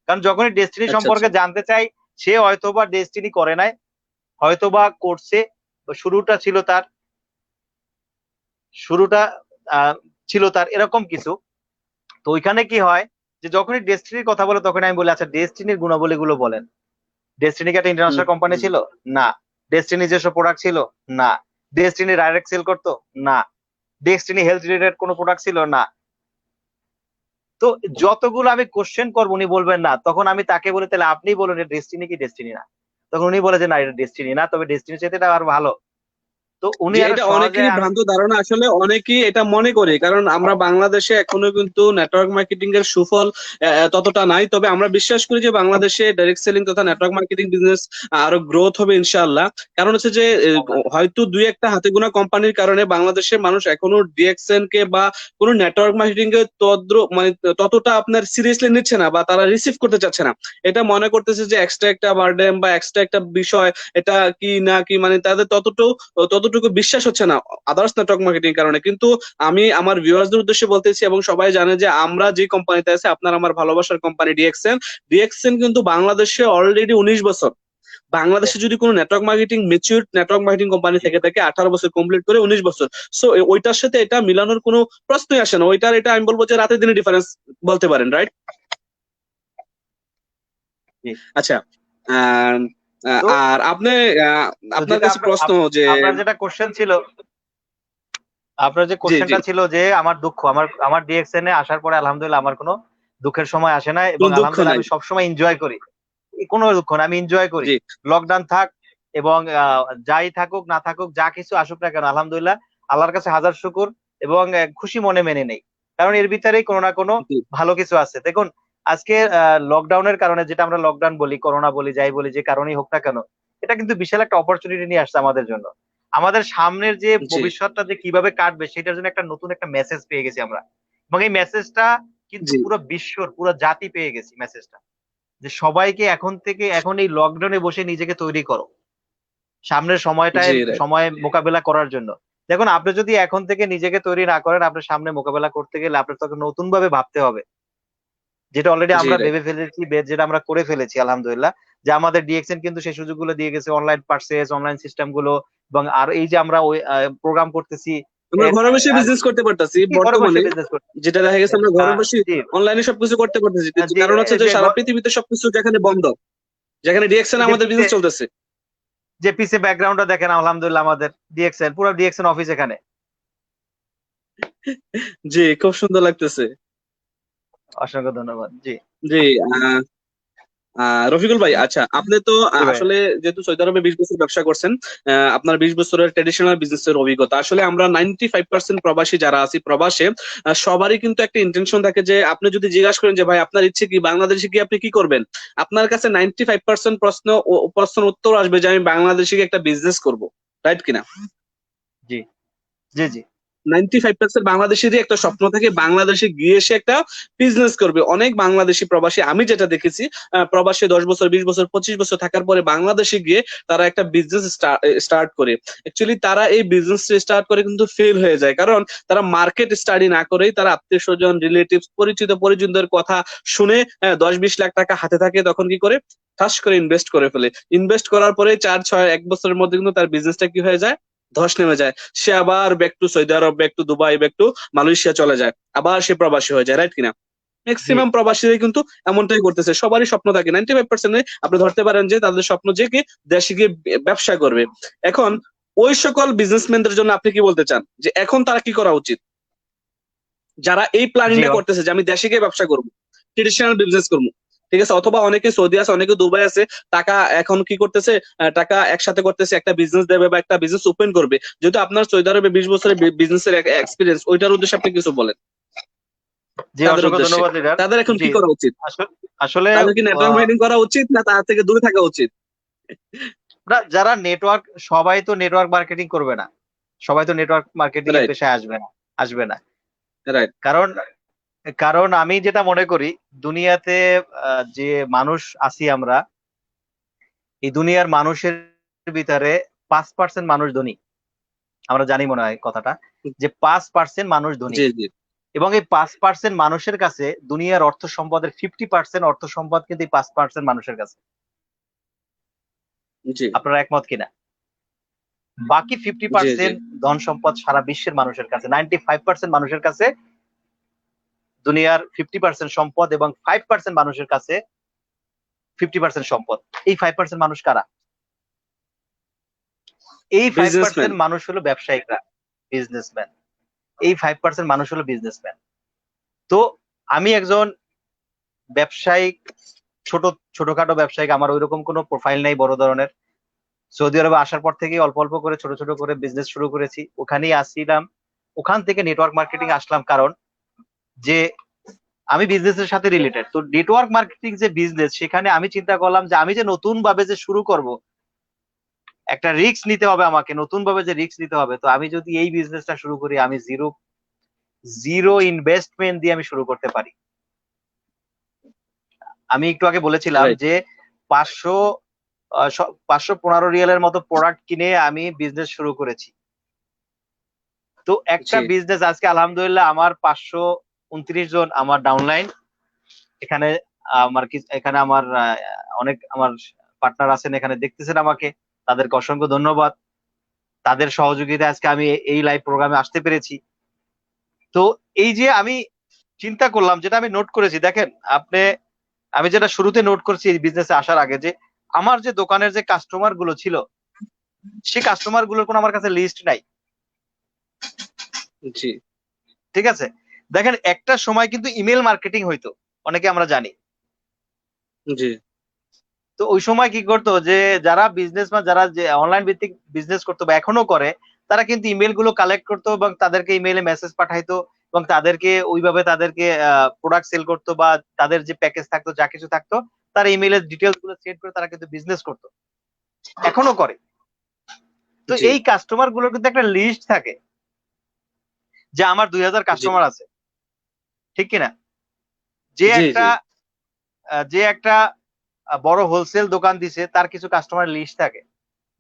কারণ যখনই ডেস্টিনি আচ্ছা আচ্ছা। সম্পর্কে জানতে চাই, সে হয়তোবা ডেস্টিনি করে নাই, হয়তোবা করছে, তো শুরুটা ছিল তার, শুরুটা আহ, ছিল তার এরকম কিছু। তো ওইখানে কি হয়, যে যখনই ডেস্টিনির কথা বলে তখন আমি বলি আচ্ছা ডেস্টিনির গুণাবলী গুলো বলেন। ডেস্টিনি কি একটা হুম ইন্টারন্যাশনাল কোম্পানি হুম। ছিল? না। ডেস্টিনি যেসব প্রোডাক্ট ছিল? না। ডেস্টিনি ডাইরেক্ট সেল করতো? না। ডেস্টিনি হেলথ রিলেটেড কোনো প্রোডাক্ট ছিল? না। তো যতগুলো আমি কোশ্চেন করবো উনি বলবেন না, তখন আমি তাকে বলি তাহলে আপনি বলুন এটা ডেস্টিনি কি ডেস্টিনি না। তখন উনি বলে যে না এটা ডেস্টিনি না, তবে ডেস্টিনির চাইতে এটা আরো ভালো। তো উনি যে আরো এটা সহজে অনেকেরই আমি, ভ্রান্ত ধারণা, আসলে অনেকেই এটা মনে করে, কারণ আমরা বাংলাদেশে এখনো কিন্তু নেটওয়ার্ক মার্কেটিং এর সুফল ততটা নাই, তবে আমরা বিশ্বাস করি যে বাংলাদেশে ডাইরেক্ট সেলিং তথা নেটওয়ার্ক মার্কেটিং বিজনেস আরো গ্রোথ হবে ইনশাআল্লাহ। কারণ হচ্ছে যে হয়তো দুই একটা হাতে গোনা কোম্পানির কারণে বাংলাদেশের মানুষ এখনো ডিএক্সএন কে বা কোনো নেটওয়ার্ক মার্কেটিং কে মানে ততটা আপনার সিরিয়াসলি নিচ্ছে না, বা তারা রিসিভ করতে চাচ্ছে না। এটা মনে করতেছে যে এক্সট্রা একটা বার্ডেন বা এক্সট্রা একটা বিষয়, এটা কি না কি, মানে তাদের ততটুকু বিশ্বাস হচ্ছে না আদার্স নেটওয়ার্ক মার্কেটিং কারণে। কিন্তু আমি আমার ভিউয়ার্সদের উদ্দেশ্যে বলতেছি, এবং সবাই জানে যে আমরা যে কোম্পানিতে আছি, আপনার আমার ভালোবাসার কোম্পানি ডিএক্সএন। ডিএক্সএন কিন্তু বাংলাদেশে অলরেডি 19 বছর। বাংলাদেশে যদি কোনো network marketing mature network marketing company থেকে থাকে, 18 বছর কমপ্লিট করে 19 বছর। সো ওইটার সাথে এটা মিলানোর কোনো প্রশ্নই আসে না, ওইটার এটা আমি বলবো যে রাতে দিনে ডিফারেন্স বলতে পারেন, রাইট? আচ্ছা। আহ, তো আর আপনি তো আপনার যেটা কাছে আপনার প্রশ্ন যে, আপনার যেটা কোশ্চেন ছিল, আপনার যে জি জি, কোশ্চেনটা ছিল যে আমার দুঃখ, আমার আমার ডিএক্সএন এ আসার পরে আলহামদুলিল্লাহ আমার কোনো দুঃখের সময় আসে না, এবং কোনো দুঃখ আলহামদুলিল্লাহ নাই। আমি সবসময় এনজয় করি। কোনো দুঃখ না, আমি এনজয় করি। জি লকডাউন থাক এবং যাই থাকুক না থাকুক, যা কিছু আসুক না কেন, আলহামদুলিল্লাহ আল্লাহর কাছে হাজার শুকুর, এবং খুশি মনে মেনে নেই। কারণ এর ভিতরেই কোনো না কোনো জি ভালো কিছু আছে। দেখুন, আজকে লকডাউনের কারণে, যেটা আমরা লকডাউন বলি, করোনা বলি, যাই বলি, যে কারণেই হোক না কেন, এটা কিন্তু বিশাল একটা অপরচুনিটি নিয়ে আসছে আমাদের জন্য। আমাদের সামনের যে জি ভবিষ্যৎটা যে কিভাবে কাটবে সেটার জন্য একটা নতুন একটা মেসেজ পেয়ে গেছি আমরা, এবং এই মেসেজটা কিন্তু জি পুরো বিশ্বর, পুরো জাতি পেয়ে গেছি মেসেজটা, যে সবাইকে এখন থেকে, এখন এই লকডাউনে বসে নিজেকে তৈরি করো সামনের সময়টায়, জি রাইট। সময় মোকাবেলা করার জন্য। দেখুন, আপনি যদি এখন থেকে নিজেকে তৈরি না করেন, আপনার সামনে মোকাবেলা করতে গেলে আপনার তখন নতুন ভাবে ভাবতে হবে, যেটা অলরেডি জি আমরা রাইট। ভেবে ফেলেছি, যেটা আমরা করে ফেলেছি আলহামদুলিল্লাহ। যে আমাদের ডিএক্সএন কিন্তু সেই সুযোগগুলো দিয়ে গেছে, অনলাইন পার্সেস, অনলাইন সিস্টেম গুলো, এবং আর এই যে আমরা ওই প্রোগ্রাম করতেছি, আমরা এর ঘরে বসে আর বিজনেস করতে পারতাছি কি ঘরে বসে বর্তমানে, বিজনেস করতে। যেটা দেখা গেছে আমরা ঘরে বসে জি, অনলাইনে সবকিছু করতে পারতেছি, কিন্তু জি, কারণ হচ্ছে এই যে যে সারা পৃথিবীতে সবকিছু যেখানে বন্ধ, যেখানে ডিএক্সএন এই যে আমাদের পিছে, বিজনেস চলতেছে। যে পিছে ব্যাকগ্রাউন্ডটা দেখেন, আলহামদুলিল্লাহ আমাদের ডিএক্সএন, পুরো ডিএক্সএন অফিস এখানে। জি, খুব সুন্দর লাগতেছে। অসংখ্য ধন্যবাদ। জি, জি। রফিকুল ভাই, আচ্ছা আপনি তো জি ভাই। আসলে যেহেতু সৌদি আরবে 20 বছর ব্যবসা করছেন, আপনার 20 বছরের ট্রেডিশনাল বিজনেসের অভিজ্ঞতা, আসলে আমরা 95% প্রবাসী যারা আছি প্রবাসে, সবারই কিন্তু একটা ইন্টেনশন থাকে যে আপনি যদি জিজ্ঞাসা করেন যে ভাই আপনার ইচ্ছে কি, বাংলাদেশে কি আপনি কি করবেন, আপনার কাছে 95% প্রশ্ন উত্তর আসবে যে আমি বাংলাদেশে গিয়ে একটা বিজনেস করব, রাইট কিনা? জি জি জি 95% বাংলাদেশেরই একটা স্বপ্ন থাকে বাংলাদেশে গিয়ে সে একটা বিজনেস করবে। অনেক বাংলাদেশি প্রবাসী আমি যেটা দেখেছি, প্রবাসে 10 বছর, 20 বছর, 25 বছর থাকার পরে বাংলাদেশে গিয়ে তারা একটা বিজনেস স্টার্ট করে। অ্যাকচুয়ালি তারা এই বিজনেস স্টার্ট করে কিন্তু ফেল হয়ে যায়, কারণ তারা মার্কেট স্টাডি না করেই তারা আত্মীয় স্বজন, রিলেটিভস, পরিচিত পরিজনদের কথা শুনে 10-20 লাখ টাকা হাতে থাকে, তখন কি করে ঠাস করে ইনভেস্ট করে ফেলে। ইনভেস্ট করার পরে 4-6-1 বছরের মধ্যে কিন্তু তার বিজনেসটা কি হয়ে যায়, ধস নেমে যায়। সে আবার back to Saudi Arab, back to Dubai, back to Malaysia চলে যায়, আবার সে প্রবাসী হয়ে যায়, রাইট কিনা? জি ম্যাক্সিমাম প্রবাসীরাই কিন্তু এমনটাই করতেছে, সবারই স্বপ্ন থাকে 95% আপনি ধরতে পারেন যে তাদের স্বপ্ন যে কি দেশে গিয়ে ব্যবসা করবে। এখন ওই সকল বিজনেসম্যানদের জন্য আপনি কি বলতে চান যে এখন তারা কি করা উচিত, যারা এই জি প্ল্যানিংটা করতেছে যে আমি দেশে গিয়ে ব্যবসা করবো, ট্রেডিশনাল বিজনেস করবো, ঠিক আছে? অথবা অনেকে সৌদি আছে, অনেকে দুবাই আছে, টাকা এখন কি করতেছে, টাকা একসাথে করতেছে, একটা বিজনেস দেবে বা একটা বিজনেস ওপেন করবে। যেহেতু আপনার সৌদি আরবে 20 বছরের বিজনেসের এক্সপিরিয়েন্স, ওইটার উদ্দেশ্যে আপনি কিছু বলেন জি তাদের অসংখ্য উদ্দেশ্যে। ধন্যবাদ লিডার। তাদের এখন জি কি করা উচিত? আসলে আসলে তাদের কি নেটওয়ার্ক আহ, মার্কেটিং করা উচিত, না তার থেকে দূরে থাকা উচিত? যারা নেটওয়ার্ক, সবাই তো নেটওয়ার্ক মার্কেটিং করবে না, সবাই তো নেটওয়ার্ক মার্কেটিং এর রাইট, পেশায় আসবে না, আসবে না। রাইট। কারণ কারণ আমি যেটা মনে করি, দুনিয়াতে যে মানুষ আছি আমরা, এই দুনিয়ার মানুষের ভিতরে 5% মানুষ ধনী। আমরা জানি মনে হয় কথাটা, যে 5% মানুষ ধনী। জি, জি, এবং এই 5% মানুষের কাছে দুনিয়ার অর্থ সম্পদের 50% অর্থ সম্পদ কিন্তু এই 5% মানুষের কাছে। জি, আপনারা একমত কিনা? বাকি ফিফটি জি, জি, পার্সেন্ট ধন সম্পদ সারা বিশ্বের মানুষের কাছে, 95% মানুষের কাছে দুনিয়ার 50% সম্পদ, এবং 5% মানুষের কাছে 50% সম্পদ। এই 5% মানুষ কারা? এই ফাইভ বিজনেসম্যান। পার্সেন্ট মানুষ হলো ব্যবসায়িকরা, বিজনেসম্যান। এই 5% মানুষ হলো বিজনেসম্যান। তো আমি একজন ব্যবসায়িক, ছোট ছোটখাটো ব্যবসায়িক, আমার ওইরকম কোনো প্রোফাইল নাই বড় ধরনের। সৌদি আরবে আসার পর থেকে অল্প অল্প করে ছোট ছোট করে বিজনেস শুরু করেছি, ওখানেই আসছিলাম। ওখান থেকে নেটওয়ার্ক মার্কেটিং আসলাম, কারণ যে আমি বিজনেসের সাথে রিলেটেড। তো নেটওয়ার্ক মার্কেটিং যে বিজনেস, সেখানে আমি চিন্তা করলাম যে আমি যে নতুন ভাবে যে শুরু করব, একটা রিস্ক নিতে হবে আমাকে, নতুন ভাবে যে রিস্ক নিতে হবে। তো আমি যদি এই বিজনেসটা শুরু করি, আমি জিরো জিরো ইনভেস্টমেন্ট দিয়ে আমি শুরু করতে পারি। আমি একটু আগে বলেছিলাম রাইট। যে 500 515 রিয়ালের মতো প্রোডাক্ট কিনে আমি বিজনেস শুরু করেছি। তো একটা জি, বিজনেস আজকে আলহামদুলিল্লাহ আমার 529 জন আমার ডাউনলাইন। এখানে এখানে আমার অনেক আমার পার্টনার আছেন, এখানে দেখতেছেন আমাকে, তাদেরকে অসংখ্য ধন্যবাদ। তাদের সহযোগিতায় আজকে আমি এই লাইভ প্রোগ্রামে আসতে পেরেছি। তো এই যে আমি চিন্তা করলাম, যেটা আমি নোট করেছি, দেখেন আপনি, আমি যেটা শুরুতে নোট করছি এই বিজনেসে আসার আগে, যে আমার যে দোকানের যে কাস্টমার গুলো ছিল, সেই কাস্টমার গুলোর কোনো আমার কাছে লিস্ট নাই। জি, ঠিক আছে, দেখেন একটা সময় কিন্তু ইমেল মার্কেটিং হইতো, অনেকে আমরা জানি। জি, তো ওই সময় কি করতো, যে যারা বিজনেস বা যারা যে অনলাইন ভিত্তিক বিজনেস করতো বা এখনো করে, তারা কিন্তু ইমেল গুলো কালেক্ট করতো এবং তাদেরকে ইমেলে মেসেজ পাঠাইতো, এবং তাদেরকে ওইভাবে তাদেরকে প্রোডাক্ট সেল করতো, বা তাদের যে প্যাকেজ থাকতো, যা কিছু থাকতো, তারা ইমেলের ডিটেলস গুলো সেট করে তারা কিন্তু বিজনেস করতো, এখনো করে। তো জি, এই কাস্টমার গুলোর কিন্তু একটা লিস্ট থাকে, যে আমার 2000 জি, কাস্টমার আছে, ঠিক কিনা? যে জি, একটা জি, যে একটা বড় হোলসেল দোকান দিছে, তার কিছু কাস্টমার লিস্ট থাকে,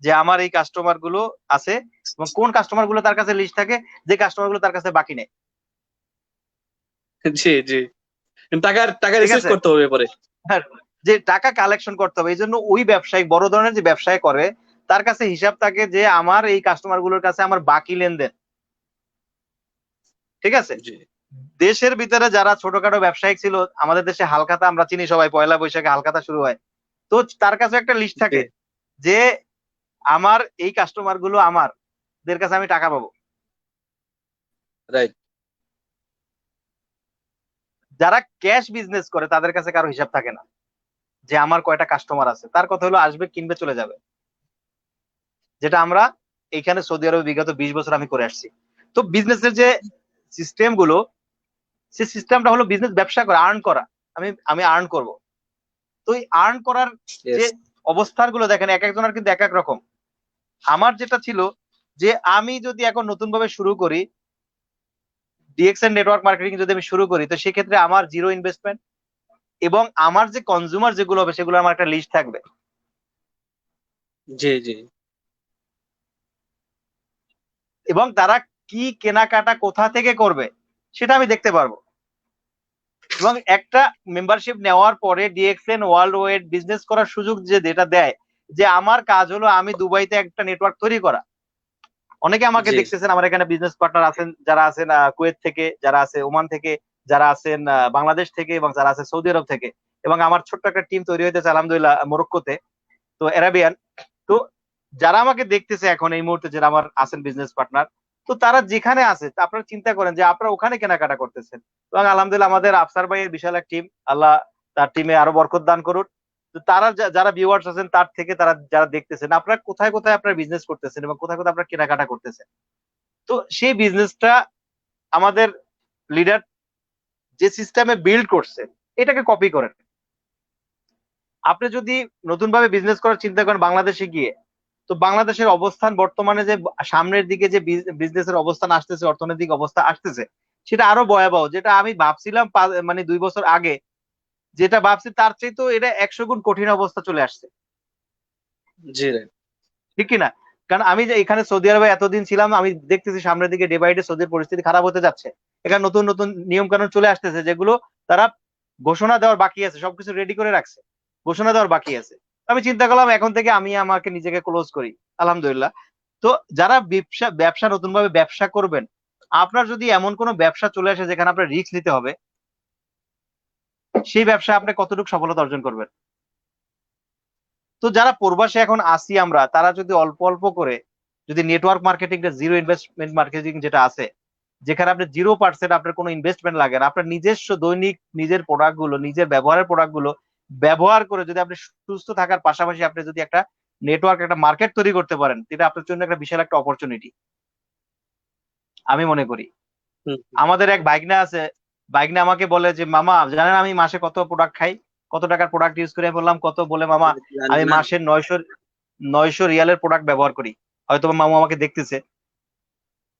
যে আমার এই কাস্টমার গুলো আছে, এবং কোন কাস্টমার গুলো তার কাছে লিস্ট থাকে, যে কাস্টমার গুলো তার কাছে বাকি নেই। জি, জি। টাকা টাকা ঠিক রিসিভ আছে, করতে হবে পরে। হ্যাঁ, যে টাকা কালেকশন করতে হবে, এই জন্য ওই ব্যবসায়িক, বড় ধরনের যে ব্যবসায় করে, তার কাছে হিসাব থাকে যে আমার এই কাস্টমার গুলোর কাছে আমার বাকি লেনদেন। ঠিক আছে, জি, দেশের ভিতরে যারা ছোটখাটো ব্যবসায়িক ছিল, আমাদের দেশে হালখাতা আমরা চিনি সবাই, পয়লা বৈশাখে হালখাতা শুরু হয়। তো তার কাছে একটা লিস্ট জি, থাকে, যে আমার এই কাস্টমার গুলো আমার দের কাছে আমি টাকা পাবো। রাইট। যারা ক্যাশ বিজনেস করে তাদের কাছে কারো হিসাব থাকে না, যে আমার কয়টা কাস্টমার আছে, তার কথা হলো আসবে, কিনবে, চলে যাবে। যেটা আমরা এইখানে সৌদি আরবে বিগত 20 বছর আমি করে আসছি। তো বিজনেসের যে সিস্টেম গুলো, সেই সিস্টেমটা হলো বিজনেস ব্যবসা করা, আর্ন করা। আমি আর্ন করব। তো এই আর্ন করার যে ইয়েস। অবস্থান গুলো দেখেন, এক একজনের কিন্তু এক এক রকম। আমার যেটা ছিল যে আমি যদি এখন নতুন ভাবে শুরু করি, ডিএক্সএন নেটওয়ার্ক মার্কেটিং যদি আমি শুরু করি, তো সেক্ষেত্রে আমার জিরো ইনভেস্টমেন্ট, এবং আমার যে কনজিউমার যেগুলো হবে সেগুলো আমার একটা লিস্ট থাকবে, জি জি। এবং তারা কি কেনাকাটা কোথা থেকে করবে সেটা আমি দেখতে পারবো। এবং একটা মেম্বারশিপ নেওয়ার পরে ডিএক্সএন ওয়ার্ল্ড ওয়াইড বিজনেস করার সুযোগ যেটা দেয়, যে আমার কাজ হলো আমি দুবাইতে একটা নেটওয়ার্ক তৈরি করা। অনেকে আমাকে জি দেখতেছেন, আমার এখানে বিজনেস পার্টনার আছেন, যারা আছেন কুয়েত থেকে, যারা আছে ওমান থেকে, যারা আছেন বাংলাদেশ থেকে, এবং যারা আছে সৌদি আরব থেকে। এবং আমার ছোট্ট একটা টিম তৈরি হইতেছে আলহামদুলিল্লাহ মরক্কোতে, তো অ্যারাবিয়ান। তো যারা আমাকে দেখতেছে এখন এই মুহূর্তে, যারা আমার আছেন বিজনেস পার্টনার, তো তারা যেখানে আছে আপনারা চিন্তা করেন যে আপনারা ওখানে কেনাকাটা করতেছেন। এবং আলহামদুলিল্লাহ আমাদের আফসার ভাইয়ের বিশাল এক টিম, আল্লাহ তার টিমে আরো বরকত দান করুন। তো তারা যারা ভিউয়ার্স আছেন তার থেকে তারা যারা দেখতেছেন, আপনারা কোথায় কোথায় আপনারা বিজনেস করতেছেন এবং কোথায় কোথায় আপনারা কেনাকাটা করতেছেন, তো সেই বিজনেসটা আমাদের লিডার যে সিস্টেমে বিল্ড করছে এটাকে কপি করেন। আপনি যদি নতুন ভাবে বিজনেস করার চিন্তা করেন বাংলাদেশে গিয়ে, তো বাংলাদেশের অবস্থান বর্তমানে যে সামনের দিকে যে বিজনেসের অবস্থান আসতেছে, অর্থনৈতিক অবস্থা আসতেছে, সেটা আরো ভয়াবহ। যেটা আমি ভাবছিলাম মানে 2 বছর আগে, যেটা ভাবছি তার চেয়ে তো এটা 100 গুণ কঠিন অবস্থা চলে আসছে, জি রাইট। ঠিক কিনা? কারণ আমি যে এখানে সৌদি আরবে এতদিন ছিলাম, আমি দেখতেছি সামনের দিকে ডে বাই ডে সৌদির পরিস্থিতি খারাপ হতে যাচ্ছে। এখানে নতুন নতুন নিয়ম কানুন চলে আসতেছে, যেগুলো তারা ঘোষণা দেওয়ার বাকি আছে, সবকিছু রেডি করে রাখছে, ঘোষণা দেওয়ার বাকি আছে। আমি চিন্তা করলাম এখন থেকে আমি আমাকে নিজেকে ক্লোজ করি, আলহামদুলিল্লাহ। তো যারা ব্যবসা ব্যবসা নতুন ভাবে ব্যবসা করবেন, আপনার যদি এমন কোনো ব্যবসা চলে আসে যেখানে আপনার রিস্ক নিতে হবে, সেই ব্যবসা আপনি কতটুকু সফলতা অর্জন করবেন? তো যারা প্রবাসে এখন আসি আমরা, তারা যদি অল্প অল্প করে, যদি নেটওয়ার্ক মার্কেটিংটা, জিরো ইনভেস্টমেন্ট মার্কেটিং যেটা আছে, যেখানে আপনি 0% আপনার কোনো ইনভেস্টমেন্ট লাগে না, আপনার নিজস্ব দৈনিক নিজের প্রোডাক্ট গুলো, নিজের ব্যবহারের প্রোডাক্ট গুলো ব্যবহার করে যদি আপনি সুস্থ থাকার পাশাপাশি আপনি যদি একটা নেটওয়ার্ক, একটা মার্কেট তৈরি করতে পারেন, এটা আপনার জন্য একটা বিশাল একটা অপরচুনিটি আমি মনে করি। হুম, আমাদের এক ভাইগনা আছে, ভাইগনা আমাকে বলে যে মামা জানেন আমি মাসে কত প্রোডাক্ট খাই, কত টাকার প্রোডাক্ট ইউজ করে? আমি বললাম কত? বলে মামা জানি আমি না। মাসে 900 রিয়ালের প্রোডাক্ট ব্যবহার করি। হয়তো মামু আমাকে দেখতেছে,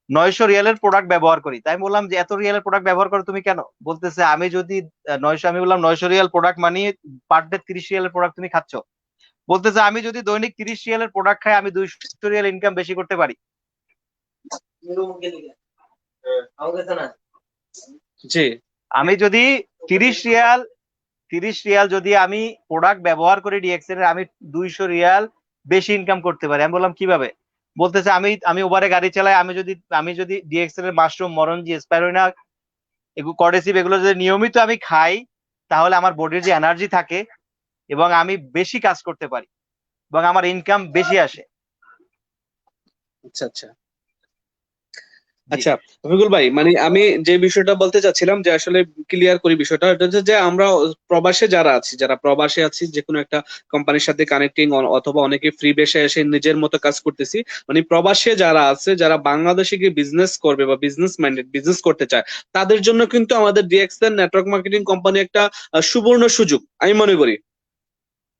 900 রিয়ালের প্রোডাক্ট ব্যবহার করি। তাই আমি বললাম যে এত রিয়ালের প্রোডাক্ট ব্যবহার করো তুমি কেন? বলতেছে আমি যদি 900, আমি বললাম 900 রিয়াল প্রোডাক্ট মানে পার ডে 30 রিয়ালের প্রোডাক্ট তুমি খাচ্ছ। বলতেছে আমি যদি দৈনিক 30 রিয়ালের প্রোডাক্ট খাই, আমি 200 রিয়াল ইনকাম বেশি করতে পারি। জি আমি যদি 30 রিয়াল 30 রিয়াল যদি আমি প্রোডাক্ট ব্যবহার করি ডিএক্সএল এর, আমি 200 রিয়াল বেশি ইনকাম করতে পারি। আমি বললাম কিভাবে? বলতেছে আমি আমি ওভারে গাড়ি চালাই, আমি যদি ডিএক্সএল এর মাশরুম, মরনজি, স্পাইরুলিনা, এগুলো কর্ডেসিভ, এগুলো যদি নিয়মিত আমি খাই, তাহলে আমার বডির যে এনার্জি থাকে এবং আমি বেশি কাজ করতে পারি এবং আমার ইনকাম বেশি আসে। আচ্ছা আচ্ছা। জি আচ্ছা রফিকুল ভাই, মানে আমি যে বিষয়টা বলতে চাচ্ছিলাম যে আসলে ক্লিয়ার করি বিষয়টা, এটা হচ্ছে যে আমরা প্রবাসে যারা আছি, যারা প্রবাসে আছি, যে কোনো একটা কোম্পানির সাথে কানেক্টিং, অথবা অনেকে ফ্রি বেসে এসে নিজের মতো কাজ করতেছি, মানে প্রবাসে যারা আছে, যারা বাংলাদেশে গিয়ে বিজনেস করবে বা বিজনেস মাইন্ডেড বিজনেস করতে চায়, তাদের জন্য কিন্তু আমাদের ডিএক্সএন নেটওয়ার্ক মার্কেটিং কোম্পানি একটা সুবর্ণ সুযোগ আমি মনে করি।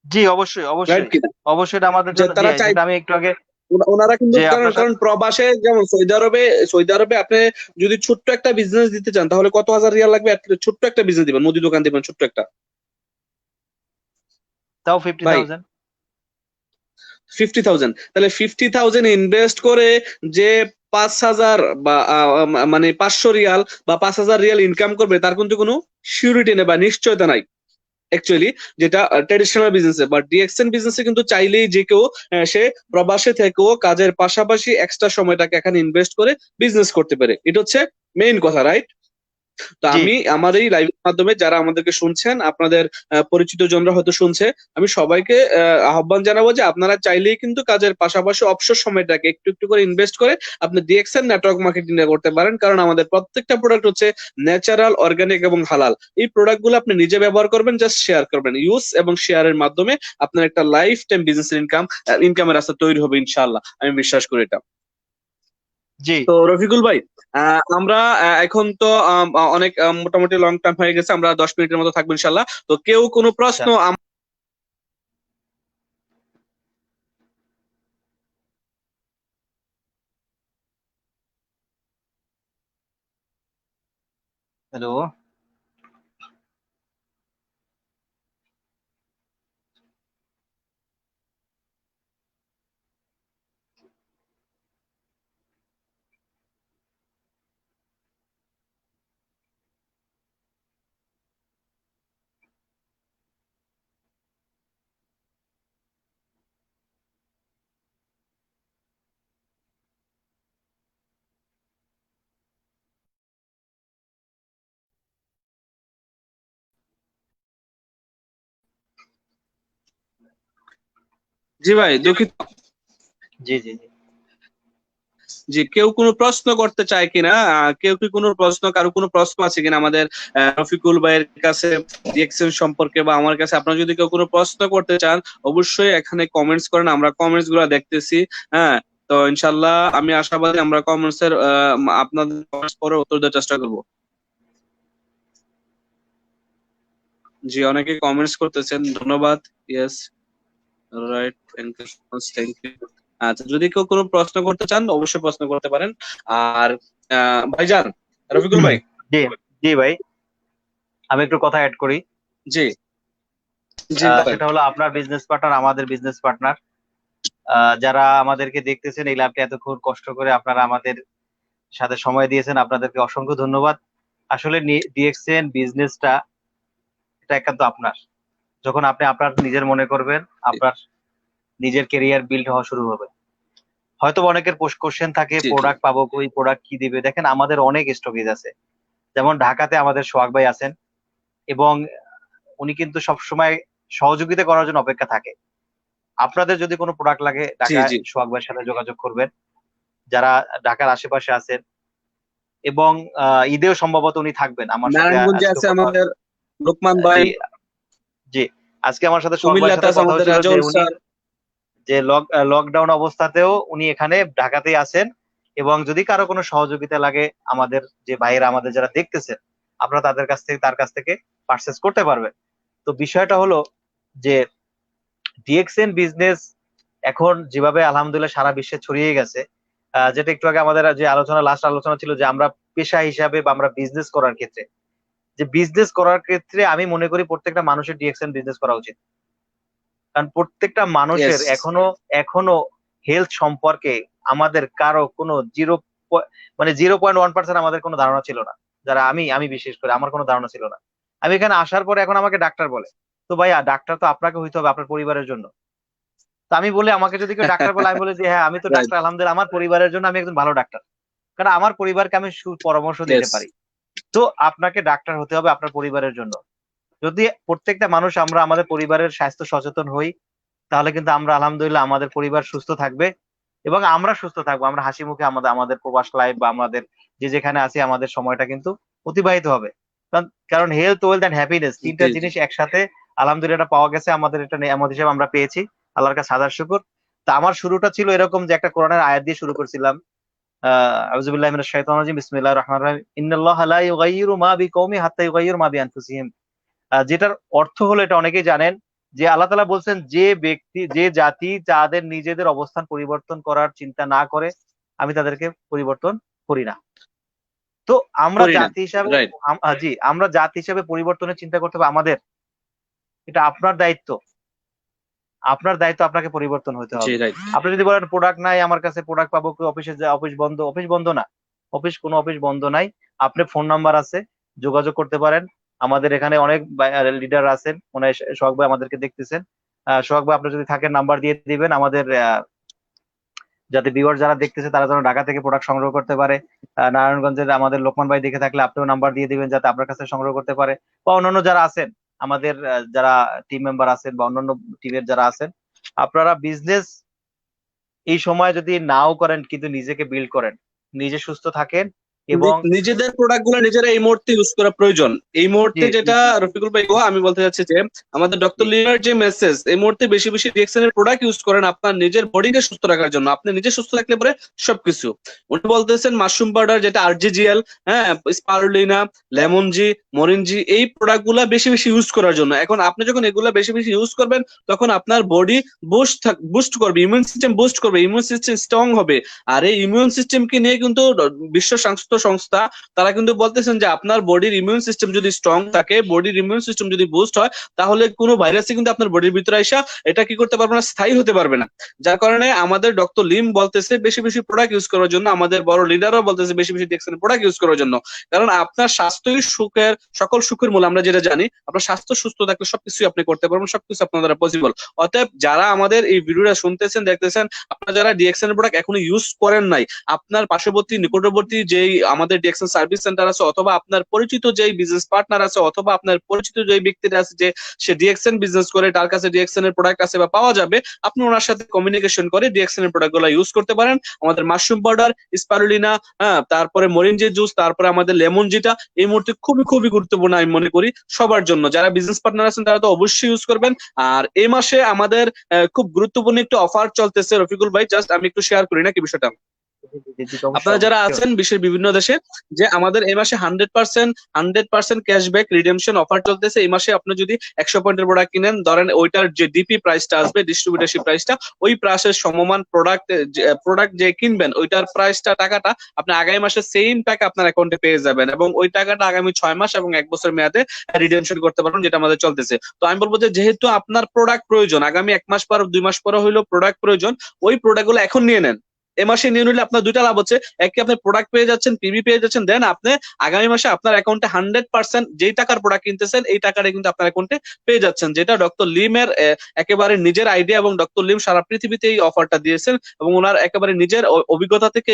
জি, অবশ্যই রাইট অবশ্যই কিনা? অবশ্যই, এটা আমাদের যে জন্য, জি, তারা চাই, যেটা আমি একটু আগে ওনারা কিন্তু, যে কারণ আপনার কারণ সাথে, প্রবাসে যেমন সৌদি আরবে আপনি যদি ছোট্ট একটা বিজনেস দিতে চান, তাহলে কত হাজার রিয়াল লাগবে? ছোট্ট একটা বিজনেস দিবেন, মুদি দোকান দিবেন ছোট্ট একটা, তাও ভাই 50,000। 50,000। তাহলে 50,000 ইনভেস্ট করে যে 5,000 বা মানে 500 রিয়াল বা 5,000 রিয়াল ইনকাম করবে, তার কিন্তু কোনো সিউরিটি নেই বা নিশ্চয়তা নাই অ্যাকচুয়ালি, যেটা ট্রেডিশনাল বিজনেসে। বাট ডিএক্সএন বিজনেসে কিন্তু চাইলেই যে কেউ সে প্রবাসে থেকেও কাজের পাশাপাশি এক্সট্রা সময়টাকে এখানে ইনভেস্ট করে বিজনেস করতে পারে। এটা হচ্ছে মেইন কথা, রাইট? তো জি আমি আমার এই লাইভের মাধ্যমে যারা আমাদেরকে শুনছেন, আপনাদের পরিচিত জনরা হয়তো শুনছে, আমি সবাইকে আহ্বান জানাবো যে আপনারা চাইলেই কিন্তু কাজের পাশাপাশি অবসর সময়টাকে একটু একটু করে ইনভেস্ট করে আপনি ডিএক্সএন নেটওয়ার্ক মার্কেটিং করতে পারেন। কারণ আমাদের প্রত্যেকটা প্রোডাক্ট হচ্ছে ন্যাচারাল, অর্গানিক এবং হালাল। এই প্রোডাক্টগুলো আপনি নিজে ব্যবহার করবেন, জাস্ট শেয়ার করবেন। ইউজ এবং শেয়ারের মাধ্যমে আপনার একটা লাইফ টাইম বিজনেস ইনকামের রাস্তা তৈরি হবে ইনশাআল্লাহ, আমি বিশ্বাস করি এটা। জি তো রফিকুল ভাই, আমরা এখন তো অনেক মোটামুটি লং টাইম হয়ে গেছে, আমরা 10 মিনিটের মতো থাকবো ইনশাল্লাহ। তো কেউ কোনো আচ্ছা। প্রশ্ন হ্যালো। জি ভাই, দুঃখিত। জি জি জি জি, কেউ কোনো প্রশ্ন করতে চায় কিনা? কেউ কি কোনো প্রশ্ন, কারো কোনো প্রশ্ন আছে কিনা আমাদের রফিকুল ভাইয়ের কাছে ডিএক্সএন সম্পর্কে বা আমার কাছে? আপনারা যদি কেউ কোনো প্রশ্ন করতে চান, অবশ্যই এখানে কমেন্টস করেন, আমরা কমেন্টস গুলো দেখতেছি। হ্যাঁ, তো ইনশাল্লাহ আমি আশাবাদী আমরা কমেন্টস এর আপনাদের comments পরে উত্তর দেওয়ার চেষ্টা করবো। জি, অনেকে কমেন্টস করতেছেন, ধন্যবাদ। Yes, right, thank you, thank you. আচ্ছা, যদি কেউ কোনো প্রশ্ন করতে চান অবশ্যই প্রশ্ন করতে পারেন। আর ভাইজান, রফিকুল ভাই। জি জি ভাই, আমি একটু কথা অ্যাড করি। জি জি বলেন। সেটা হলো আপনার বিজনেস পার্টনার, আমাদের বিজনেস পার্টনার। যারা আমাদেরকে দেখতেছেন এই ল্যাবটা এতক্ষণ কষ্ট করে আপনারা আমাদের সাথে সময় দিয়েছেন, আপনাদেরকে অসংখ্য ধন্যবাদ। আসলে ডিএক্সএন বিজনেসটা এটা একান্ত আপনার। যখন আপনি আপনার নিজের মনে করবেন, আপনার নিজের কেরিয়ার বিল্ড হওয়া শুরু হবে। হয়তো অনেকের কোশ্চেন থাকে, জি জি প্রোডাক্ট পাবো কই, প্রোডাক্ট কি দিবে। দেখেন আমাদের অনেক স্টকেজ আছে। যেমন ঢাকাতে আমাদের সোহাগ ভাই আছেন, এবং উনি কিন্তু সবসময় সহযোগিতা করার জন্য অপেক্ষা থাকে। আপনাদের যদি কোনো প্রোডাক্ট লাগে জি ঢাকায় জি সোহাগ ভাইয়ের সাথে যোগাযোগ করবেন, যারা ঢাকার আশেপাশে আছেন। এবং ঈদেও সম্ভবত উনি থাকবেন আমার সাথে। নারায়ণগঞ্জে আজকে আছে কথা আমাদের লোকমান ভাই। জি জি, আজকে আমার সাথে সোহাগ ভাইয়ের কুমিল্লাতে সাথে আছে কথা আমাদের হয়েছিল যে রাজৌল উনি স্যার। যে লকডাউন অবস্থাতেও উনি এখানে ঢাকাতেই আছেন। এবং যদি কারো কোনো সহযোগিতা লাগে, আমাদের যে ভাইয়েরা আমাদের যারা দেখতেছেন, আপনারা তার কাছ থেকে পারচেস করতে পারবেন। তো বিষয়টা হলো যে ডিএক্সএন বিজনেস এখন যেভাবে আলহামদুলিল্লাহ সারা বিশ্বে ছড়িয়ে গেছে, যেটা একটু আগে আমাদের যে লাস্ট আলোচনা ছিল যে আমরা পেশা হিসাবে বা আমরা বিজনেস করার ক্ষেত্রে, যে বিজনেস করার ক্ষেত্রে আমি মনে করি প্রত্যেকটা মানুষের ডিএক্সএন বিজনেস করা উচিত। কারণ প্রত্যেকটা মানুষের ইয়েস। এখনো এখনো হেলথ সম্পর্কে আমাদের কারো কোনো মানে 0.1% আমাদের কোনো ধারণা ছিল না। যারা আমি বিশেষ করে আমার কোনো ধারণা ছিল না। আমি এখানে আসার পরে এখন আমাকে ডাক্তার বলে। তো ভাইয়া ডাক্তার তো আপনাকে হইতে হবে আপনার পরিবারের জন্য। তো আমি বলি, আমাকে যদি কেউ ডাক্তার বলে, আমি বলি যে হ্যাঁ আমি তো রাইট। ডাক্তার আলহামদুলিল্লাহ, আমার পরিবারের জন্য আমি একজন ভালো ডাক্তার। কারণ আমার পরিবারকে আমি সুপরামর্শ দিতে ইয়েস। পারি। তো আপনাকে ডাক্তার হতে হবে আপনার পরিবারের জন্য। যদি প্রত্যেকটা মানুষ আমরা আমাদের পরিবারের স্বাস্থ্য সচেতন হই, তাহলে কিন্তু আমরা আলহামদুলিল্লাহ আমাদের পরিবার সুস্থ থাকবে এবং আমরা সুস্থ থাকবো। আমরা হাসি মুখে আমাদের আমাদের প্রবাস লাইফ বা আমাদের যে যেখানে আছি আমাদের সময়টা কিন্তু অতিবাহিত হবে। কারণ হেলথ, ওয়েলথ এন্ড হ্যাপিনেস তিনটা জি জি জিনিস একসাথে আলহামদুলিল্লাহ এটা পাওয়া গেছে আমাদের, এটা নিয়ামত হিসেবে আমরা পেয়েছি। আল্লাহর কাছে হাজার শুকর। তা আমার শুরুটা ছিল এরকম যে একটা কোরআনের আয়াত দিয়ে শুরু করছিলাম। আউযু বিল্লাহি মিনাশ শাইতানির রাজিম, বিসমিল্লাহির রহমানির রহিম, ইন্নাল্লাহা লা ইউগাইয়িরু মা বিকওমিন হাত্তা ইউগাইয়িরু মা বিআনফুসিহিম। যেটার অর্থ হলো, এটা অনেকেই জানেন, যে আল্লাহ তাআলা বলছেন যে ব্যক্তি, যে জাতি যাদের নিজেদের অবস্থান পরিবর্তন করার চিন্তা না করে, আমি তাদেরকে পরিবর্তন করি না। তো আমরা করি না। জাতি হিসাবে রাইট। জি, আমরা জাতি হিসাবে পরিবর্তনের চিন্তা করতে হবে আমাদের। এটা আপনার দায়িত্ব। আপনার দায়িত্ব, আপনাকে পরিবর্তন হতে জি হবে। রাইট। আপনি যদি বলেন প্রোডাক্ট নাই আমার কাছে, প্রোডাক্ট পাবো কি, অফিসে যা, অফিস বন্ধ, অফিস বন্ধ না। কোনো অফিস বন্ধ নাই। আপনি ফোন নাম্বার আছে, যোগাযোগ করতে পারেন। আমাদের এখানে অনেক লিডার আছেন, মানে সোহাগ ভাই আমাদেরকে দেখতেছেন। সোহাগ ভাই আপনি যদি থাকেন নাম্বার দিয়ে দিবেন, আমাদের যাতে ভিউয়ার যারা দেখতেছে তারা যেন ঢাকা থেকে প্রোডাক্ট সংগ্রহ করতে পারে। নারায়ণগঞ্জের আমাদের লোকমান ভাই দেখে থাকলে আপনিও নাম্বার দিয়ে দিবেন যাতে আপনার কাছে সংগ্রহ করতে পারে, বা অন্যান্য যারা আছেন আমাদের যারা টিম মেম্বার আছেন বা অন্যান্য টিমের যারা আছেন, আপনারা বিজনেস এই সময় যদি নাও করেন কিন্তু নিজেকে বিল্ড করেন, নিজে সুস্থ থাকেন এবং নিজেদের প্রোডাক্ট গুলো নিজেরা এই মুহূর্তে ইউজ করা প্রয়োজন। এই মুহূর্তে যেটা রফিকুল ভাই আমি বলতে চাচ্ছি যে আমাদের ডক্টর লিনার যে মেসেজ, এই মুহূর্তে বেশি বেশি ডিএক্সএন এর প্রোডাক্ট ইউজ করেন আপনার নিজের বডিকে সুস্থ রাখার জন্য। আপনি নিজে সুস্থ থাকলে পরে সবকিছু। উনি বলতেছেন মাশরুম পাউডার যেটা আরজিজিএল, হ্যাঁ, স্পারুলিনা, লেমনজি, মরিনজি, এই প্রোডাক্ট গুলা বেশি বেশি ইউজ করার জন্য। এখন আপনি যখন এগুলা বেশি বেশি ইউজ করবেন তখন আপনার বডি বুস্ট করবে, ইমিউন সিস্টেম বুস্ট করবে, ইমিউন সিস্টেম স্ট্রং হবে। আর এই ইমিউন সিস্টেমকে নিয়ে কিন্তু বিশ্ব স্বাস্থ্য সংস্থা তারা কিন্তু বলতেছেন যে আপনার বডির ইমিউন সিস্টেম যদি স্ট্রং থাকে, বডির ইমিউন সিস্টেম যদি বুস্ট হয়, তাহলে কোনো ভাইরাসই কিন্তু আপনার বডির ভিতরে আইসা এটা কি করতে পারবে না, স্থায়ী হতে পারবে না। যার কারণে আমাদের ডক্টর লিম বলতেছে বেশি বেশি প্রোডাক্ট ইউজ করার জন্য, আমাদের বড় লিডারও বলতেছে বেশি বেশি ডিএক্সএন প্রোডাক্ট ইউজ করার জন্য। কারণ আপনার স্বাস্থ্যই সুখের, সকল সুখের মূল, আমরা যেটা জানি। আপনার স্বাস্থ্য সুস্থ থাকলে সবকিছু আপনি করতে পারবেন, সবকিছু আপনার দ্বারা পসিবল। অতএব যারা আমাদের এই ভিডিওটা শুনতেছেন, দেখতেছেন, আপনারা যারা ডিএক্সএন প্রোডাক্ট এখনো ইউজ করেন নাই, আপনার পার্শ্ববর্তী নিকটবর্তী যেই আমাদের ডিএক্সএন সার্ভিস সেন্টার আছে, অথবা আপনার পরিচিত যেই বিজনেস পার্টনার আছে, অথবা আপনার পরিচিত যেই ব্যক্তিটা আছে যে সে ডিএক্সএন বিজনেস করে, তার কাছে ডিএক্সএন এর প্রোডাক্ট আছে বা পাওয়া যাবে, আপনি ওনার সাথে কমিউনিকেশন করে ডিএক্সএন এর প্রোডাক্ট গুলো ইউজ করতে পারেন। আমাদের মাশরুম পাউডার, স্পারুলিনা, হ্যাঁ, তারপরে মরিনজি জুস, তারপরে আমাদের লেমন যেটা এই মুহূর্তে খুবই খুবই গুরুত্বপূর্ণ আমি মনে করি সবার জন্য। যারা বিজনেস পার্টনার আছেন তারা তো অবশ্যই ইউজ করবেন। আর এই মাসে আমাদের খুব গুরুত্বপূর্ণ একটা অফার চলতেছে রফিকুল ভাই, জাস্ট আমি একটু শেয়ার করি নাকি বিষয়টা। আপনারা যারা আছেন বিশ্বের বিভিন্ন দেশে, যে আমাদের এই মাসে 100% ক্যাশব্যাক রিডেমশন অফার চলতেছে। এই মাসে আপনি যদি 100 পয়েন্টের প্রোডাক্ট কিনেন, ধরেন ওইটার যে ডিপি প্রাইসটা আসবে, ডিস্ট্রিবিউটারশিপ প্রাইসটা, ওই প্রাইসের সমমান প্রোডাক্ট যে কিনবেন ওইটার প্রাইসটা, টাকাটা আপনি আগামী মাসে সেম টাকা আপনার অ্যাকাউন্টে পেয়ে যাবেন, এবং ওই টাকাটা আগামী 6 মাস এবং 1 বছর মেয়াদে রিডেমশন করতে পারবেন, যেটা আমাদের চলতেছে। তো আমি বলবো যে যেহেতু আপনার প্রোডাক্ট প্রয়োজন, আগামী 1 মাস পর 2 মাস পরে হইলো প্রোডাক্ট প্রয়োজন, ওই প্রোডাক্ট গুলো এখন নিয়ে নেন। এ মাসে নিয়ে নিলে আপনার দুইটা লাভ হচ্ছে। একে আপনি প্রোডাক্ট পেয়ে যাচ্ছেন, পিবি পেয়ে যাচ্ছেন, দেন আপনি আগামী মাসে আপনার অ্যাকাউন্টে 100% যেই টাকার প্রোডাক্ট কিনতেছেন এই টাকাটা কিন্তু আপনার অ্যাকাউন্টে পেয়ে যাচ্ছেন, যেটা ডক্টর লিমের একেবারে নিজের আইডিয়া, এবং ডক্টর লিম সারা পৃথিবীতে এই অফারটা দিয়েছেন, এবং ওনার একেবারে নিজের অভিজ্ঞতা থেকে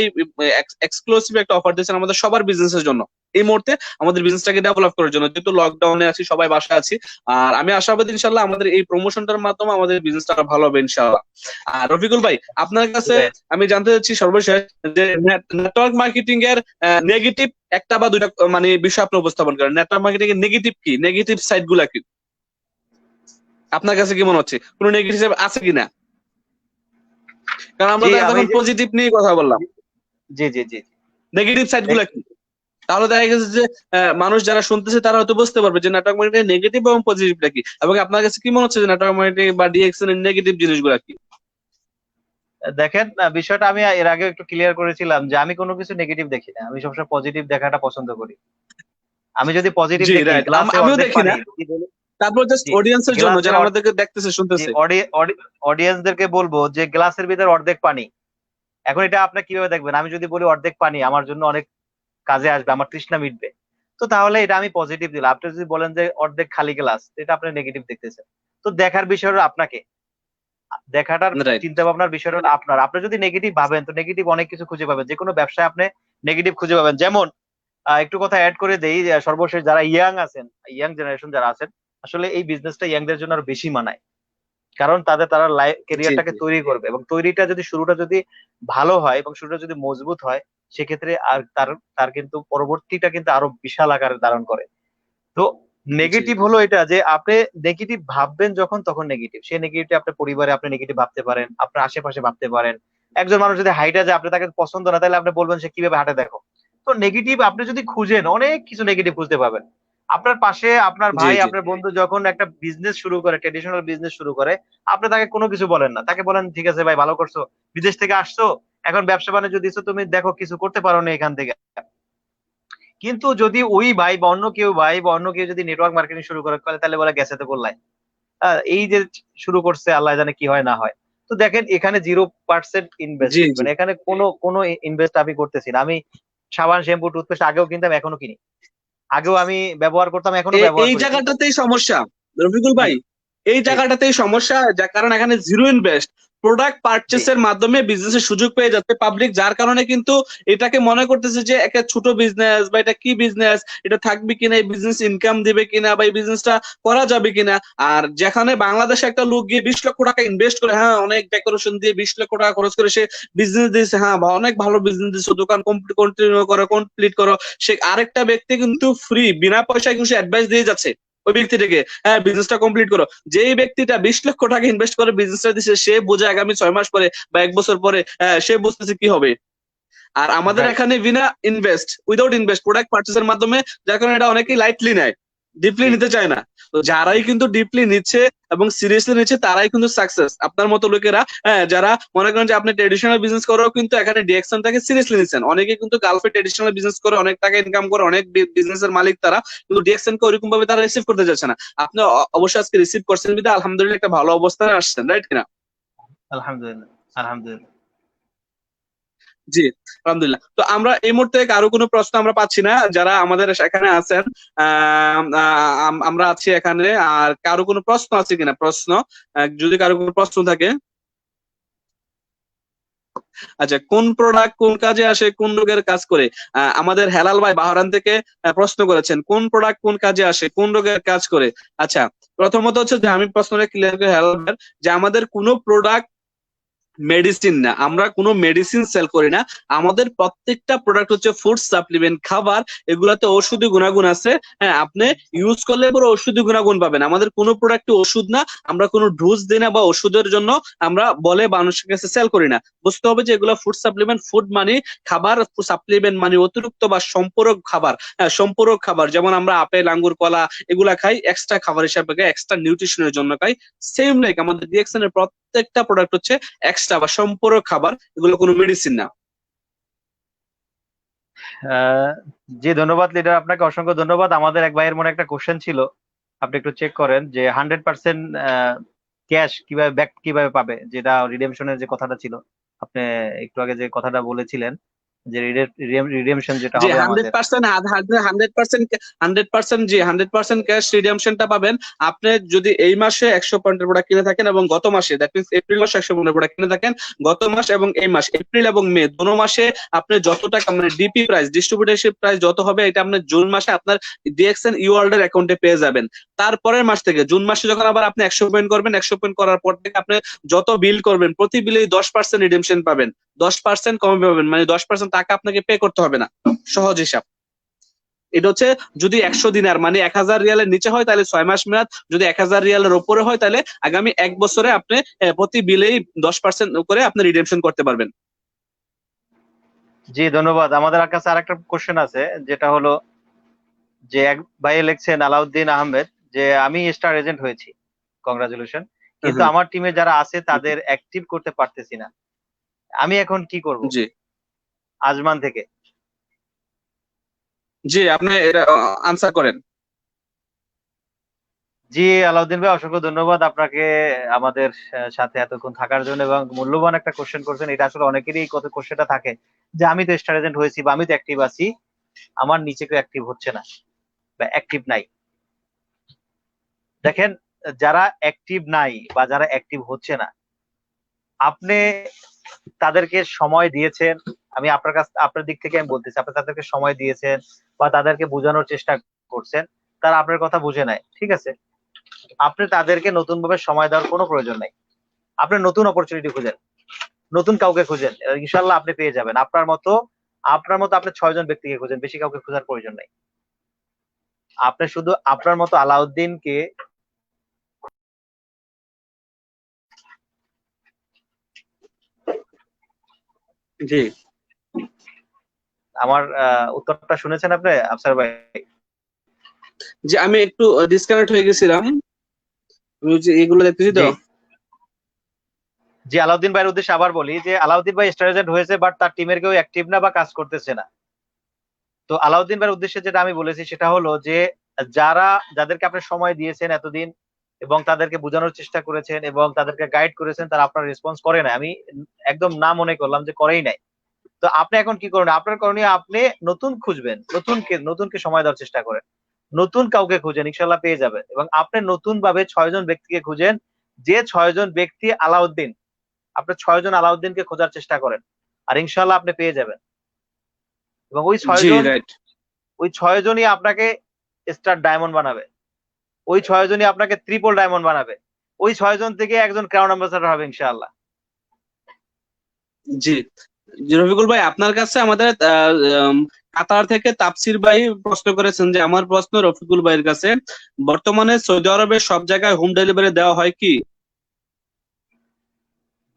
এক্সক্লুসিভ একটা অফার দিয়েছেন আমাদের সবার বিজনেসের জন্য, এই মুহূর্তে আমাদের বিজনেসটাকে ডেভেলপ করার জন্য, যেহেতু লকডাউনে আছি, সবাই বাসায় আছি। আর আমি আশাবাদী ইনশাল্লাহ আমাদের এই প্রমোশনটার মাধ্যমে আমাদের বিজনেসটা আরো ভালো হবে ইনশাল্লাহ। আর রফিকুল ভাই, আপনার কাছে আমি জানতে চাচ্ছি সর্বশেষ যে নেটওয়ার্ক মার্কেটিং এর নেগেটিভ একটা বা দুইটা মানে বিষয় আপনি উপস্থাপন করেন। নেটওয়ার্ক মার্কেটিং এর নেগেটিভ কি, নেগেটিভ সাইড গুলা কি আপনার কাছে কি মনে হচ্ছে, কোনো নেগেটিভ আছে কিনা? কারণ আমরা তো এখন পজিটিভ নিয়ে কথা বললাম। জি জি জি, নেগেটিভ সাইড গুলা কি? তাহলে দেখা গেছে যে মানুষ যারা শুনতেছে তারা হয়তো বুঝতে পারবে যে নেটওয়ার্ক মার্কেটিং নেগেটিভ এবং পজিটিভটা কি, এবং আপনার কাছে কি মনে হচ্ছে যে নেটওয়ার্ক মার্কেটিং বা ডিএক্সএন এর নেগেটিভ জিনিসগুলো কি? দেখেন, বিষয়টা আমি এর আগে একটু ক্লিয়ার করেছিলাম যে আমি কোনো কিছু নেগেটিভ দেখি না, আমি সবসময় পজিটিভ দেখাটা পছন্দ করি। আমি যদি পজিটিভ দেখি, গ্লাসে আমিও অর্ধেক দেখি পানি, না, তারপর জাস্ট অডিয়েন্সের জন্য যারা আমাদেরকে দেখতেছে শুনতেছে, অডিয়েন্সদেরকে বলবো যে গ্লাসের ভিতরে অর্ধেক পানি। এখন এটা আপনি কিভাবে দেখবেন? আমি যদি বলি অর্ধেক পানি আমার জন্য অনেক কাজে আসবে, আমার তৃষ্ণা মিটবে, তো তাহলে এটা আমি পজিটিভ দিলাম। আপনি যদি বলেন যে অর্ধেক খালি গ্লাস, এটা আপনি নেগেটিভ দেখতেছেন। তো দেখার বিষয় হলো আপনাকে, দেখাটার চিন্তা ভাবনার বিষয় হলো আপনার। আপনি যদি নেগেটিভ ভাবেন তো নেগেটিভ অনেক কিছু খুঁজে পাবেন, যে কোনো ব্যবসায় আপনি নেগেটিভ খুঁজে পাবেন। যেমন একটু কথা অ্যাড করে দেই, সর্বশেষ যারা ইয়াং আছেন, ইয়াং জেনারেশন যারা আছেন, আসলে এই বিজনেসটা ইয়াংদের জন্য আরো বেশি মানায়। কারণ তারা লাইফ ক্যারিয়ারটাকে তৈরি করবে, এবং তৈরিটা যদি শুরুটা যদি ভালো হয় এবং শুরুটা যদি মজবুত হয়, সেক্ষেত্রে আর তার কিন্তু পরবর্তীটা কিন্তু আরো বিশাল আকারে ধারণ করে। তো নেগেটিভ হলো এটা যে আপনি নেগেটিভ ভাববেন যখন, তখন নেগেটিভ, সেই নেগেটিভ আপনার পরিবারে আপনি নেগেটিভ ভাবতে পারেন, আপনার আশেপাশে ভাবতে পারেন। একজন মানুষ যদি হাইটা যায়, আপনি তাকে পছন্দ না, তাহলে আপনি বলবেন সে কিভাবে হাঁটে দেখো। তো নেগেটিভ আপনি যদি খুঁজেন, অনেক কিছু নেগেটিভ খুঁজতে পাবেন। আপনার পাশে আপনার ভাই, আপনার বন্ধু যখন একটা বিজনেস শুরু করে, ট্রেডিশনাল বিজনেস শুরু করে, আপনি তাকে কোনো কিছু বলেন না, তাকে বলেন ঠিক আছে ভাই, ভালো করছো, বিদেশ থেকে আসছো, এখন ব্যবসা বাণিজ্য দিচ্ছ, তুমি দেখো কিছু করতে পারো না এখান থেকে। কিন্তু যদি ওই ভাই বা অন্য কেউ যদি নেটওয়ার্ক মার্কেটিং শুরু করে, তাহলে বলে গেছে তো করলাই। এই যে শুরু করছে, আল্লাহ জানে কি হয় না হয়। তো দেখেন, এখানে 0% ইনভেস্ট, মানে এখানে কোনো ইনভেস্ট আমি করতেছি না। আমি সাবান, শ্যাম্পু, টুথপেস্ট আগেও কিনতাম, এখনো কিনি, আগেও আমি ব্যবহার করতাম, এখনো ব্যবহার এই করি। জায়গাটাতেই সমস্যা রফিকুল ভাই, এই জি জায়গাটাতেই সমস্যা, যার কারণ এখানে জিরো ইনভেস্ট প্রোডাক্ট জি পারচেসের মাধ্যমে বিজনেসের সুযোগ পেয়ে যাচ্ছে পাবলিক, যার কারণে কিন্তু এটাকে মনে করতেছে যে একটা ছোট বিজনেস বা এটা কি বিজনেস, এটা থাকবে কিনা, এই বিজনেস ইনকাম দিবে কিনা, বা এই বিজনেসটা করা যাবে কিনা। আর যেখানে বাংলাদেশে একটা লোক গিয়ে 20 লক্ষ টাকা ইনভেস্ট করে, হ্যাঁ অনেক ডেকোরেশন দিয়ে 20 লক্ষ টাকা খরচ করে সে বিজনেস দিয়েছে, হ্যাঁ অনেক ভালো বিজনেস দিচ্ছে, দোকান কমপ্লিট করো, সে আরেকটা ব্যক্তি কিন্তু ফ্রি বিনা পয়সায় কিছু অ্যাডভাইস দিয়ে যাচ্ছে ওই ব্যক্তিটাকে, হ্যাঁ বিজনেসটা কমপ্লিট করো। যেই ব্যক্তিটা 20 লক্ষ টাকা ইনভেস্ট করে বিজনেসটা দিচ্ছে, সে বোঝে আগামী 6 মাস পরে বা 1 বছর পরে সে বুঝতেছে কি হবে। আর আমাদের রাইট এখানে বিনা ইনভেস্ট, উইদাউট ইনভেস্ট প্রোডাক্ট পারচেসের মাধ্যমে, যার কারণে এটা অনেকেই লাইটলি নেয়, ডিপলি জি নিতে চায় না। তো যারাই কিন্তু ডিপলি নিচ্ছে এবং সিরিয়াসলি নিচ্ছে তারাই কিন্তু সাকসেস। আপনার মতো লোকেরা, যারা মনে করেন যে আপনি ট্রেডিশনাল বিজনেস করেও কিন্তু এখানে ডিএকশনটাকে সিরিয়াসলি নিচ্ছেন। অনেকে কিন্তু গালফে ট্রেডিশনাল বিজনেস করে অনেক টাকা ইনকাম করে, অনেক বিজনেসের মালিক তারা, কিন্তু ডিএকশন কে ওইরকম ভাবে তারা রিসিভ করতে যাচ্ছে না। আপনি অবশ্যই আজকে রিসিভ করছেন বিধায় আলহামদুলিল্লাহ একটা ভালো অবস্থানে আসছেন, রাইট কিনা? আলহামদুলিল্লাহ আলহামদুলিল্লাহ। জি, আলহামদুলিল্লাহ। তো আমরা এই মুহূর্তে কারো কোনো প্রশ্ন আমরা পাচ্ছি না, যারা আমাদের এখানে আছেন। আমরা আছি এখানে, আর কারো কোনো প্রশ্ন আছে কিনা? প্রশ্ন, যদি কারো কোনো প্রশ্ন থাকে। আচ্ছা, কোন প্রোডাক্ট কোন কাজে আসে, কোন রোগের কাজ করে? আমাদের হেলাল ভাই বাহরান থেকে প্রশ্ন করেছেন, কোন প্রোডাক্ট কোন কাজে আসে, কোন রোগের কাজ করে। আচ্ছা, প্রথমত হচ্ছে যে আমি প্রশ্নটা ক্লিয়ার করে হেলাল ভাই, যে আমাদের কোনো প্রোডাক্ট মেডিসিন না, আমরা কোনো মেডিসিন সেল করি না। আমাদের প্রত্যেকটা প্রোডাক্ট হচ্ছে ফুড সাপ্লিমেন্ট, খাবার। এগুলাতে ঔষধি গুণাগুণ আছে। হ্যাঁ, আপনি ইউজ করলে পরে ঔষধি গুণাগুণ পাবেন। আমাদের কোনো প্রোডাক্ট ওষুধ না, আমরা কোনো ডোজ দিই না বা ওষুধের জন্য আমরা বলে মানুষের কাছে সেল করি না। বুঝতে হবে যে এগুলো ফুড সাপ্লিমেন্ট, ফুড মানে খাবার, সাপ্লিমেন্ট মানে অতিরিক্ত বা সম্পূরক খাবার। হ্যাঁ, সম্পূরক খাবার, যেমন আমরা আপেল, আঙ্গুর, কলা এগুলা খাই এক্সট্রা খাবার হিসাবে, এক্সট্রা নিউট্রিশনের জন্য খাই। সেম লাইক আমাদের ডিএক্সএন এর প্রত্যেকটা প্রোডাক্ট হচ্ছে এক্সট্রা বা সম্পূরক খাবার, এগুলো কোনো মেডিসিন না। আহ, জি ধন্যবাদ লিডার, আপনাকে অসংখ্য ধন্যবাদ। আমাদের এক ভাইয়ের মনে একটা কোশ্চেন ছিল, আপনি একটু চেক করেন যে 100% ক্যাশ কিভাবে ব্যাক কিভাবে পাবে, যেটা রিডেমশনের যে কথাটা ছিল, আপনি একটু আগে যে কথাটা বলেছিলেন যে রিডেমশন যেটা জি, হবে হান্ড্রেড আমাদের। পার্সেন্ট 100%, জি 100% ক্যাশ রিডেমশনটা পাবেন। আপনি যদি এই মাসে 100 পয়েন্টের প্রোডাক্ট কিনে থাকেন এবং গত মাসে, দ্যাট মিনস এপ্রিল মাসে 100 পয়েন্টের প্রোডাক্ট কিনে থাকেন, গত মাস এবং এই মাস এপ্রিল এবং মে দোনো মাসে আপনি যত টাকা মানে ডিপি প্রাইস, ডিস্ট্রিবিউটরশিপ প্রাইস যত হবে, এটা আপনার জুন মাসে আপনার ডিএক্সএন ইওয়ার্ল্ড এর অ্যাকাউন্টে পেয়ে যাবেন। তারপরের মাস থেকে জুন মাসে যখন আবার আপনি 100 পয়েন্ট করবেন, 100 পয়েন্ট করার পর থেকে আপনি যত বিল করবেন প্রতি বিলেই 10% রিডেমশন পাবেন। 10% কমে পাবেন, মানে 10% টাকা আপনাকে পে করতে হবে না। সহজ হিসাব। এটা হচ্ছে যদি 100 দিনার মানে 1000 রিয়ালের নিচে হয় তাহলে 6 মাস মেয়াদ, যদি 1000 রিয়ালের উপরে হয় তাহলে আগামী 1 বছরে আপনি প্রতি বিলেই 10% করে আপনি রিডেমশন করতে পারবেন। জি ধন্যবাদ। আমাদের কাছে আরেকটা কোশ্চেন আছে, যেটা হলো যে এক ভাই লিখছেন আলাউদ্দিন আহমেদ, যে আমি স্টার এজেন্ট হয়েছি, কংগ্রাচুলেশন, কিন্তু হ্যাঁ, আমার টিমে যারা আছে তাদের অ্যাক্টিভ করতে পারতেছি না, আমি এখন কি করব? জি আজমান থেকে। জি, আপনি এটা আনসার করেন। জি আলাউদ্দিন ভাই, অসংখ্য ধন্যবাদ আপনাকে আমাদের সাথে এতক্ষণ থাকার জন্য, এবং মূল্যবান একটা কোশ্চেন করছেন। এটা আসলে অনেকেরই কত কোশ্চেনটা থাকে যে আমি তো স্টার এজেন্ট হয়েছি বা আমি তো অ্যাক্টিভ আছি, আমার নিচে কেউ অ্যাক্টিভ হচ্ছে না বা অ্যাক্টিভ নাই। দেখেন, যারা অ্যাক্টিভ নাই বা যারা অ্যাক্টিভ হচ্ছে না, আপনি তাদেরকে সময় দিয়েছেন, আমি আপনার কাছ আপনার দিক থেকে আমি বলতেছি, আপনি তাদেরকে সময় দিয়েছেন বা তাদেরকে বোঝানোর চেষ্টা করছেন, তারা আপনার কথা বুঝে নেয়, ঠিক আছে, আপনি তাদেরকে নতুন ভাবে সময় দেওয়ার কোনো প্রয়োজন নাই। আপনি নতুন অপরচুনিটি খুঁজেন, নতুন কাউকে খুঁজেন, ইনশাল্লাহ আপনি পেয়ে যাবেন। আপনার মতো আপনি 6 জন ব্যক্তিকে খুঁজেন, বেশি কাউকে খোঁজার প্রয়োজন নাই। আপনি শুধু আপনার মতো আলাউদ্দিনকে। জি আমার উত্তরটা শুনেছেন আপনি আফসার ভাই? জি, আমি একটু ডিসকানেক্ট হয়ে গেছিলাম, আমি হচ্ছে এগুলো দেখতেছি তো। জি জি, আলাউদ্দিন ভাইয়ের উদ্দেশ্যে আবার বলি যে আলাউদ্দিন ভাই স্টার এজেন্ট হয়েছে, বাট তার টিমের কেউ অ্যাক্টিভ না বা কাজ করতেছে না। তো আলাউদ্দিন ভাইয়ের উদ্দেশ্যে যেটা আমি বলেছি সেটা হলো যে যাদেরকে আপনি সময় দিয়েছেন এতদিন এবং তাদেরকে বোঝানোর চেষ্টা করেছেন এবং তাদেরকে গাইড করেছেন, তারা আপনার রেসপন্স করে না, আমি একদম না মনে করলাম যে করেই নাই। তো আপনি এখন কি করবেন? আপনার করণীয়, আপনি নতুন খুঁজবেন, নতুনকে সময় দেওয়ার চেষ্টা করেন। নতুন কাউকে খুঁজেন, ইনশাল্লাহ পেয়ে যাবেন। এবং আপনি নতুন ভাবে 6 জন ব্যক্তিকে খুঁজেন, যে 6 জন ব্যক্তি আলাউদ্দিন, আপনি 6 জন আলাউদ্দিনকে খোঁজার চেষ্টা করেন, আর ইনশাল্লাহ আপনি পেয়ে যাবেন। এবং ওই ছয় জি জন রাইট। ওই 6 জনই আপনাকে স্টার ডায়মন্ড বানাবে, ওই 6 জনই আপনাকে ট্রিপল ডায়মন্ড বানাবে, ওই 6 জন থেকে একজন ক্রাউন অ্যাম্বাসাডর হবে ইনশাআল্লাহ। জি জি, রফিকুল ভাই আপনার কাছে আমাদের কাতার থেকে তাপসির ভাই প্রশ্ন করেছেন যে আমার প্রশ্ন রফিকুল ভাইয়ের কাছে, বর্তমানে সৌদি আরবের সব জায়গায় হোম ডেলিভারি দেওয়া হয় কি?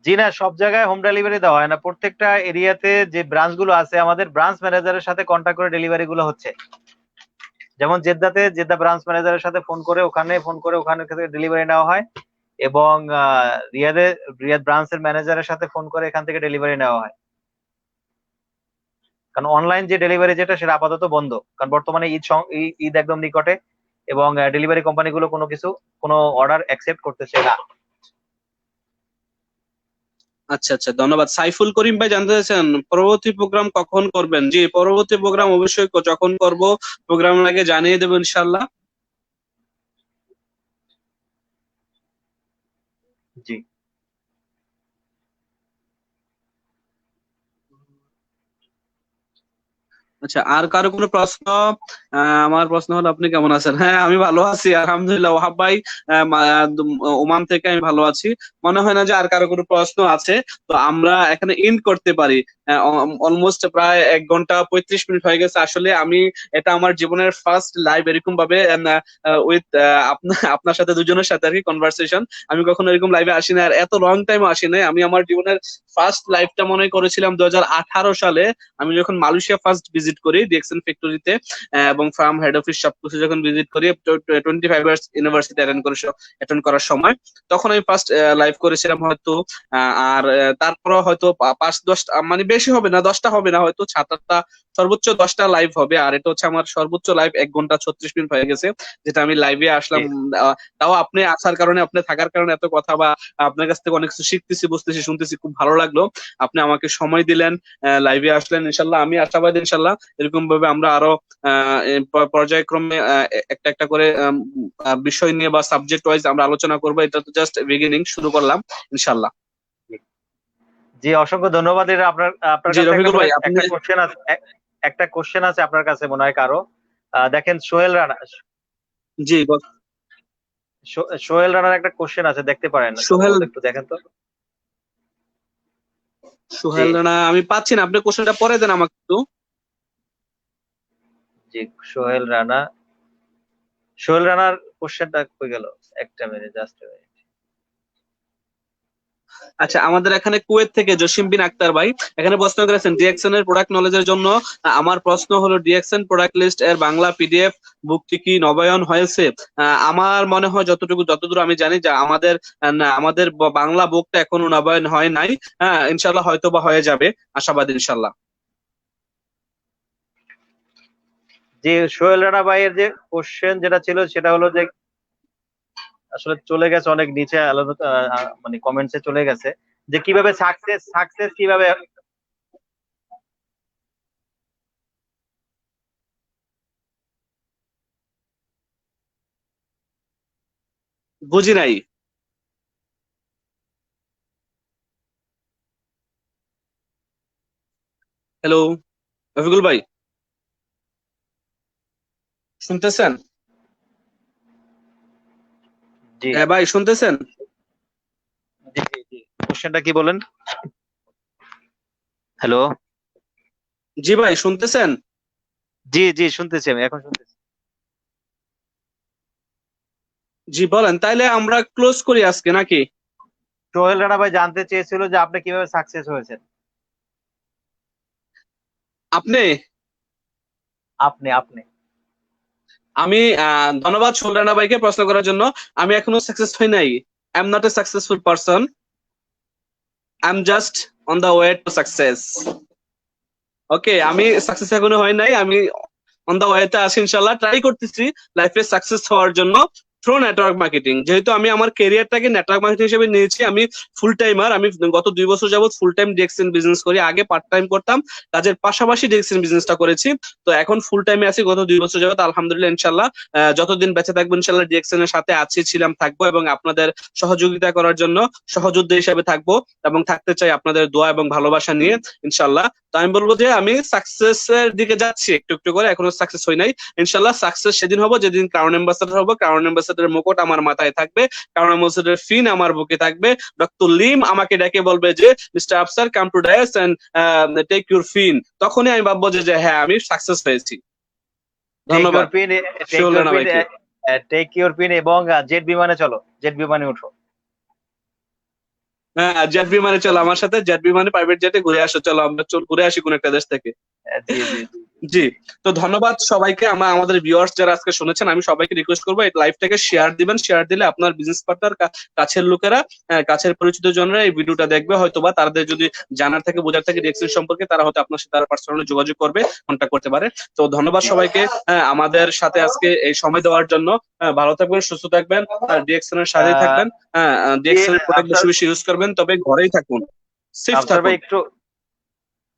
জি না, সব জায়গায় হোম ডেলিভারি দেওয়া হয় না। প্রত্যেকটা এরিয়াতে যে ব্রাঞ্চ গুলো আছে, আমাদের ব্রাঞ্চ ম্যানেজারের সাথে কন্ট্যাক্ট করে ডেলিভারি গুলো হচ্ছে। যেমন জেদ্দাতে জেদ্দা ব্রাঞ্চ ম্যানেজারের সাথে ফোন করে ওখানে থেকে ডেলিভারি নেওয়া হয়। এবং রিয়াদ ব্রাঞ্চের ম্যানেজারের সাথে ফোন করে এখান থেকে ডেলিভারি নেওয়া হয়। কারণ অনলাইন যে ডেলিভারি যেটা, সেটা আপাতত বন্ধ, কারণ বর্তমানে ঈদ একদম নিকটে, এবং ডেলিভারি কোম্পানিগুলো কোনো অর্ডার অ্যাকসেপ্ট করতেছে না। আচ্ছা আচ্ছা, ধন্যবাদ। সাইফুল করিম ভাই জানতে চাচ্ছেন পরবর্তী প্রোগ্রাম কখন করবেন? জি, পরবর্তী প্রোগ্রাম অবশ্যই যখন করব প্রোগ্রামের আগে জানিয়ে দেবো ইনশাল্লাহ। জি। আচ্ছা, আর কারো কোনো প্রশ্ন? আমার প্রশ্ন হলো আপনি কেমন আছেন? হ্যাঁ, আমি ভালো আছি আলহামদুলিল্লাহ। ওহাব ভাই ওমান থেকে আমি ভালো আছি। মনে হয় না যে আর কারো কোনো প্রশ্ন আছে, তো আমরা এখানে এন্ড করতে পারি। অলমোস্ট প্রায় 1 ঘন্টা 35 মিনিট হয়ে গেছে। আসলে আমি এটা আমার জীবনের ফার্স্ট লাইভ এরকম ভাবে উইথ আপনার সাথে, দুজনের সাথে আর কি কনভারসেশন। আমি কখনো এরকম লাইভে আসি না, আর এত লং টাইম আসি নাই। আমি আমার জীবনের ফার্স্ট লাইভটা মনে করেছিলাম 2018 সালে, আমি যখন মালয়েশিয়া ফার্স্ট ভিজিট করি ডিএক্সএন ফ্যাক্টরিতে, এবং ফার্ম হেড অফিস সবকিছু যখন ভিজিট করি 25 ইয়ার্স ইউনিভার্সিটি অ্যাটেন্ড করার সময়, তখন আমি ফার্স্ট লাইভ করেছিলাম হয়তো। আর তারপর হয়তো 5-10, মানে বেশি হবে না, 10টা হবে না, হয়তো 7-8টা, সর্বোচ্চ 10টা লাইভ হবে। আর এটা হচ্ছে আমার সর্বোচ্চ লাইভ, 1 ঘন্টা 36 মিনিট হয়ে গেছে যেটা আমি লাইভে আসলাম। তাও আপনি আসার কারণে, আপনি থাকার কারণে এত কথা, বা আপনার কাছ থেকে অনেক কিছু শিখতেছি, বুঝতেছি, শুনতেছি, খুব ভালো লাগলো। আপনি আমাকে সময় দিলেন, লাইভে আসলেন। ইনশাল্লাহ আমি আশাবাদী, ইনশাল্লাহ এরকম ভাবে আমরা আরো পর্যায়ক্রমে একটা একটা করে বিষয় নিয়ে বা সাবজেক্ট ওয়াইজ আমরা আলোচনা করবো। এটা তো জাস্ট বিগিনিং, শুরু করলাম ইনশাল্লাহ। জি, অসংখ্য ধন্যবাদ। এটা আপনার আপনার জি কাছে রফিকুল ভাই, আপনি একটা কোশ্চেন আছে আপনার কাছে মনে হয় কারো। দেখেন সোহেল রানা, জি সোহেল রানার একটা কোশ্চেন আছে, দেখতে পারেন সোহেল, সম্ভবত, একটু দেখেন তো। জি। সোহেল রানা আমি পাচ্ছি না, আপনি কোশ্চেনটা পরে দেন আমাকে একটু। জি, সোহেল রানা, সোহেল রানার কোশ্চেনটা কই গেল? একটা মিনিট, জাস্ট। আচ্ছা, আমাদের এখানে কুয়েত থেকে জসিম বিন আক্তার ভাই এখানে প্রশ্ন করেছেন ডিএক্সএন এর প্রোডাক্ট নলেজের জন্য। আমার প্রশ্ন হলো ডিএক্সএন প্রোডাক্ট লিস্ট এর বাংলা পিডিএফ বুকটি কি নবায়ন হয়েছে? আমার মনে হয় যতদূর আমি জানি যে আমাদের বাংলা বুকটা এখনো নবায়ন হয় নাই। হ্যাঁ, ইনশাল্লাহ হয়তো বা হয়ে যাবে, আশাবাদী ইনশাল্লাহ। যে সোহেল রানা ভাইয়ের যে কোশ্চেন যেটা ছিল, সেটা হলো যে আসলে চলে গেছে অনেক নিচে, মানে কমেন্টসে চলে গেছে, যে কিভাবে সাকসেস কিভাবে। বুঝি নাই। হ্যালো রফিকুল ভাই, শুনতেছেন? জি হ্যাঁ ভাই, শুনতেছেন? জি জি জি, কোশ্চেনটা কি বলেন? হ্যালো। জি ভাই, শুনতেছেন? জি জি, শুনতেছি, আমি এখন শুনতেছি। জি বলেন, তাইলে আমরা ক্লোজ করি আজকে নাকি? সোহেল রানা ভাই জানতে চেয়েছিল যে আপনি কিভাবে সাকসেস হয়েছেন। আপনি? আপনি আপনি আমি ধন্যবাদ সুলরানা ভাইকে প্রশ্ন করার জন্য। আমি এখনো সাকসেস হই নাই। I am not a successful person, I am just on the way to success. Okay, আমি সাকসেস এখনো হয় নাই, আমি অন দা ওয়েতে আছি, ইনশাল্লাহ ট্রাই করতেছি লাইফে সাকসেস হওয়ার জন্য। Through network marketing. যেহেতু আমি আমার ক্যারিয়ারটাকে নেটওয়ার্ক মার্কেটিং হিসেবে নিয়েছি, আমি ফুল টাইমার। আমি গত 2 বছর যাবত ফুল টাইম ডিএক্সএন বিজনেস করি। আগে পার্ট টাইম করতাম, কাজের পাশাপাশি ডিএক্সএন বিজনেসটা করেছি। তো এখন ফুল টাইমে আছি গত 2 বছর যাবত, আলহামদুলিল্লাহ। ইনশাল্লাহ যতদিন বেঁচে থাকবো ইনশাল্লাহ ডিএক্সএন এর সাথে আছি, ছিলাম, থাকবো, এবং আপনাদের সহযোগিতা করার জন্য সহযোদ্ধা হিসেবে থাকবো এবং থাকতে চাই আপনাদের দোয়া এবং ভালোবাসা নিয়ে ইনশাল্লাহ। তো আমি বলবো যে আমি সাকসেস এর দিকে যাচ্ছি একটু একটু করে, এখনো সাকসেস হই নাই। ইনশাল্লাহ সাকসেস সেদিন হবো যেদিন ক্রাউন অ্যাম্বাসাডর হবো। ক্রাউন অ্যাম্বাসাডরের মুকুট আমার মাথায় থাকবে, ক্রাউন অ্যাম্বাসাডরের ফিন আমার বুকে থাকবে। ডক্টর লিম আমাকে ডেকে বলবে যে mister Afsar come to dais and take your pin. তখনই আমি ভাববো যে হ্যাঁ আমি সাকসেস পেয়েছি। ধন্যবাদ। টেক ইউর পিন এবং জেট বিমানে চলো, জেট বিমানে উঠো। হ্যাঁ, জেট বিমানে চলো আমার সাথে, জেট বিমানে প্রাইভেট জেটে ঘুরে আসো। চলো আমরা ঘুরে আসি কোন একটা দেশ থেকে। জি জি জি। তো ধন্যবাদ সবাইকে। আমাদের ভিউয়ার্স যারা আজকে শুনেছেন, আমি সবাইকে রিকোয়েস্ট করবো এই লাইভটাকে শেয়ার দিবেন। শেয়ার দিলে আপনার বিজনেস পার্টনার, কাছের লোকেরা, কাছের পরিচিত জনরা এই ভিডিওটা দেখবে। হয়তোবা তাদের যদি জানার থেকে বোঝার থেকে ডিএক্সএন সম্পর্কে, তারা হয়তো আপনার সাথে তারা পার্সোনালি যোগাযোগ করবে, কন্ট্যাক্ট করতে পারে। তো ধন্যবাদ সবাইকে আমাদের সাথে আজকে এই সময় দেওয়ার জন্য। ভালো থাকবেন, সুস্থ থাকবেন, ডিএক্সএন এর সাথেই থাকবেন। ডিএক্সএন এর প্রোডাক্ট বেশি বেশি ইউজ করবেন, তবে ঘরেই থাকুন, সেফ থাকুন। একটু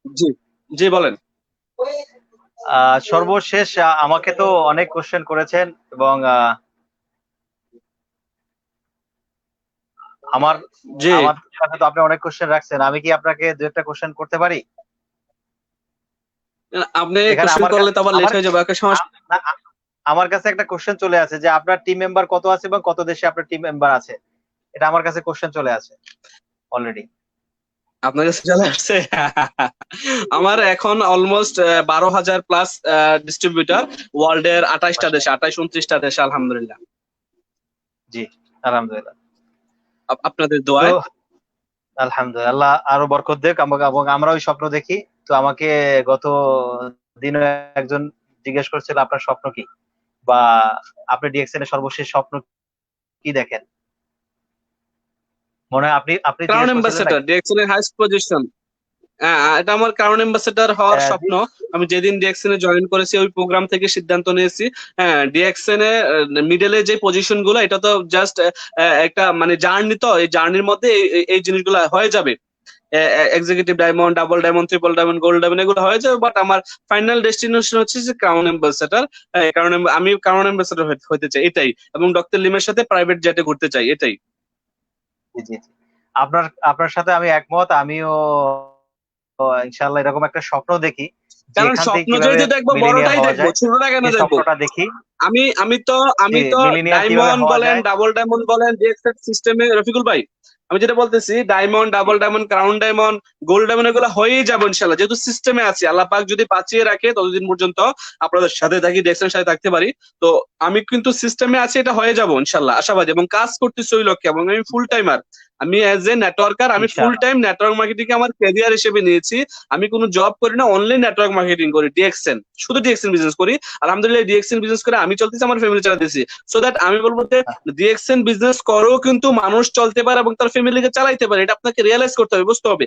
জি জি বলেন। সর্বশেষ আমাকে তো অনেক কোশ্চেন করেছেন এবং আমার সাথে তো আপনি অনেক কোশ্চেন রাখছেন। আমি কি আপনাকে দু একটা কোশ্চেন করতে পারি? আপনি কোশ্চেন করলে তো আবার লেট হয়ে যাবে। আমার কাছে একটা কোশ্চেন চলে আছে যে আপনার টিম মেম্বার কত আছে এবং কত দেশে আপনার টিম মেম্বার আছে, এটা আমার কাছে কোশ্চেন চলে আছে অলরেডি। আপনার কাছে চলে আসছে? আমার এখন অলমোস্ট 12,000 প্লাস ডিস্ট্রিবিউটর ওয়ার্ল্ডের 28টা দেশে, 28-29টা দেশে, আলহামদুলিল্লাহ। জি আলহামদুলিল্লাহ, আপনাদের দোয়ায়। আলহামদুলিল্লাহ, আল্লাহ আরো বরকত দেখ। এবং আমরা ওই স্বপ্ন দেখি। তো আমাকে গত দিনে একজন জিজ্ঞেস করছিল আপনার স্বপ্ন কি, বা আপনি ডিএক্সএন এর সর্বশেষ স্বপ্ন কি দেখেন? মনে হয় আপনি ক্রাউন অ্যাম্বাসেডর, ডিএক্সএন এর হাইস্ট পজিশন। এটা আমার ক্রাউন অ্যাম্বাসেডর হওয়ার স্বপ্ন। আমি যেদিন ডিএক্সএন এ জয়েন করেছি ওই প্রোগ্রাম থেকে সিদ্ধান্ত নিয়েছি, হ্যাঁ ডিএক্সএন এ মিডলে যে পজিশন গুলো, এটা তো জাস্ট একটা মানে জার্নি। তো এই জার্নির মধ্যে এই জিনিসগুলো হয়ে যাবে। Executive diamond, double diamond, triple diamond, gold diamond, এগুলো হয়ে যাবে। বাট আমার ফাইনাল ডেস্টিনেশন হচ্ছে যে ক্রাউন অ্যাম্বাসেডর। কারণ আমি ক্রাউন অ্যাম্বাসেডর হতে চাই, এটাই। এবং ডক্টর লিমের সাথে প্রাইভেট জেটে ঘুরতে চাই, এটাই। জি জি, আপনার সাথে আমি একমত। আমিও ইনশাআল্লাহ এরকম একটা স্বপ্ন দেখি, কারণ স্বপ্ন যদি দেখবো বড়টাই দেখবো, ছোটটা কেন দেখবো? দেখি। আমি তো ডায়মন্ড বলেন, ডাবল ডায়মন্ড বলেন, ডিএক্সএন সিস্টেমে রফিকুল ভাই, আমি যেটা বলতেছি diamond, double diamond, crown diamond, gold diamond, এগুলো হয়েই যাবো ইনশাল্লাহ। যেহেতু সিস্টেমে আছি, আল্লাহ পাক যদি বাঁচিয়ে রাখে ততদিন পর্যন্ত আপনাদের সাথে থাকি, ডিএক্সএন সাথে থাকতে পারি। তো আমি কিন্তু সিস্টেমে আছি, এটা হয়ে যাবো ইনশাল্লাহ, আশাবাদী। এবং কাজ করতেছি ওই লক্ষ্যে। এবং আমি ফুল টাইমার, আমি অ্যাজ এ নেটওয়ার্কার, আমি ফুল টাইম নেটওয়ার্ক মার্কেটিং আমার ক্যারিয়ার হিসেবে নিয়েছি। আমি কোনো জব করি না, অনলি নেটওয়ার্ক মার্কেটিং করি, ডিএক্সএন, শুধু ডিএক্সএন বিজনেস করি। আলহামদুলিল্লাহ ডিএক্সএন বিজনেস করে আমি চলতেছি, আমার ফ্যামিলি চালাতেছি। সো দ্যাট আমি বলবো যে ডিএক্সএন বিজনেস করেও কিন্তু মানুষ চলতে পারে এবং তার ফ্যামিলিকে চালাইতে পারে। এটা আপনাকে রিয়েলাইজ করতে হবে, বুঝতে হবে।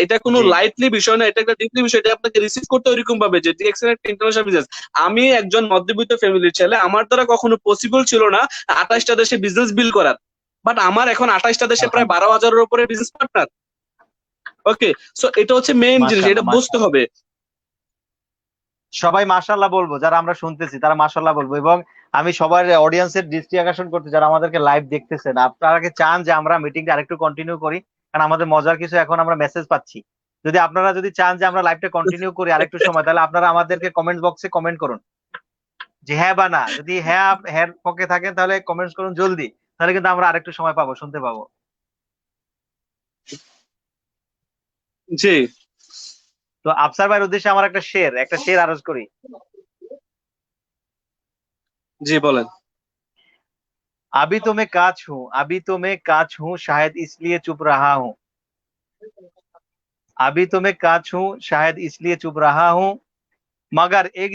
এটা কোনো লাইটলি বিষয় না, এটা একটা ডিপলি বিষয়। এটা আপনাকে রিসিভ করতে ওইরকম ভাবে যে ডিএক্সএন একটা ইন্টারন্যাশনাল বিজনেস। আমি একজন মধ্যবিত্ত ফ্যামিলির ছেলে, আমার দ্বারা কখনো পসিবল ছিল না 28টা দেশে বিজনেস বিল্ড করার। বাট আমার এখন 28টা দেশে প্রায় 12,000-এর উপরে বিজনেস পার্টনার। ওকে, সো এটা হচ্ছে মেইন জিনিস, এটা বুঝতে হবে। সবাই মাশাআল্লাহ বলবো, যারা আমরা শুনতেছি তারা মাশাআল্লাহ বলবো। এবং আমি সবার অডিয়েন্সের দৃষ্টি আকর্ষণ করতে, যারা আমাদেরকে লাইভ দেখতেছেন, আপনারা কি চান যে আমরা মিটিংটা আরেকটু কন্টিনিউ করি? কারণ আমাদের মজার কিছু এখন আমরা মেসেজ পাচ্ছি। যদি আপনারা চান যে আমরা লাইভটা কন্টিনিউ করি আরেকটু সময়, তাহলে আপনারা আমাদেরকে কমেন্ট বক্সে কমেন্ট করুন যে হ্যাঁ বা না। যদি হ্যাঁ পক্ষে থাকেন তাহলে কমেন্টস করুন জলদি, তাহলে কিন্তু আমরা আরেকটু সময় পাবো, শুনতে পাবো। জি। তো আফসার ভাইয়ের উদ্দেশ্যে আমার একটা শের আরজ করি। জি বলেন। अभी तो मैं काच हूँ शायद इसलिए चुप रहा हूँ। अभी तो मैं काच हूँ शायद इसलिए चुप रहा हूँ, मगर एक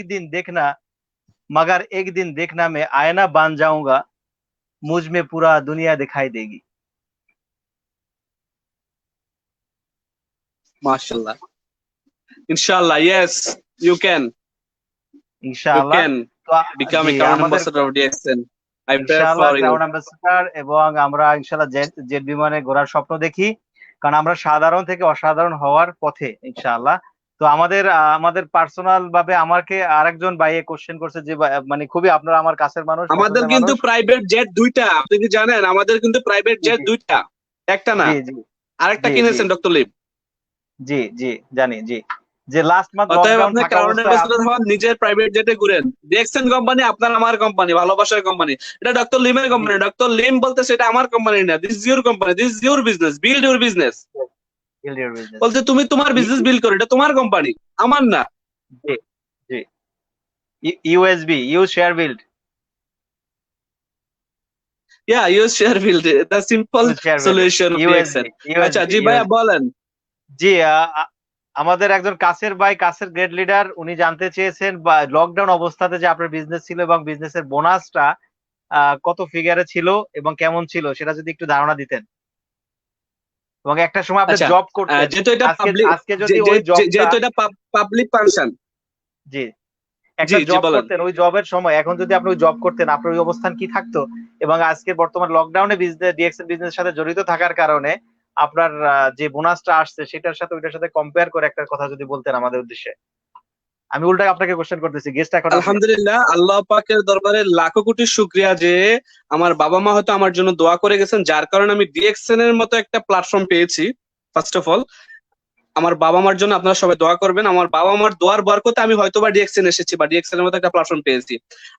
दिन देखना मैं आईना बन जाऊंगा, मुझ में पूरा दुनिया दिखाई देगी। माशाल्लाह, इंशाल्लाह, yes you can, इंशाल्लाह you can become a current ambassador of DXN. I pray ইনশাআল্লাহ for you. ক্রাউন অ্যাম্বাসেডর, এবং আমরা ইনশাআল্লাহ জেট জেট বিমানে ঘোরার স্বপ্ন দেখি, কারণ আমরা সাধারণ থেকে অসাধারণ হওয়ার পথে ইনশাআল্লাহ। তো আমাদের পার্সোনাল ভাবে আমাকে আরেকজন ভাইয়ে কোশ্চেন করছে যে মানে খুবই আপনারা আমার কাছের মানুষ, আমাদের পছন্দের কিন্তু মানুষ। প্রাইভেট জেট দুইটা, আপনি কি জানেন? আমাদের কিন্তু প্রাইভেট জি জেট জি দুইটা, একটা না। জি জি আরেকটা জি জি কিনেছেন ডক্টর লিম। জি জি জানি, জি। যে লাস্ট মান্থ অতএব লকডাউন আপনি থাকা ক্রাউন অবস্থায় অ্যাম্বাসেডর হন, নিজের প্রাইভেট জেটে ঘুরেন। ডিএক্সএন কোম্পানি আপনার আমার কোম্পানি, ভালোবাসার কোম্পানি। এটা ডক্টর লিমের জি কোম্পানি। ডক্টর লিম বলতে সেটা আমার কোম্পানি না। This is your company, this is your business, build your business. Build your business. বলতে তুমি তোমার বিজনেস বিল্ড করো, এটা তোমার কোম্পানি, আমার না। জি জি USB, you share build, yeah, you share build, the simple you share build, solution of DXN. USB আচ্ছা ইউএসবি জি ভাইয়া ইউএসবি। বলেন। জি আমাদের একজন কাছের ভাই, কাছের গ্রেড লিডার, উনি জানতে চেয়েছেন বা লকডাউন অবস্থাতে যে আপনার বিজনেস ছিল এবং বিজনেসের বোনাসটা কত ফিগারে ছিল এবং কেমন ছিল সেটা যদি একটু ধারণা দিতেন। এবং একটা সময় আপনি আচ্ছা, জব করতেন, যেহেতু এটা আজকে পাবলিক, আজকে যদি ওই জবটা, যেহেতু এটা পাবলিক ফাংশন। জি, জি একটা জি জব বলেন। করতেন, ওই জবের সময় এখন যদি আপনি ওই জব করতেন আপনার ওই অবস্থান কি থাকতো, এবং আজকে বর্তমান লকডাউনে বিজনেস ডিএক্সএল বিজনেসের সাথে জড়িত থাকার কারণে আপনার যে বোনাসটা আসছে সেটার সাথে ওইটার সাথে কম্পেয়ার করে একটা কথা যদি বলতেন আমাদের উদ্দেশ্যে। আমি উল্টা আপনাকে কোশ্চেন করতেছি, গেস্ট এখন আপনি। আলহামদুলিল্লাহ, আল্লাহ পাকের দরবারে লাখো কোটি শুকরিয়া যে আমার বাবা মা হয়তো আমার জন্য দোয়া করে গেছেন, যার কারণে আমি ডিএক্সএন এর মতো একটা প্ল্যাটফর্ম পেয়েছি। ফার্স্ট অফ অল, আমার বাবা মার জন্য আপনারা সবাই দোয়া করবেন। আমার বাবা মার দোয়ার বরকতে আমি হয়তো বা ডিএক্সএন এসেছি বা ডিএক্সএন এর মতো একটা প্ল্যাটফর্ম পেয়েছি।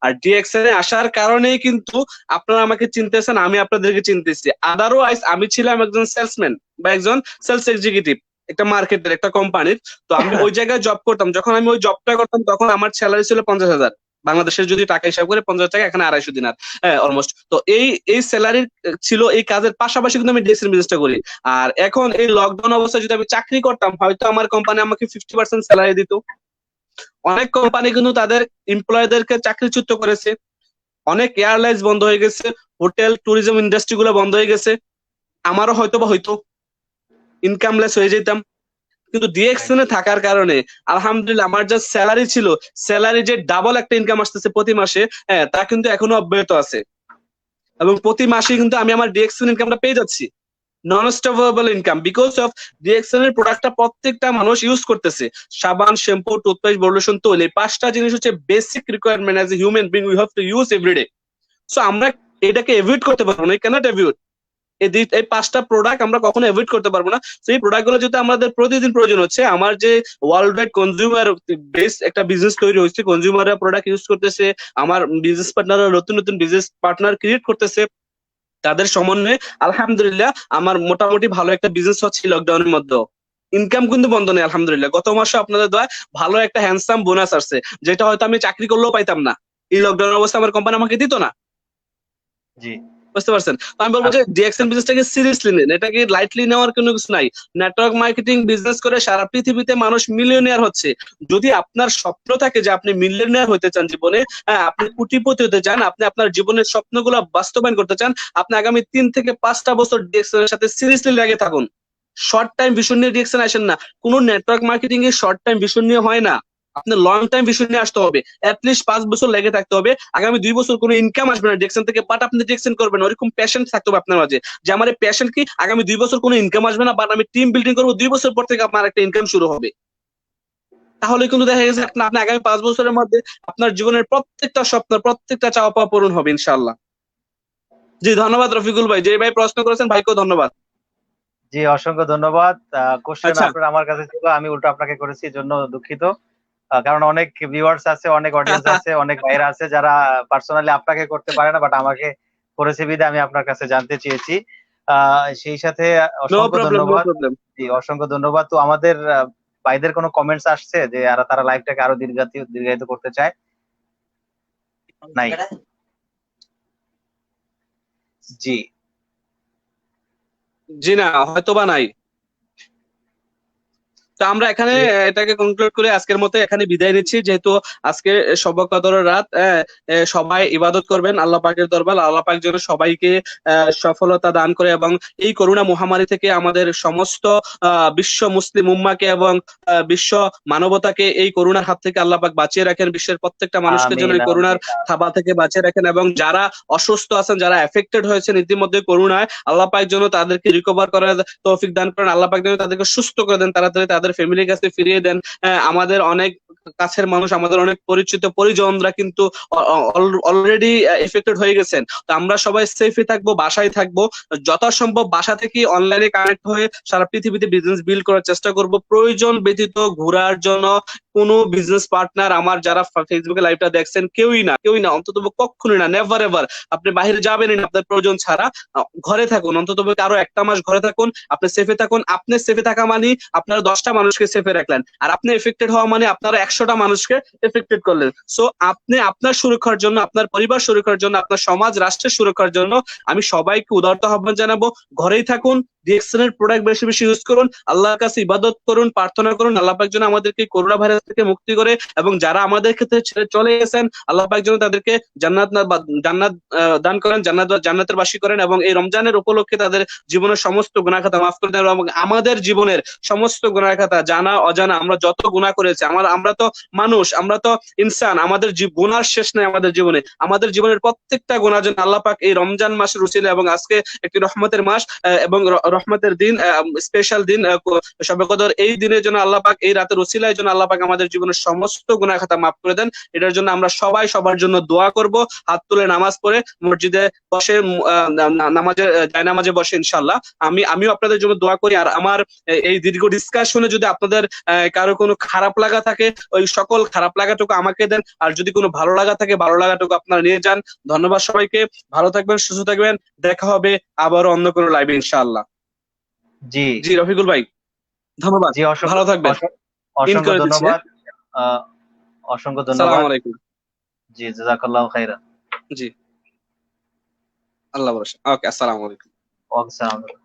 আর ডিএক্সএন এ আসার কারণেই কিন্তু আপনারা আমাকে চিনতেছেন, আমি আপনাদেরকে চিনতেছি। আদারওয়াইজ আমি ছিলাম একজন সেলসম্যান বা একজন সেলস এক্সিকিউটিভ, একটা মার্কেটের, একটা কোম্পানির। তো আমি ওই জায়গায় জব করতাম। যখন আমি ওই জবটা করতাম তখন আমার স্যালারি ছিল 50,000 বাংলাদেশের, যদি টাকা হিসাব করে 50 টাকা, এখানে 250 দিনার, হ্যাঁ অলমোস্ট। তো এই স্যালারি ছিল, এই কাজের পাশাপাশি কিন্তু আমি ডিএক্সএন বিজনেসটা করি। আর এখন এই লকডাউন অবস্থায় যদি আমি চাকরি করতাম, হয়তো আমার কোম্পানি আমাকে 50% স্যালারি দিত। অনেক কোম্পানি কিন্তু তাদের এমপ্লয়ীদেরকে চাকরিচ্যুত করেছে, অনেক এয়ারলাইন্স বন্ধ হয়ে গেছে, হোটেল ট্যুরিজম ইন্ডাস্ট্রি গুলো বন্ধ হয়ে গেছে। আমারও হয়তো বা হয়তো ইনকামলেস হয়ে যেতাম। কিন্তু ডিএক্সএন এ থাকার কারণে আলহামদুলিল্লাহ আমার যা স্যালারি ছিল, স্যালারি যে ডাবল একটা ইনকাম আসতেছে প্রতি মাসে, হ্যাঁ তা কিন্তু এখনো অব্যাহত আছে। এবং প্রতি মাসে কিন্তু আমি আমার ডিএক্সএন ইনকামটা পেয়ে যাচ্ছি, নন স্টপেবল ইনকাম, বিকজ অফ ডিএক্সএন এর প্রোডাক্টটা প্রত্যেকটা মানুষ ইউজ করতেছে। সাবান, শ্যাম্পু, টুথপেস্ট, বডি লোশন, তৈল, এই 5টা জিনিস হচ্ছে basic requirement as a human being we have to use everyday. So আমরা এটাকে এভয়েড করতে পারবো না, ক্যানট এভয়েড। এই 5টা প্রোডাক্ট আমরা কখনো এভয়েড করতে পারবো না। সেই প্রোডাক্ট গুলো যেহেতু আমাদের প্রতিদিন প্রয়োজন হচ্ছে, আমার যে ওয়ার্ল্ড ওয়াইড কনজিউমার বেস একটা বিজনেস তৈরি হচ্ছে, কনজিউমাররা প্রোডাক্ট ইউজ করতেছে, আমার বিজনেস পার্টনাররা নতুন নতুন বিজনেস পার্টনার ক্রিয়েট করতেছে, তাদের সমন্বয়ে আলহামদুলিল্লাহ আমার মোটামুটি ভালো একটা বিজনেস হচ্ছে লকডাউনের মধ্যে। ইনকাম কিন্তু বন্ধ নেই আলহামদুলিল্লাহ। গত মাসে আপনাদের দয়া ভালো একটা হ্যান্ডসাম বোনাস আসছে, যেটা হয়তো আমি চাকরি করলেও পাইতাম না। এই লকডাউনের অবস্থা আমার কোম্পানি আমাকে দিত না। জি বুঝতে পারছেন? তো আমি বলবো যে আপ- ডিএক্সএন বিজনেসটাকে সিরিয়াসলি নিন, এটাকে লাইটলি নেওয়ার কোনো কিছু নাই। নেটওয়ার্ক মার্কেটিং বিজনেস করে সারা পৃথিবীতে মানুষ মিলিয়নিয়ার হচ্ছে। যদি আপনার স্বপ্ন থাকে যে আপনি মিলিয়নিয়ার হতে চান জীবনে, হ্যাঁ আপনি কোটিপতি হতে চান, আপনি আপনার জীবনের স্বপ্নগুলো বাস্তবায়ন করতে চান, আপনি আগামী 3 থেকে 5টা বছর ডিএক্সএন এর সাথে সিরিয়াসলি লেগে থাকুন। শর্ট টাইম ভিশন নিয়ে ডিএক্সএন আসেন না। কোনো network marketing a short time vision নিয়ে হয় না। আপনার লং টাইম ভিশন নিয়ে আসতে হবে, অ্যাটলিস্ট 5 বছর লেগে থাকতে হবে। আগামী 2 বছর কোনো ইনকাম আসবে না ডিরেকশন থেকে, বাট আপনি ডিরেকশন করবেন, ওরকম প্যাশন থাকতে হবে আপনার মাঝে যে আমার এই প্যাশন কি, আগামী 2 বছর কোনো ইনকাম আসবে না, বাট আমি টিম বিল্ডিং করবো, 2 বছর পর থেকে আপনার একটা ইনকাম শুরু হবে। তাহলে কিন্তু দেখা গেছে আপনি আগামী 5 বছরের মধ্যে আপনার জীবনের প্রত্যেকটা স্বপ্ন, প্রত্যেকটা চাওয়া পাওয়া পূরণ হবে ইনশাআল্লাহ। জি ধন্যবাদ রফিকুল ভাই, যে ভাই প্রশ্ন করেছেন ভাইকেও ধন্যবাদ। জি অসংখ্য ধন্যবাদ। কোশ্চেন আচ্ছা। আপনার আমার কাছে ছিল, আমি উল্টো আপনাকে করেছি, এর জন্য দুঃখিত। কারণ অনেক ভিউয়ার্স আছে, অনেক অডিয়েন্স আছে, অনেক ভাইরা আছে যারা পার্সোনালি আপনাকে করতে পারে না, বাট আমাকে করেছে বিধে আমি আপনার কাছে জানতে চেয়েছি। সেই সাথে নো অসংখ্য প্রবলেম, নো ধন্যবাদ। প্রবলেম। জি অসংখ্য ধন্যবাদ। তো আমাদের ভাইদের কোনো কমেন্টস আসছে যে তারা লাইভটাকে আরো দীর্ঘায়িত করতে চায়? নাই। জি জি না, হয়তো বা নাই। তো আমরা এখানে এটাকে কনক্লুড করে আজকের মতো এখানে বিদায় নিচ্ছি, যেহেতু আজকে শবে কদরের রাত। সবাই ইবাদত করবেন আল্লাহ পাকের দরবার, আল্লাহ পাক যেন সবাইকে সফলতা দান করে এবং এই করোনা মহামারী থেকে আমাদের সমস্ত বিশ্ব মুসলিম উম্মাকে এবং বিশ্ব মানবতাকে এই করোনার হাত থেকে আল্লাহ পাক বাঁচিয়ে রাখেন। বিশ্বের প্রত্যেকটা মানুষকে যেন আমিন এই করোনার আমিন থাবা থেকে বাঁচিয়ে রাখেন এবং যারা অসুস্থ আছেন, যারা এফেক্টেড হয়েছেন ইতিমধ্যে করোনায়, আল্লাহ পাক যেন তাদেরকে রিকভার করার তৌফিক দান করেন। আল্লাহ পাক যেন তাদেরকে সুস্থ করে দেন, তাড়াতাড়ি তাদের ফ্যামিলির কাছে ফিরিয়ে দেন। আমাদের অনেক কাছের মানুষ, আমাদের অনেক পরিচিত পরিজনরা কিন্তু অলরেডি এফেক্টেড হয়ে গেছেন। তো আমরা সবাই সেফই থাকবো, বাসায় থাকবো, যথাসম্ভব বাসা থেকে অনলাইনে কানেক্ট হয়ে সারা পৃথিবীতে বিজনেস বিল্ড করার চেষ্টা করব। প্রয়োজন ব্যতীত ঘোরার জন্য কোনো বিজনেস পার্টনার আমার যারা ফেসবুকে লাইভটা দেখছেন কেউই না অন্তত কখনোই না, নেভার এভার আপনি বাইরে যাবেনই না আপনার প্রয়োজন ছাড়া। ঘরে থাকুন, অন্তত আরো একটা মাস ঘরে থাকুন, আপনি সেফে থাকুন। আপনি সেফে থাকা মানে আপনারা 10টা মানুষকে সেফে রাখলেন, আর আপনি এফেক্টেড হওয়া মানে আপনারা 100টা মানুষকে এফেক্টেড করলেন। সো আপনি আপনার সুরক্ষার জন্য, আপনার পরিবার সুরক্ষার জন্য, আপনার সমাজ রাষ্ট্রের সুরক্ষার জন্য আমি সবাইকে উদারত আহ্বান জানাবো, ঘরেই থাকুন, ডিএক্সএন এর প্রোডাক্ট বেশি বেশি ইউজ করুন, আল্লাহর কাছে ইবাদত করুন, প্রার্থনা করুন আল্লাহ পাক যেন আমাদেরকে করোনা ভাইরাস থেকে মুক্তি করে, এবং যারা আমাদের ক্ষেত্রে ছেড়ে চলে গেছেন আল্লাহ পাক যেন তাদেরকে জান্নাত দান করেন, জান্নাতের বাসী করেন, এবং এই রমজানের উপলক্ষে তাদের জীবনের সমস্ত গুনাহ খাতা মাফ করে দেন, এবং আমাদের জীবনের সমস্ত গুনাহ খাতা জানা অজানা আমরা যত গুনাহ করেছি, আমরা তো মানুষ, আমরা তো ইনসান, আমাদের গুনার শেষ নাই আমাদের জীবনে। আমাদের জীবনের প্রত্যেকটা গুনাহ যেন আল্লাহ পাক এই রমজান মাসের উসিলা এবং আজকে একটি রহমতের মাস এবং রহমতের দিন, স্পেশাল দিন শবে কদর, এই দিনের জন্য আল্লাহ পাক, এই রাতের উসিলায় জন্য আল্লাহ পাক আমাদের জীবনের সমস্ত গুনাহ খাতা মাফ করে দেন। এটার জন্য আমরা সবাই সবার জন্য দোয়া করব, হাত তুলে নামাজ পড়ে মসজিদে বসে নামাজে বসে ইনশাআল্লাহ। আমিও আপনাদের জন্য দোয়া করি। আর আমার এই দীর্ঘ ডিসকাশনে যদি আপনাদের কারো কোনো খারাপ লাগা থাকে, ওই সকল খারাপ লাগাটুকু আমাকে দেন, আর যদি কোনো ভালো লাগা থাকে ভালো লাগাটুকু আপনারা নিয়ে যান। ধন্যবাদ সবাইকে, ভালো থাকবেন, সুস্থ থাকবেন, দেখা হবে আবারও অন্য কোনো লাইভে ইনশাআল্লাহ। জি জি রফিকুল ভাই, ধন্যবাদ, জি ভালো থাকবেন। ইন অসংখ্য করে দিচ্ছি। ধন্যবাদ। অসংখ্য আসসালামু ধন্যবাদ। আলাইকুম। জি জাযাকাল্লাহু খাইরান। জি, আল্লাহ ভরসা। ওকে, আসসালামু আলাইকুম। ওয়ালাইকুম আসসালাম।